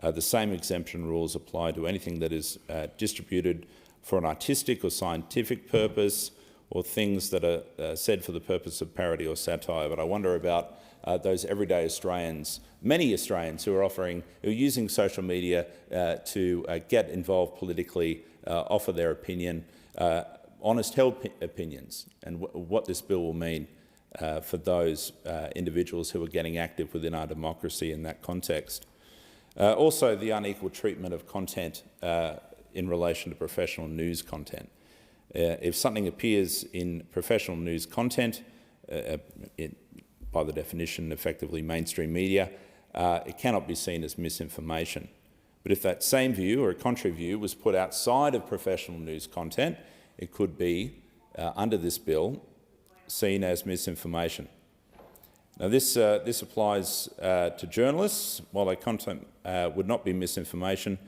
The same exemption rules apply to anything that is distributed for an artistic or scientific purpose, or things that are said for the purpose of parody or satire. But I wonder about those everyday Australians, many Australians who are using social media to get involved politically, offer their opinion, honest held opinions, and what this bill will mean for those individuals who are getting active within our democracy in that context. Also, the unequal treatment of content in relation to professional news content. If something appears in professional news content, by the definition effectively mainstream media, it cannot be seen as misinformation. But if that same view or a contrary view was put outside of professional news content, it could be, under this bill, seen as misinformation. Now this applies to journalists. While their content would not be misinformation,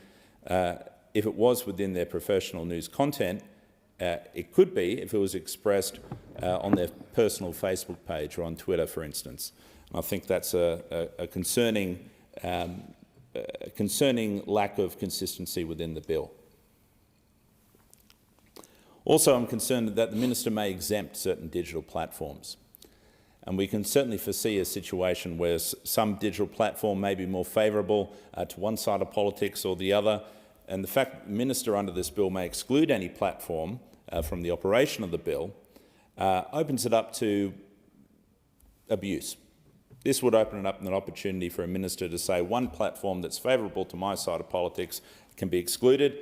if it was within their professional news content, it could be if it was expressed on their personal Facebook page or on Twitter, for instance. And I think that's a concerning lack of consistency within the bill. Also, I'm concerned that the minister may exempt certain digital platforms. And we can certainly foresee a situation where some digital platform may be more favourable to one side of politics or the other. And the fact that the minister under this bill may exclude any platform from the operation of the bill opens it up to abuse. This would open it up an opportunity for a minister to say one platform that's favourable to my side of politics can be excluded,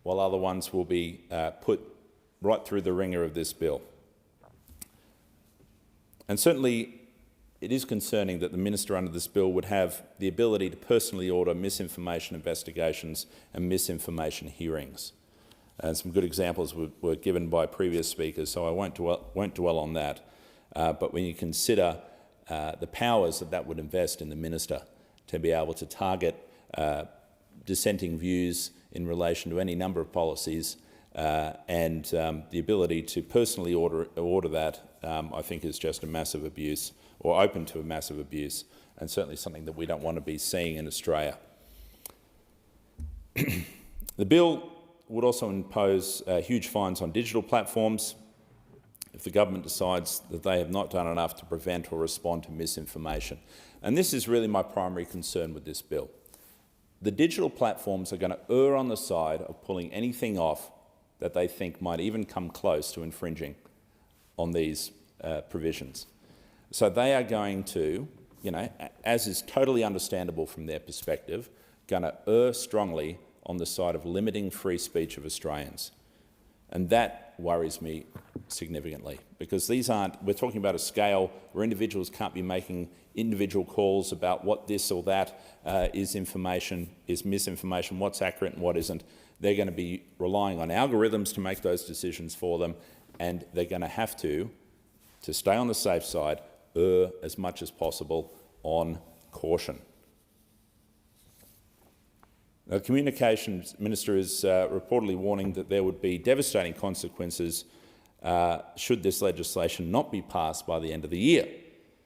while other ones will be put right through the ringer of this bill. And certainly it is concerning that the minister under this bill would have the ability to personally order misinformation investigations and misinformation hearings. And some good examples were given by previous speakers, so I won't dwell on that. But when you consider the powers that would invest in the minister to be able to target dissenting views in relation to any number of policies, and the ability to personally order that, I think is just a massive abuse, or open to a massive abuse, and certainly something that we don't want to be seeing in Australia. The bill would also impose huge fines on digital platforms if the government decides that they have not done enough to prevent or respond to misinformation. And this is really my primary concern with this bill. The digital platforms are going to err on the side of pulling anything off that they think might even come close to infringing on these provisions. So they are going to, as is totally understandable from their perspective, going to err strongly on the side of limiting free speech of Australians. And that worries me significantly, because we're talking about a scale where individuals can't be making individual calls about what this or that is information, is misinformation, what's accurate and what isn't. They're going to be relying on algorithms to make those decisions for them, and they're going to have to stay on the safe side, err as much as possible on caution. The Communications Minister is reportedly warning that there would be devastating consequences should this legislation not be passed by the end of the year.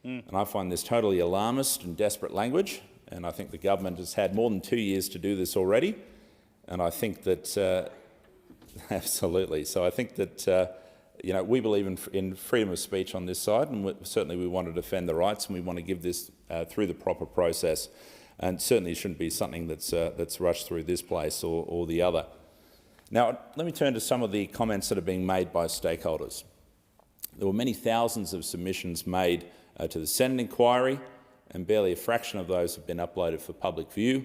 And I find this totally alarmist and desperate language, and I think the government has had more than 2 years to do this already. And I think that, absolutely, so I think that we believe in freedom of speech on this side, and certainly we want to defend the rights, and we want to give this through the proper process. And certainly it shouldn't be something that's rushed through this place or the other. Now, let me turn to some of the comments that are being made by stakeholders. There were many thousands of submissions made to the Senate inquiry, and barely a fraction of those have been uploaded for public view.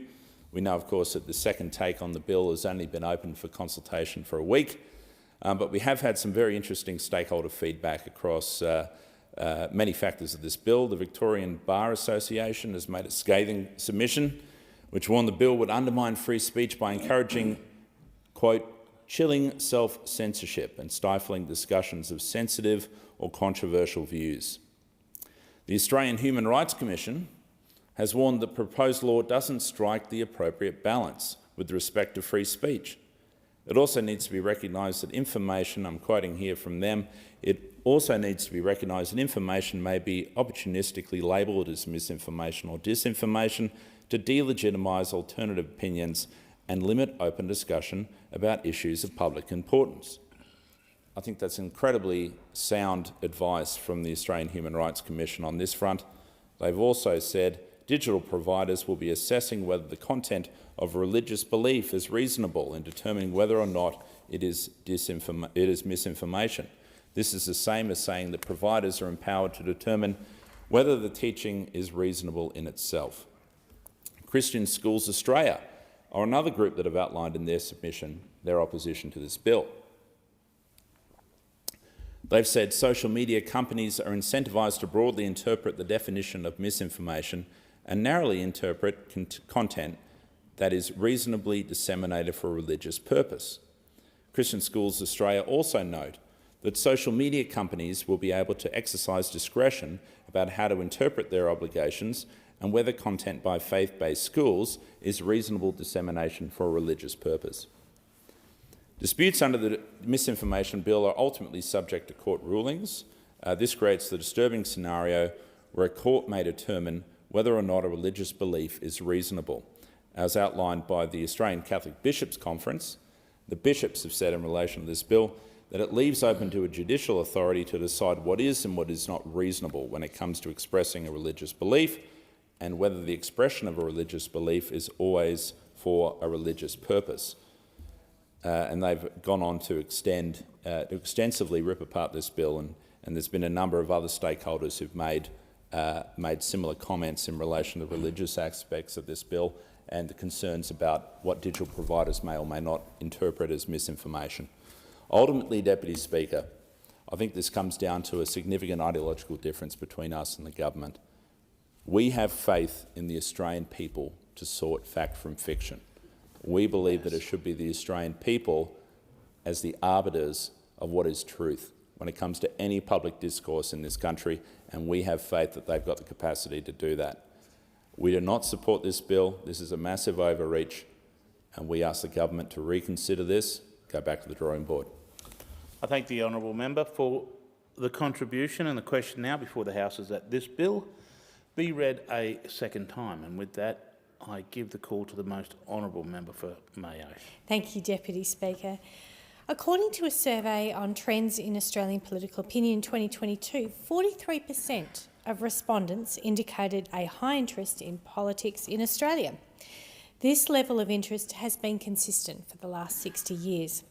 We know, of course, that the second take on the bill has only been open for consultation for a week, but we have had some very interesting stakeholder feedback across many factors of this bill. The Victorian Bar Association has made a scathing submission which warned the bill would undermine free speech by encouraging, quote, chilling self-censorship and stifling discussions of sensitive or controversial views. The Australian Human Rights Commission has warned that proposed law doesn't strike the appropriate balance with respect to free speech. It also needs to be recognised that information, I'm quoting here from them, it also needs to be recognised that information may be opportunistically labelled as misinformation or disinformation to delegitimise alternative opinions and limit open discussion about issues of public importance. I think that's incredibly sound advice from the Australian Human Rights Commission on this front. They've also said digital providers will be assessing whether the content of religious belief is reasonable in determining whether or not it is misinformation. This is the same as saying that providers are empowered to determine whether the teaching is reasonable in itself. Christian Schools Australia are another group that have outlined in their submission their opposition to this bill. They've said social media companies are incentivised to broadly interpret the definition of misinformation and narrowly interpret content that is reasonably disseminated for a religious purpose. Christian Schools Australia also note that social media companies will be able to exercise discretion about how to interpret their obligations and whether content by faith-based schools is reasonable dissemination for a religious purpose. Disputes under the misinformation bill are ultimately subject to court rulings. This creates the disturbing scenario where a court may determine whether or not a religious belief is reasonable. As outlined by the Australian Catholic Bishops' Conference, the bishops have said in relation to this bill that it leaves open to a judicial authority to decide what is and what is not reasonable when it comes to expressing a religious belief, and whether the expression of a religious belief is always for a religious purpose. And they've gone on to extensively rip apart this bill, and there's been a number of other stakeholders who've made similar comments in relation to the religious aspects of this bill and the concerns about what digital providers may or may not interpret as misinformation. Ultimately, Deputy Speaker, I think this comes down to a significant ideological difference between us and the government. We have faith in the Australian people to sort fact from fiction. We believe that it should be the Australian people as the arbiters of what is truth when it comes to any public discourse in this country, and we have faith that they've got the capacity to do that. We do not support this bill. This is a massive overreach, and we ask the government to reconsider this, go back to the drawing board. I thank the honourable member for the contribution, and the question now before the House is that this bill be read a second time, and with that I give the call to the most honourable member for Mayo. Thank you, Deputy Speaker. According to a survey on trends in Australian political opinion 2022, 43% of respondents indicated a high interest in politics in Australia. This level of interest has been consistent for the last 60 years.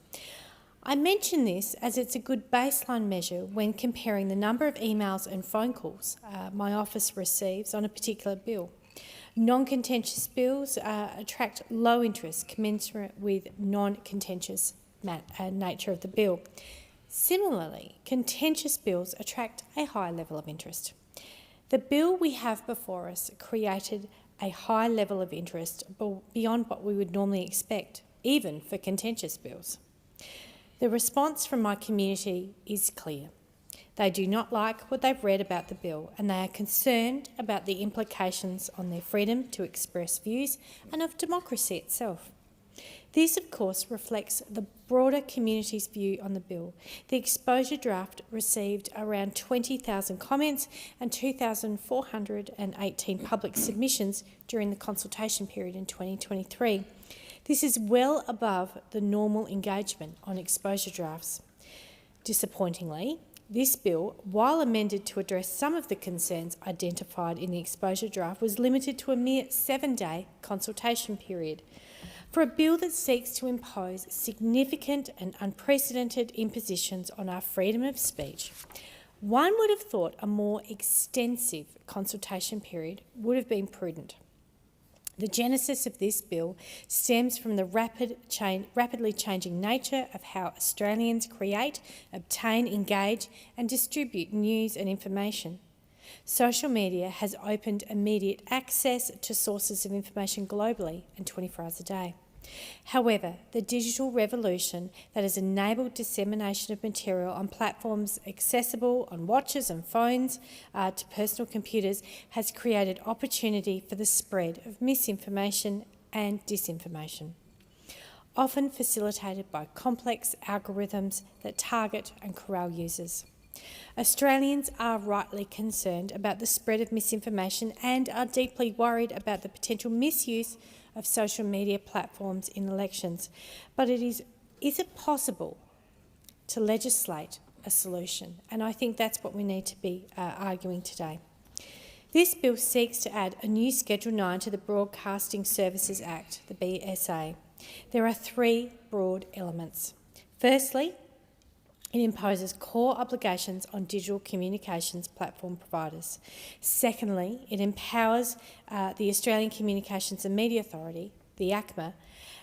I mention this as it's a good baseline measure when comparing the number of emails and phone calls my office receives on a particular bill. Non-contentious bills attract low interest commensurate with non-contentious nature of the bill. Similarly, contentious bills attract a high level of interest. The bill we have before us created a high level of interest beyond what we would normally expect, even for contentious bills. The response from my community is clear. They do not like what they've read about the bill, and they are concerned about the implications on their freedom to express views and of democracy itself. This, of course, reflects the broader community's view on the bill. The exposure draft received around 20,000 comments and 2,418 public submissions during the consultation period in 2023. This is well above the normal engagement on exposure drafts. Disappointingly, this bill, while amended to address some of the concerns identified in the exposure draft, was limited to a mere 7-day consultation period. For a bill that seeks to impose significant and unprecedented impositions on our freedom of speech, one would have thought a more extensive consultation period would have been prudent. The genesis of this bill stems from the rapidly changing nature of how Australians create, obtain, engage and distribute news and information. Social media has opened immediate access to sources of information globally and 24 hours a day. However, the digital revolution that has enabled dissemination of material on platforms accessible on watches and phones to personal computers has created opportunity for the spread of misinformation and disinformation, often facilitated by complex algorithms that target and corral users. Australians are rightly concerned about the spread of misinformation and are deeply worried about the potential misuse of social media platforms in elections. But is it possible to legislate a solution? And I think that's what we need to be arguing today. This bill seeks to add a new Schedule 9 to the Broadcasting Services Act, the BSA. There are 3 broad elements. Firstly, it imposes core obligations on digital communications platform providers. Secondly, it empowers the Australian Communications and Media Authority, the ACMA.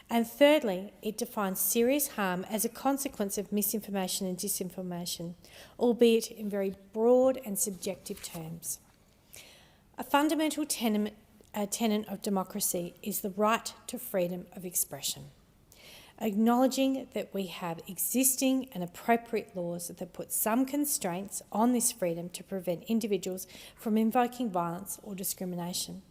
And thirdly, it defines serious harm as a consequence of misinformation and disinformation, albeit in very broad and subjective terms. A fundamental tenet of democracy is the right to freedom of expression. Acknowledging that we have existing and appropriate laws that put some constraints on this freedom to prevent individuals from invoking violence or discrimination.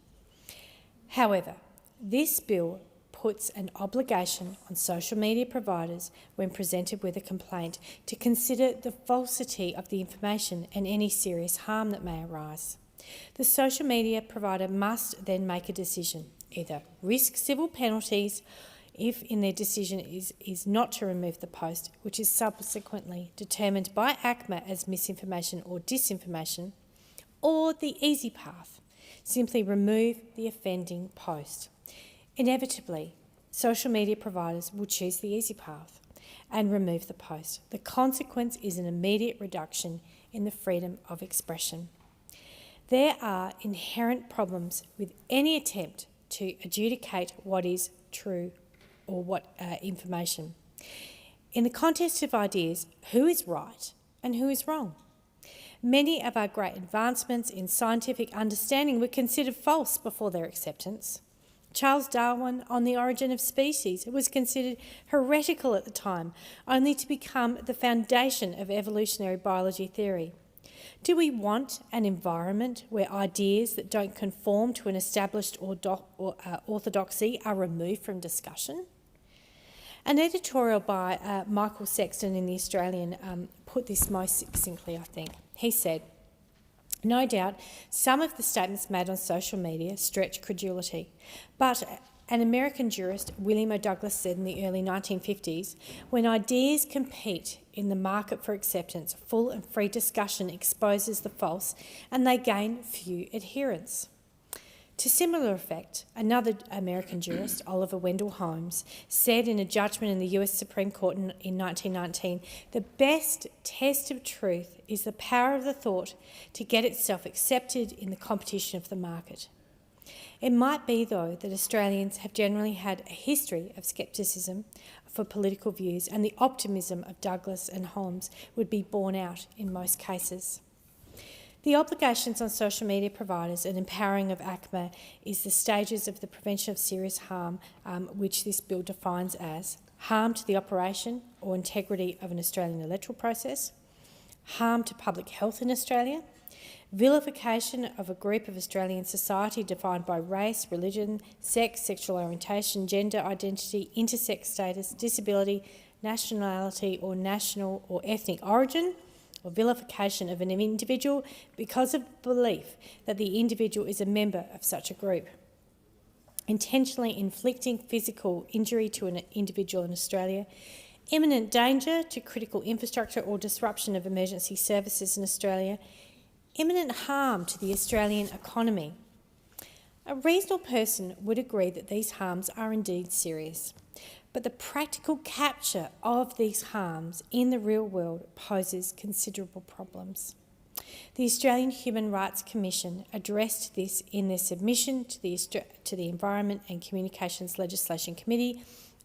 However, this bill puts an obligation on social media providers when presented with a complaint to consider the falsity of the information and any serious harm that may arise. The social media provider must then make a decision, either risk civil penalties if in their decision is not to remove the post, which is subsequently determined by ACMA as misinformation or disinformation, or the easy path, simply remove the offending post. Inevitably, social media providers will choose the easy path and remove the post. The consequence is an immediate reduction in the freedom of expression. There are inherent problems with any attempt to adjudicate what is true or what information. In the context of ideas, who is right and who is wrong? Many of our great advancements in scientific understanding were considered false before their acceptance. Charles Darwin on the origin of species was considered heretical at the time, only to become the foundation of evolutionary biology theory. Do we want an environment where ideas that don't conform to an established orthodoxy are removed from discussion? An editorial by Michael Sexton in The Australian put this most succinctly, I think. He said, "No doubt some of the statements made on social media stretch credulity, but an American jurist, William O. Douglas, said in the early 1950s, when ideas compete in the market for acceptance, full and free discussion exposes the false and they gain few adherents." To similar effect, another American jurist, Oliver Wendell Holmes, said in a judgment in the US Supreme Court in 1919, the best test of truth is the power of the thought to get itself accepted in the competition of the market. It might be, though, that Australians have generally had a history of scepticism for political views, and the optimism of Douglas and Holmes would be borne out in most cases. The obligations on social media providers and empowering of ACMA is the stages of the prevention of serious harm, which this bill defines as harm to the operation or integrity of an Australian electoral process, harm to public health in Australia, vilification of a group of Australian society defined by race, religion, sex, sexual orientation, gender identity, intersex status, disability, nationality or national or ethnic origin, or vilification of an individual because of belief that the individual is a member of such a group. Intentionally inflicting physical injury to an individual in Australia, imminent danger to critical infrastructure or disruption of emergency services in Australia, imminent harm to the Australian economy. A reasonable person would agree that these harms are indeed serious, but the practical capture of these harms in the real world poses considerable problems. The Australian Human Rights Commission addressed this in their submission to the Environment and Communications Legislation Committee,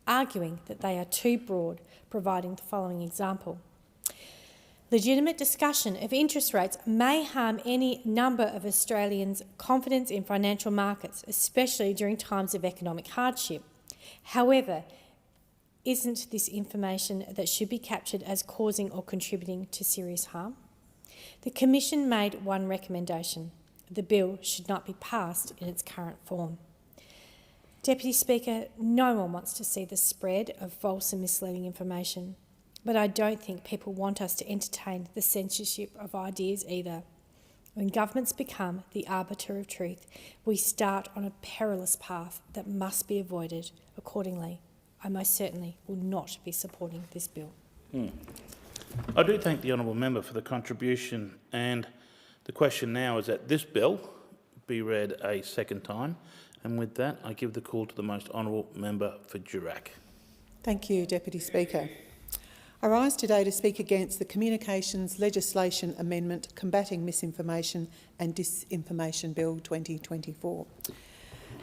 arguing that they are too broad, providing the following example. Legitimate discussion of interest rates may harm any number of Australians' confidence in financial markets, especially during times of economic hardship. However, isn't this information that should be captured as causing or contributing to serious harm? The Commission made one recommendation. The bill should not be passed in its current form. Deputy Speaker, no one wants to see the spread of false and misleading information, but I don't think people want us to entertain the censorship of ideas either. When governments become the arbiter of truth, we start on a perilous path that must be avoided. Accordingly, I most certainly will not be supporting this bill. I do thank the honourable member for the contribution, and the question now is that this bill be read a second time, and with that I give the call to the most honourable member for Durack. Thank you, Deputy Speaker. I rise today to speak against the Communications Legislation Amendment Combating Misinformation and Disinformation Bill 2024.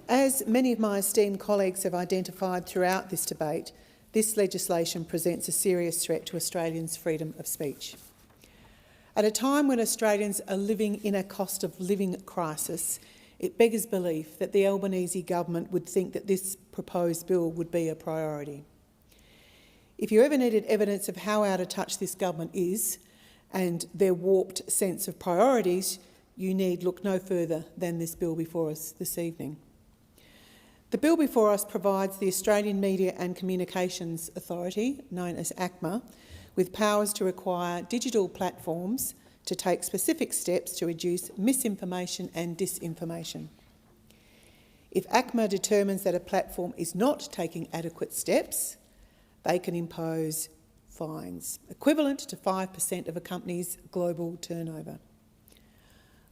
As many of my esteemed colleagues have identified throughout this debate, this legislation presents a serious threat to Australians' freedom of speech. At a time when Australians are living in a cost of living crisis, it beggars belief that the Albanese government would think that this proposed bill would be a priority. If you ever needed evidence of how out of touch this government is and their warped sense of priorities, you need look no further than this bill before us this evening. The bill before us provides the Australian Media and Communications Authority, known as ACMA, with powers to require digital platforms to take specific steps to reduce misinformation and disinformation. If ACMA determines that a platform is not taking adequate steps, they can impose fines, equivalent to 5% of a company's global turnover.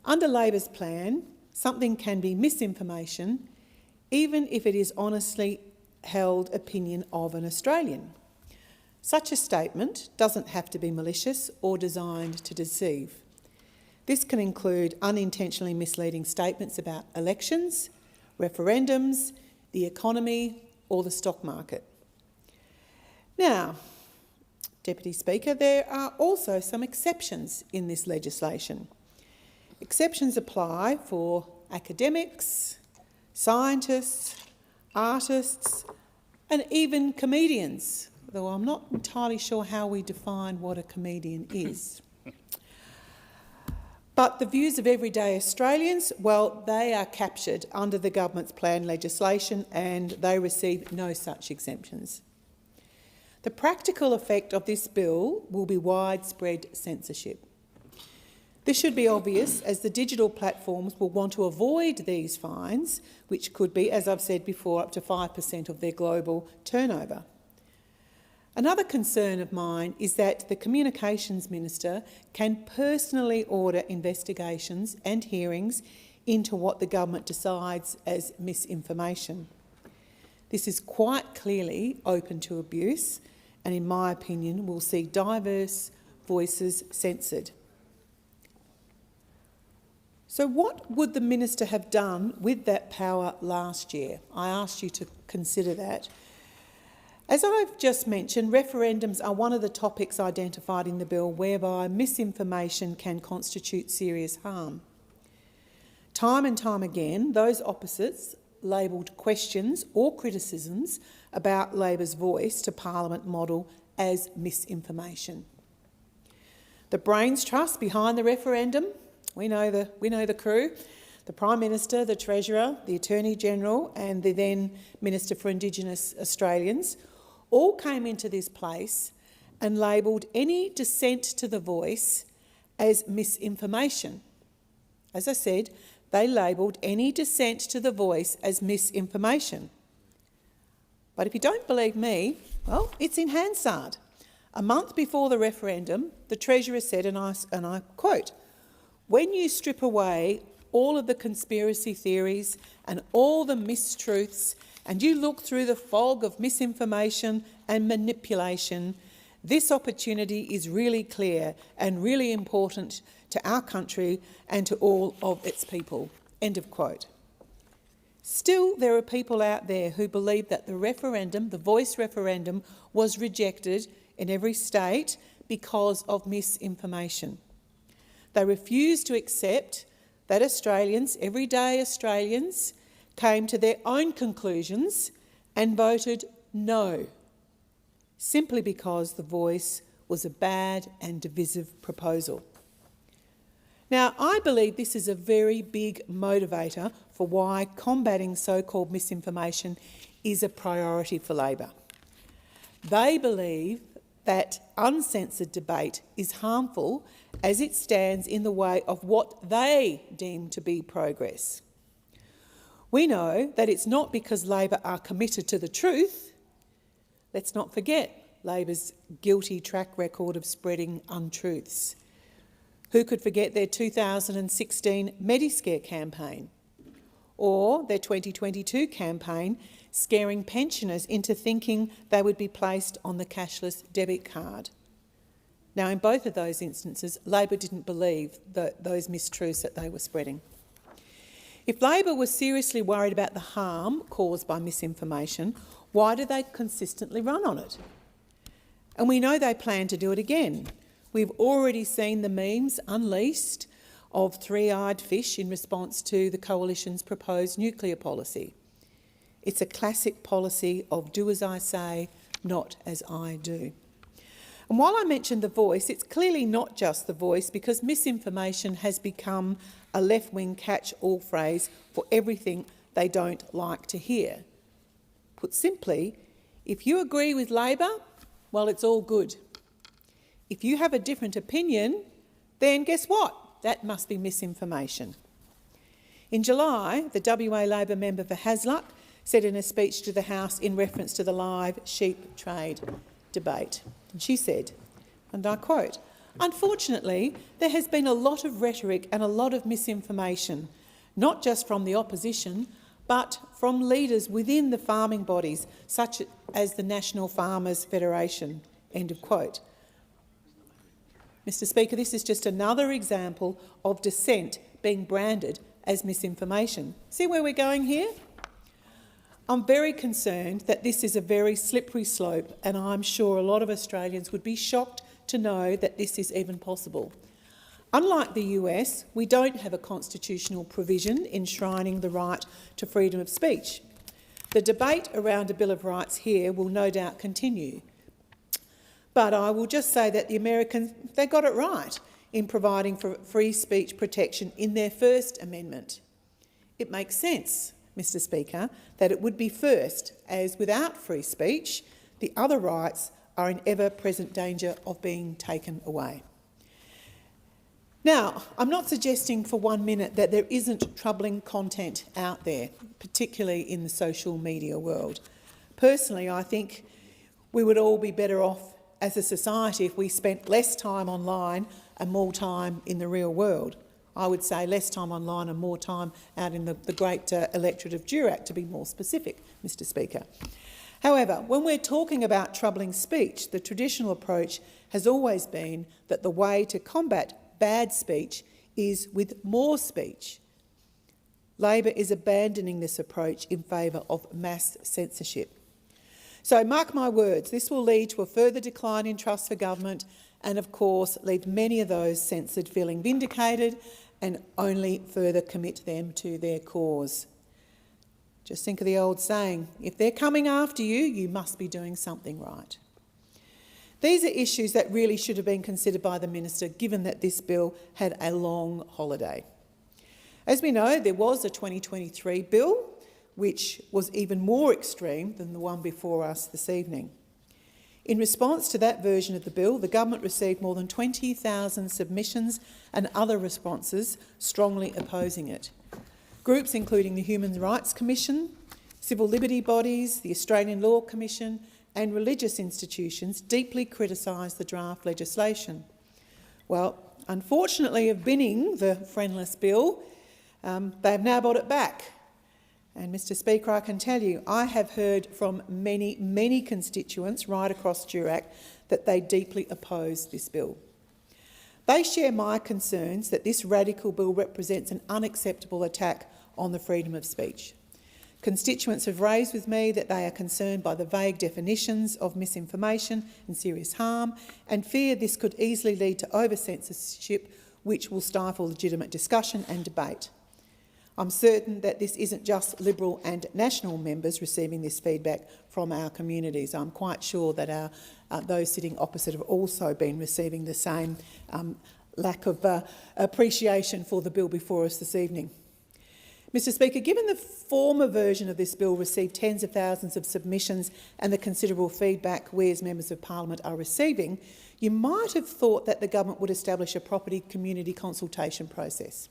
Under Labor's plan, something can be misinformation even if it is honestly held opinion of an Australian. Such a statement doesn't have to be malicious or designed to deceive. This can include unintentionally misleading statements about elections, referendums, the economy or the stock market. Now, Deputy Speaker, there are also some exceptions in this legislation. Exceptions apply for academics, scientists, artists, and even comedians, though I'm not entirely sure how we define what a comedian is. But the views of everyday Australians, well, they are captured under the government's planned legislation and they receive no such exemptions. The practical effect of this bill will be widespread censorship. This should be obvious, as the digital platforms will want to avoid these fines, which could be, as I've said before, up to 5% of their global turnover. Another concern of mine is that the Communications Minister can personally order investigations and hearings into what the government decides as misinformation. This is quite clearly open to abuse and, in my opinion, will see diverse voices censored. So what would the minister have done with that power last year? I asked you to consider that. As I've just mentioned, referendums are one of the topics identified in the bill whereby misinformation can constitute serious harm. Time and time again, those opposites labelled questions or criticisms about Labor's voice to Parliament model as misinformation. The brains trust behind the referendum, we know the crew, the Prime Minister, the Treasurer, the Attorney-General and the then Minister for Indigenous Australians all came into this place and labelled any dissent to the voice as misinformation. As I said, they labelled any dissent to the voice as misinformation. But if you don't believe me, well, it's in Hansard. A month before the referendum, the Treasurer said, and I quote, "When you strip away all of the conspiracy theories and all the mistruths and you look through the fog of misinformation and manipulation, this opportunity is really clear and really important to our country and to all of its people." End of quote. Still, there are people out there who believe that the referendum, the voice referendum, was rejected in every state because of misinformation. They refuse to accept that Australians, everyday Australians, came to their own conclusions and voted no, simply because the voice was a bad and divisive proposal. Now, I believe this is a very big motivator for why combating so-called misinformation is a priority for Labor. They believe that uncensored debate is harmful as it stands in the way of what they deem to be progress. We know that it's not because Labor are committed to the truth. Let's not forget Labor's guilty track record of spreading untruths. Who could forget their 2016 Mediscare campaign or their 2022 campaign scaring pensioners into thinking they would be placed on the cashless debit card? Now, in both of those instances, Labor didn't believe those mistruths that they were spreading. If Labor was seriously worried about the harm caused by misinformation, why do they consistently run on it? And we know they plan to do it again. We've already seen the memes unleashed of three-eyed fish in response to the Coalition's proposed nuclear policy. It's a classic policy of do as I say, not as I do. And while I mentioned the voice, it's clearly not just the voice, because misinformation has become a left-wing catch-all phrase for everything they don't like to hear. Put simply, if you agree with Labor, well, it's all good. If you have a different opinion, then guess what? That must be misinformation. In July, the WA Labor member for Hasluck said in a speech to the House in reference to the live sheep trade debate, and she said, and I quote, "Unfortunately, there has been a lot of rhetoric and a lot of misinformation, not just from the opposition, but from leaders within the farming bodies, such as the National Farmers Federation." End of quote. Mr Speaker, this is just another example of dissent being branded as misinformation. See where we're going here? I'm very concerned that this is a very slippery slope, and I'm sure a lot of Australians would be shocked to know that this is even possible. Unlike the US, we don't have a constitutional provision enshrining the right to freedom of speech. The debate around a Bill of Rights here will no doubt continue. But I will just say that the Americans, they got it right in providing for free speech protection in their First Amendment. It makes sense, Mr Speaker, that it would be first, as without free speech, the other rights are in ever-present danger of being taken away. Now, I'm not suggesting for 1 minute that there isn't troubling content out there, particularly in the social media world. Personally, I think we would all be better off as a society if we spent less time online and more time in the real world. I would say less time online and more time out in the great electorate of Durack, to be more specific, Mr Speaker. However, when we're talking about troubling speech, the traditional approach has always been that the way to combat bad speech is with more speech. Labor is abandoning this approach in favour of mass censorship. So mark my words, this will lead to a further decline in trust for government and, of course, leave many of those censored feeling vindicated and only further commit them to their cause. Just think of the old saying, if they're coming after you, you must be doing something right. These are issues that really should have been considered by the Minister, given that this bill had a long holiday. As we know, there was a 2023 bill, which was even more extreme than the one before us this evening. In response to that version of the bill, the government received more than 20,000 submissions and other responses strongly opposing it. Groups including the Human Rights Commission, civil liberty bodies, the Australian Law Commission and religious institutions deeply criticised the draft legislation. Well, unfortunately of binning the friendless bill, they've now brought it back. And Mr Speaker, I can tell you, I have heard from many constituents right across Durack that they deeply oppose this bill. They share my concerns that this radical bill represents an unacceptable attack on the freedom of speech. Constituents have raised with me that they are concerned by the vague definitions of misinformation and serious harm and fear this could easily lead to over-censorship, which will stifle legitimate discussion and debate. I'm certain that this isn't just Liberal and National members receiving this feedback from our communities. I'm quite sure that those sitting opposite have also been receiving the same lack of appreciation for the bill before us this evening. Mr Speaker, given the former version of this bill received tens of thousands of submissions and the considerable feedback we as members of Parliament are receiving, you might have thought that the government would establish a proper community consultation process.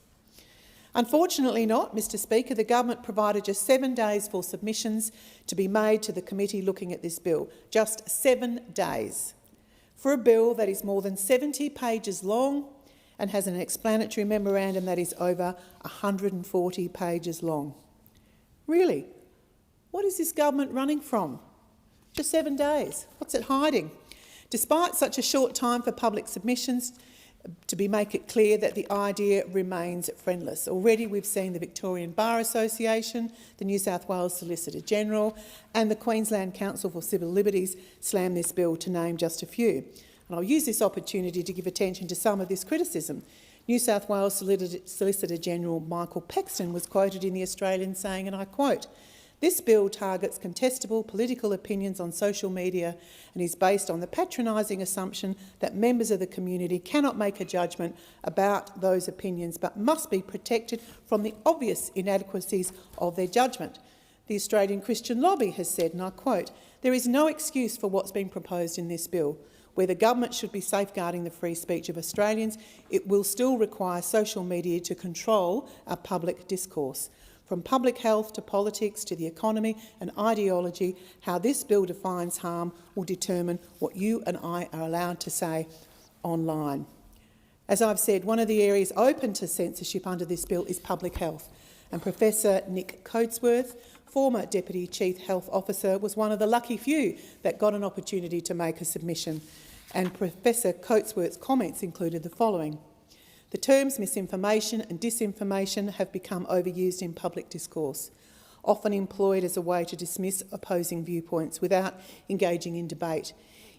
Unfortunately not, Mr Speaker. The government provided just 7 days for submissions to be made to the committee looking at this bill. Just 7 days for a bill that is more than 70 pages long and has an explanatory memorandum that is over 140 pages long. Really? What is this government running from? Just 7 days. What's it hiding? Despite such a short time for public submissions, to make it clear that the idea remains friendless. Already we've seen the Victorian Bar Association, the New South Wales Solicitor General and the Queensland Council for Civil Liberties slam this bill, to name just a few. And I'll use this opportunity to give attention to some of this criticism. New South Wales Solicitor General Michael Paxton was quoted in The Australian saying, and I quote, "This bill targets contestable political opinions on social media and is based on the patronising assumption that members of the community cannot make a judgment about those opinions but must be protected from the obvious inadequacies of their judgment." The Australian Christian Lobby has said, and I quote, "There is no excuse for what's being proposed in this bill. Where the government should be safeguarding the free speech of Australians, it will still require social media to control our public discourse. From public health to politics to the economy and ideology, how this bill defines harm will determine what you and I are allowed to say online." As I've said, one of the areas open to censorship under this bill is public health, and Professor Nick Coatsworth, former Deputy Chief Health Officer, was one of the lucky few that got an opportunity to make a submission. And Professor Coatsworth's comments included the following: "The terms misinformation and disinformation have become overused in public discourse, often employed as a way to dismiss opposing viewpoints without engaging in debate.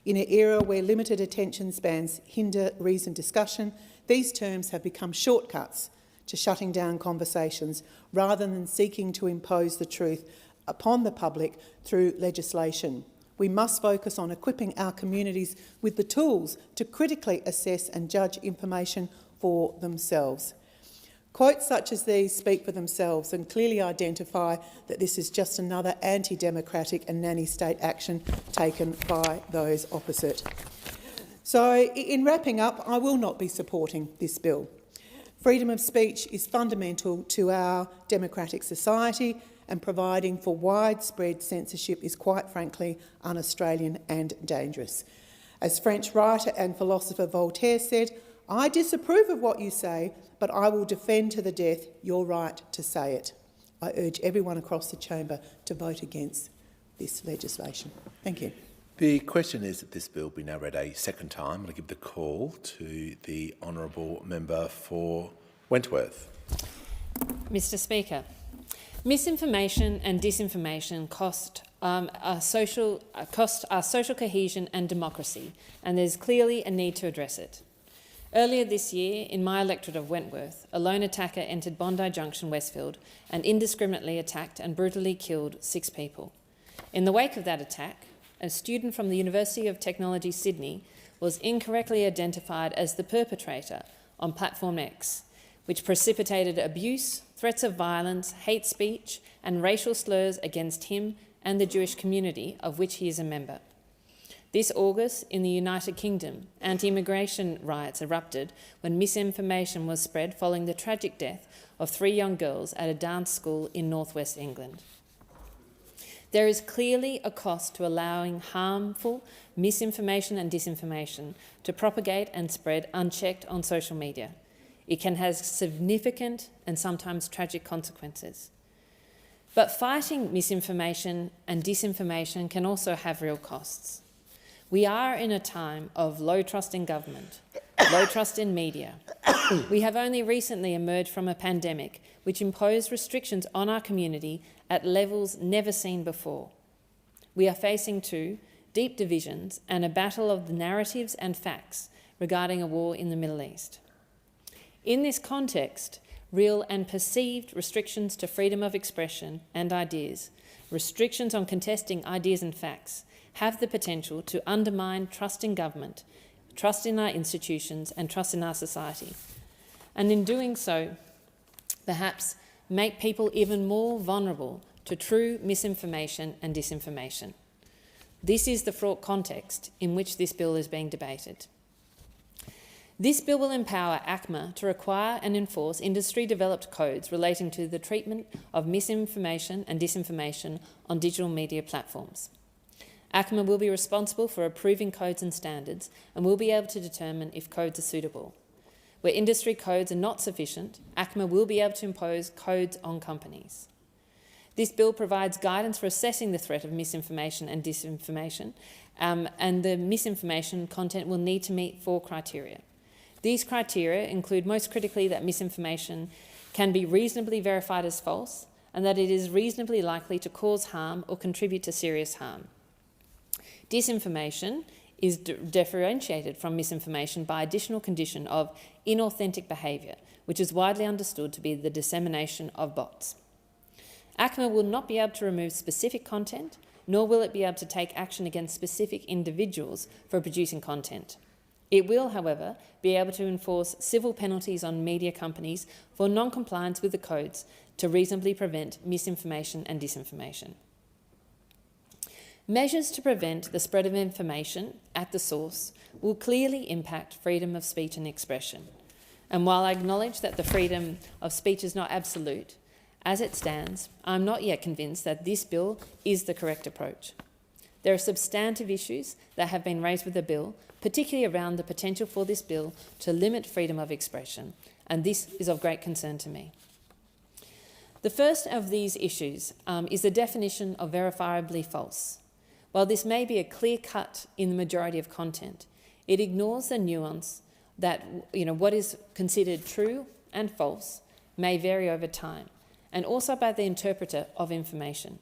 In an era where limited attention spans hinder reasoned discussion, these terms have become shortcuts to shutting down conversations rather than seeking to impose the truth upon the public through legislation. We must focus on equipping our communities with the tools to critically assess and judge information for themselves." Quotes such as these speak for themselves and clearly identify that this is just another anti-democratic and nanny state action taken by those opposite. So, in wrapping up, I will not be supporting this bill. Freedom of speech is fundamental to our democratic society, and providing for widespread censorship is, quite frankly, un-Australian and dangerous. As French writer and philosopher Voltaire said, I disapprove of what you say, but I will defend to the death your right to say it. I urge everyone across the chamber to vote against this legislation. Thank you. The question is that this bill be now read a second time. I'll give the call to the honourable member for Wentworth. Mr Speaker, misinformation and disinformation cost our social cohesion and democracy, and there's clearly a need to address it. Earlier this year, in my electorate of Wentworth, a lone attacker entered Bondi Junction, Westfield, and indiscriminately attacked and brutally killed 6 people. In the wake of that attack, a student from the University of Technology, Sydney, was incorrectly identified as the perpetrator on Platform X, which precipitated abuse, threats of violence, hate speech, and racial slurs against him and the Jewish community of which he is a member. This August, in the United Kingdom, anti-immigration riots erupted when misinformation was spread following the tragic death of 3 young girls at a dance school in northwest England. There is clearly a cost to allowing harmful misinformation and disinformation to propagate and spread unchecked on social media. It can have significant and sometimes tragic consequences. But fighting misinformation and disinformation can also have real costs. We are in a time of low trust in government, low trust in media. We have only recently emerged from a pandemic which imposed restrictions on our community at levels never seen before. We are facing too deep divisions and a battle of the narratives and facts regarding a war in the Middle East. In this context, real and perceived restrictions to freedom of expression and ideas, restrictions on contesting ideas and facts, have the potential to undermine trust in government, trust in our institutions and trust in our society. And in doing so, perhaps make people even more vulnerable to true misinformation and disinformation. This is the fraught context in which this bill is being debated. This bill will empower ACMA to require and enforce industry-developed codes relating to the treatment of misinformation and disinformation on digital media platforms. ACMA will be responsible for approving codes and standards and will be able to determine if codes are suitable. Where industry codes are not sufficient, ACMA will be able to impose codes on companies. This bill provides guidance for assessing the threat of misinformation and disinformation, and the misinformation content will need to meet 4 criteria. These criteria include, most critically, that misinformation can be reasonably verified as false and that it is reasonably likely to cause harm or contribute to serious harm. Disinformation is differentiated from misinformation by additional condition of inauthentic behaviour, which is widely understood to be the dissemination of bots. ACMA will not be able to remove specific content, nor will it be able to take action against specific individuals for producing content. It will, however, be able to enforce civil penalties on media companies for non-compliance with the codes to reasonably prevent misinformation and disinformation. Measures to prevent the spread of information at the source will clearly impact freedom of speech and expression. And while I acknowledge that the freedom of speech is not absolute, as it stands, I'm not yet convinced that this bill is the correct approach. There are substantive issues that have been raised with the bill, particularly around the potential for this bill to limit freedom of expression, and this is of great concern to me. The first of these issues is the definition of verifiably false. While this may be a clear cut in the majority of content, it ignores the nuance that what is considered true and false may vary over time, and also by the interpreter of information.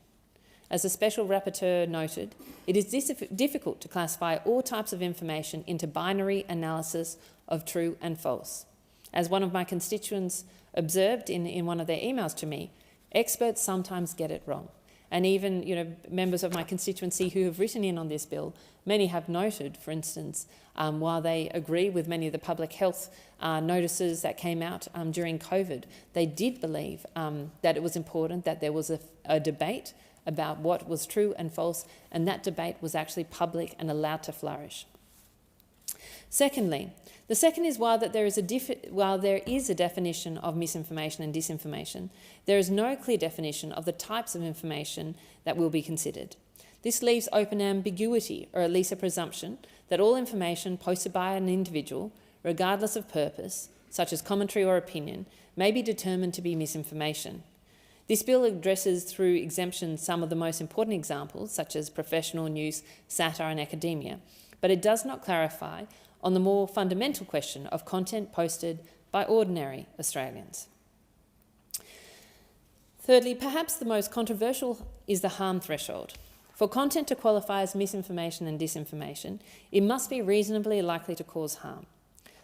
As the Special Rapporteur noted, it is difficult to classify all types of information into binary analysis of true and false. As one of my constituents observed in one of their emails to me, experts sometimes get it wrong. And even members of my constituency who have written in on this bill, many have noted, for instance, while they agree with many of the public health notices that came out during COVID, they did believe that it was important that there was a debate about what was true and false, and that debate was actually public and allowed to flourish. Secondly, the second is while there is a definition of misinformation and disinformation, there is no clear definition of the types of information that will be considered. This leaves open ambiguity, or at least a presumption, that all information posted by an individual, regardless of purpose, such as commentary or opinion, may be determined to be misinformation. This bill addresses through exemptions some of the most important examples, such as professional news, satire and academia, but it does not clarify on the more fundamental question of content posted by ordinary Australians. Thirdly, perhaps the most controversial is the harm threshold. For content to qualify as misinformation and disinformation, it must be reasonably likely to cause harm.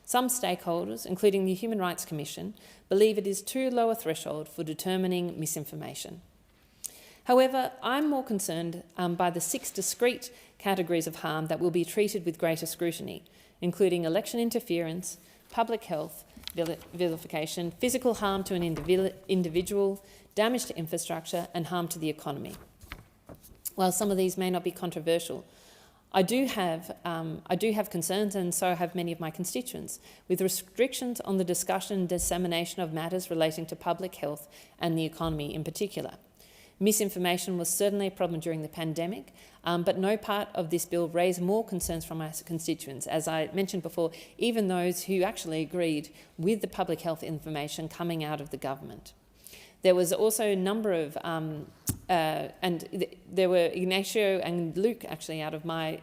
Some stakeholders, including the Human Rights Commission, believe it is too low a threshold for determining misinformation. However, I'm more concerned by the 6 discrete categories of harm that will be treated with greater scrutiny, including election interference, public health, vilification, physical harm to an individual, damage to infrastructure and harm to the economy. While some of these may not be controversial, I do have concerns, and so have many of my constituents, with restrictions on the discussion and dissemination of matters relating to public health and the economy in particular. Misinformation was certainly a problem during the pandemic, but no part of this bill raised more concerns from my constituents. As I mentioned before, even those who actually agreed with the public health information coming out of the government. There was also a number of, there were Ignacio and Luke actually out of my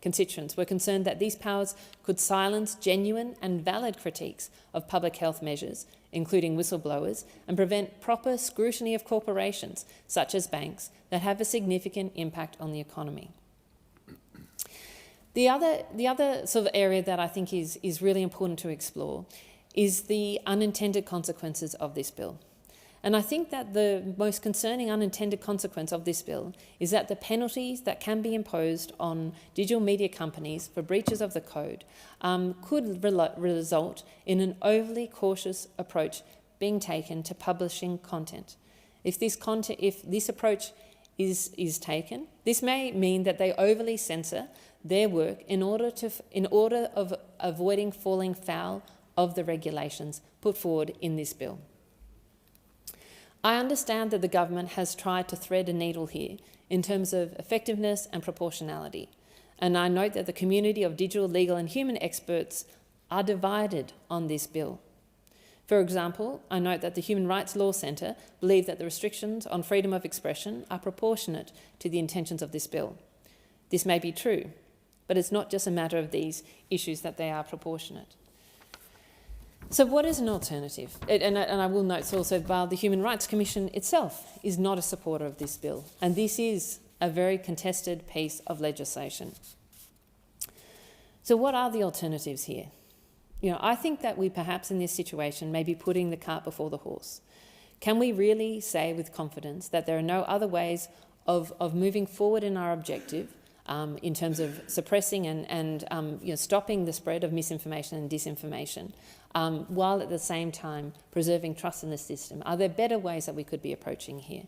constituents were concerned that these powers could silence genuine and valid critiques of public health measures, including whistleblowers, and prevent proper scrutiny of corporations, such as banks, that have a significant impact on the economy. The other sort of area that I think is really important to explore is the unintended consequences of this bill. And I think that the most concerning unintended consequence of this bill is that the penalties that can be imposed on digital media companies for breaches of the code could result in an overly cautious approach being taken to publishing content. If this approach is taken, this may mean that they overly censor their work in order of avoiding falling foul of the regulations put forward in this bill. I understand that the government has tried to thread a needle here in terms of effectiveness and proportionality, and I note that the community of digital, legal and human experts are divided on this bill. For example, I note that the Human Rights Law Centre believe that the restrictions on freedom of expression are proportionate to the intentions of this bill. This may be true, but it's not just a matter of these issues that they are proportionate. So what is an alternative? And I will note also, while the Human Rights Commission itself is not a supporter of this bill, and this is a very contested piece of legislation. So what are the alternatives here? I think that we perhaps in this situation may be putting the cart before the horse. Can we really say with confidence that there are no other ways of moving forward in our objective in terms of suppressing and stopping the spread of misinformation and disinformation, while at the same time preserving trust in the system? Are there better ways that we could be approaching here?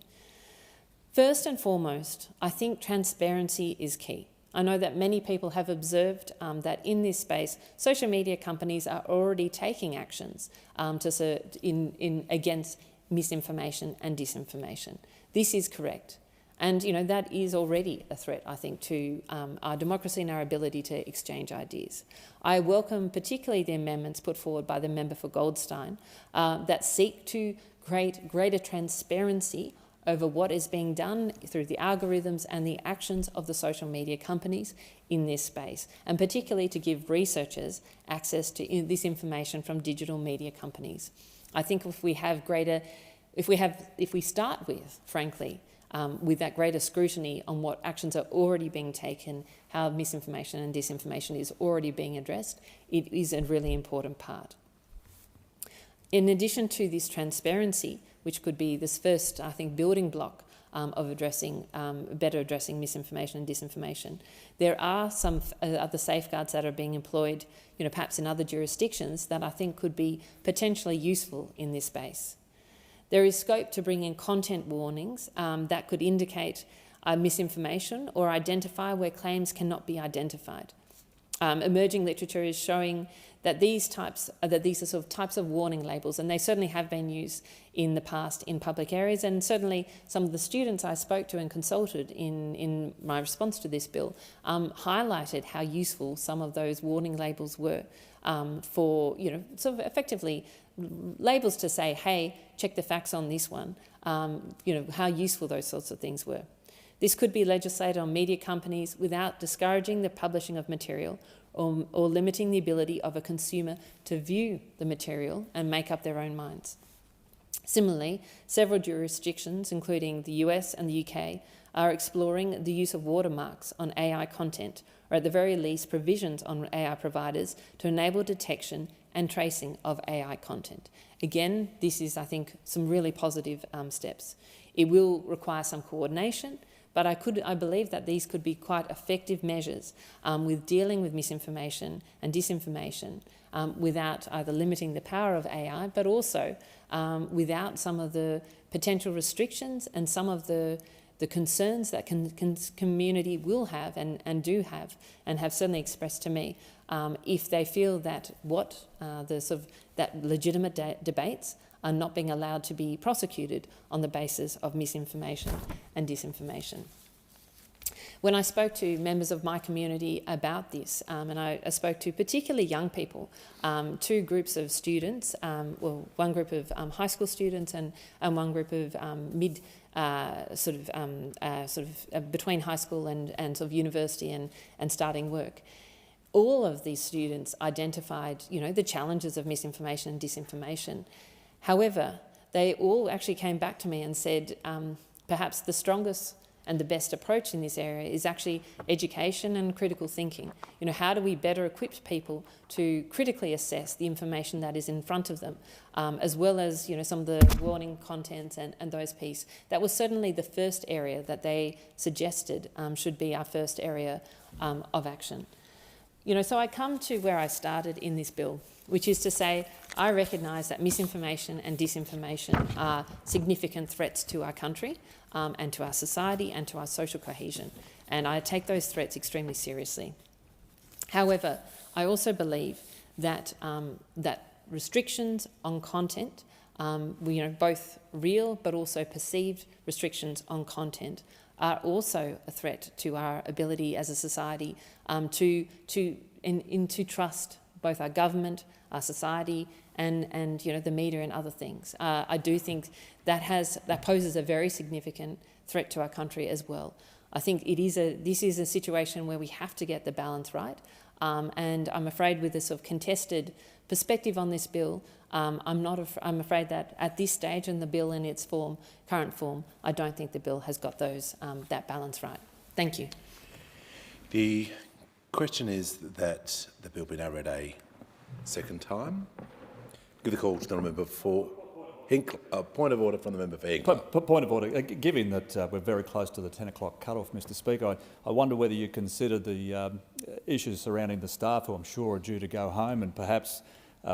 First and foremost, I think transparency is key. I know that many people have observed that in this space, social media companies are already taking actions against misinformation and disinformation. This is correct. And that is already a threat, I think, to our democracy and our ability to exchange ideas. I welcome particularly the amendments put forward by the member for Goldstein that seek to create greater transparency over what is being done through the algorithms and the actions of the social media companies in this space, and particularly to give researchers access to this information from digital media companies. I think if we start with, frankly, with that greater scrutiny on what actions are already being taken, how misinformation and disinformation is already being addressed, it is a really important part. In addition to this transparency, which could be this first, I think, building block of better addressing misinformation and disinformation, there are some other safeguards that are being employed, perhaps in other jurisdictions that I think could be potentially useful in this space. There is scope to bring in content warnings that could indicate misinformation or identify where claims cannot be identified. Emerging literature is showing that these are sort of types of warning labels, and they certainly have been used in the past in public areas, and certainly some of the students I spoke to and consulted in my response to this bill highlighted how useful some of those warning labels were for, sort of effectively labels to say, hey, check the facts on this one, how useful those sorts of things were. This could be legislated on media companies without discouraging the publishing of material or limiting the ability of a consumer to view the material and make up their own minds. Similarly, several jurisdictions, including the US and the UK, are exploring the use of watermarks on AI content, or at the very least provisions on AI providers to enable detection and tracing of AI content. Again, this is, I think, some really positive steps. It will require some coordination, but I believe that these could be quite effective measures with dealing with misinformation and disinformation without either limiting the power of AI, but also without some of the potential restrictions and some of the concerns that community will have and do have, and have certainly expressed to me, if they feel that that legitimate debates are not being allowed to be prosecuted on the basis of misinformation and disinformation. When I spoke to members of my community about this, and I spoke to particularly young people, two groups of students, one group of high school students and one group of between high school and sort of university and starting work. All of these students identified, the challenges of misinformation and disinformation. However, they all actually came back to me and said perhaps the strongest and the best approach in this area is actually education and critical thinking. How do we better equip people to critically assess the information that is in front of them, as well as some of the warning contents and those pieces. That was certainly the first area that they suggested should be our first area of action. So I come to where I started in this bill, which is to say I recognise that misinformation and disinformation are significant threats to our country and to our society and to our social cohesion, and I take those threats extremely seriously. However, I also believe that that restrictions on content, both real but also perceived restrictions on content, are also a threat to our ability as a society to trust both our government, our society, and the media and other things. I do think that poses a very significant threat to our country as well. I think this is a situation where we have to get the balance right, and I'm afraid with this sort of contested perspective on this bill, I'm afraid that at this stage in the bill in its current form, I don't think the bill has got that balance right. Thank you. The question is that the bill be now read a second time. Give the call to the member for Hinkler. Point of order from the member for Hinkler. Point of order. Given that we're very close to the 10 o'clock cut-off, Mr Speaker, I wonder whether you consider the issues surrounding the staff, who I'm sure are due to go home, and perhaps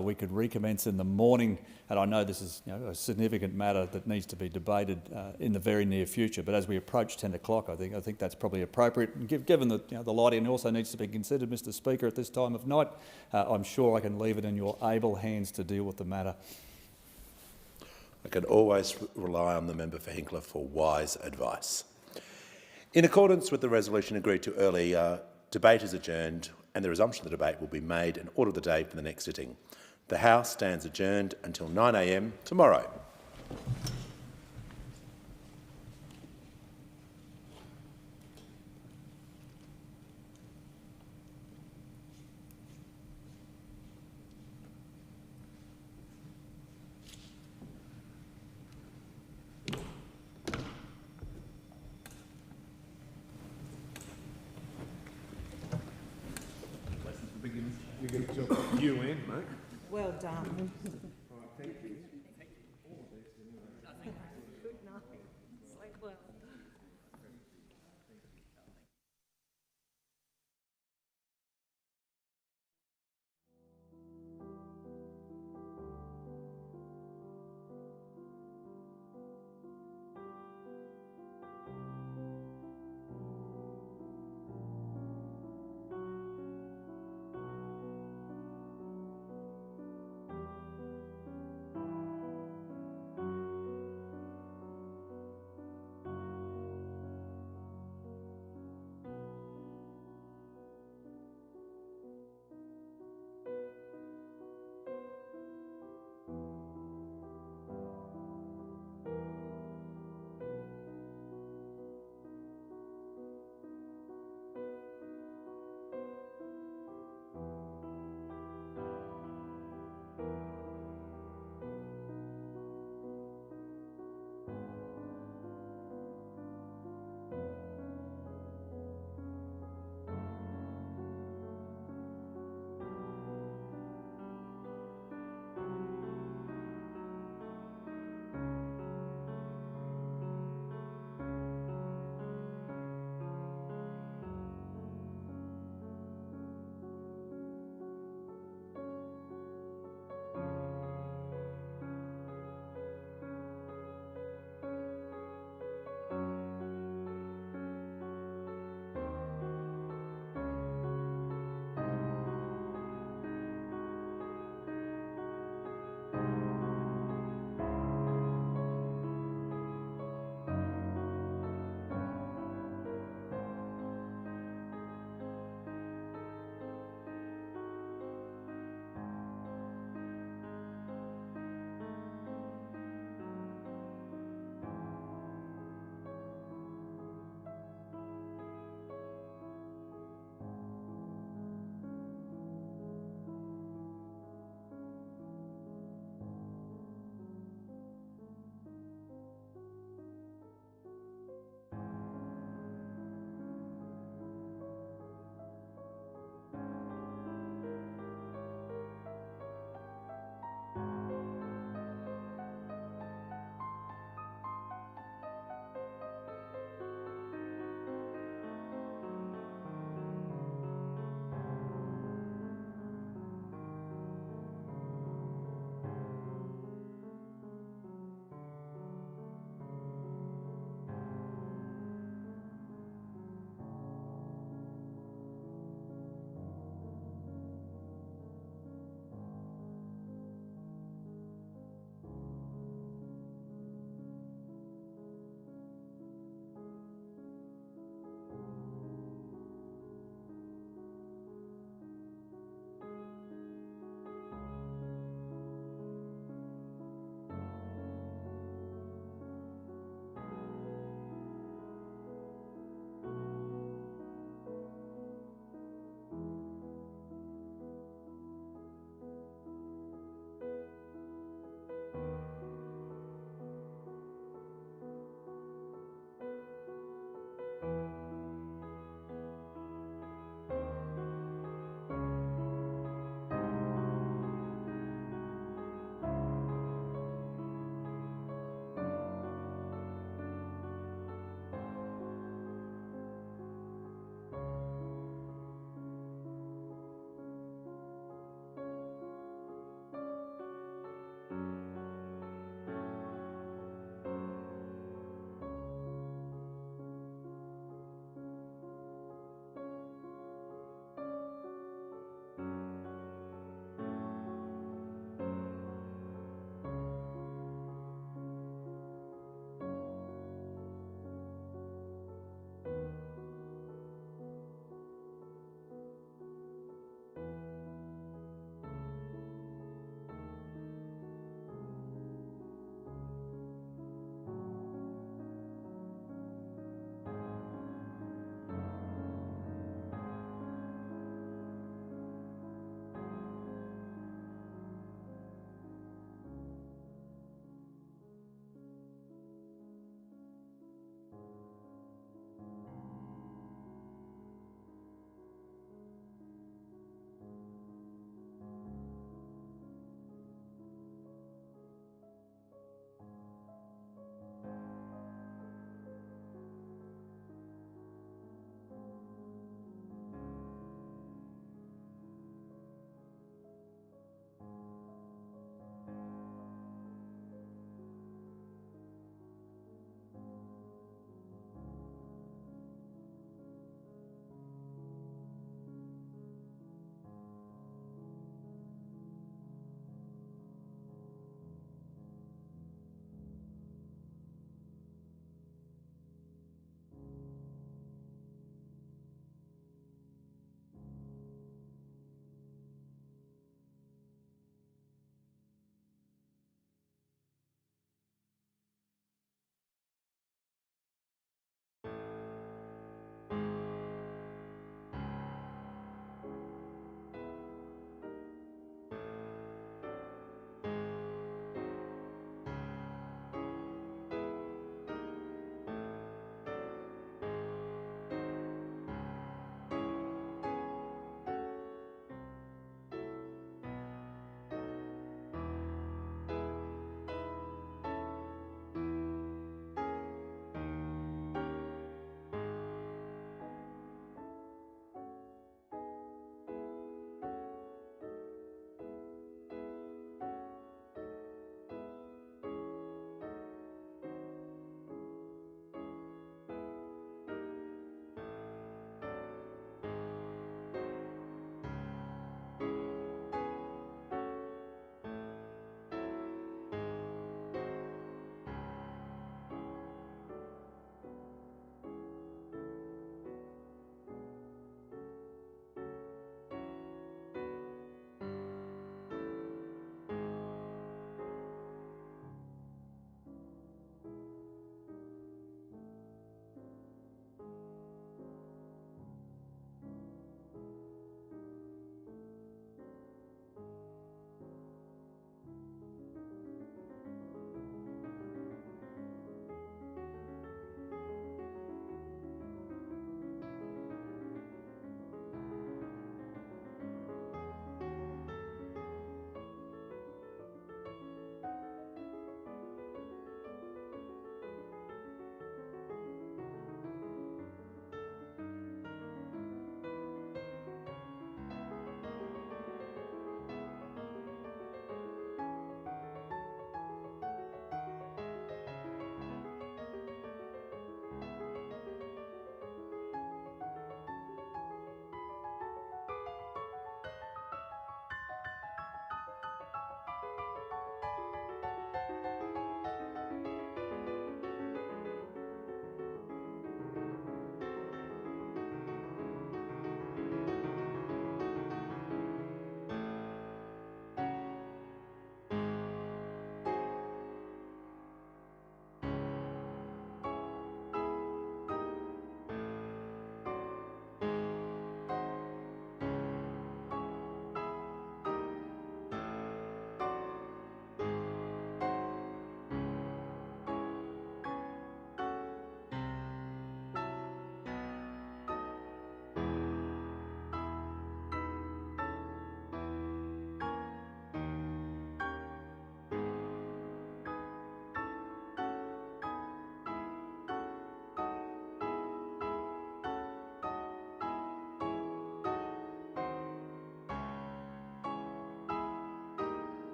we could recommence in the morning. And I know this is a significant matter that needs to be debated in the very near future. But as we approach 10 o'clock, I think that's probably appropriate. And given that the lighting also needs to be considered, Mr Speaker, at this time of night, I'm sure I can leave it in your able hands to deal with the matter. I can always rely on the member for Hinkler for wise advice. In accordance with the resolution agreed to earlier, debate is adjourned and the resumption of the debate will be made and order of the day for the next sitting. The House stands adjourned until 9 a.m. tomorrow. You in, mate. Well done. Thank you. Good night. Sleep well.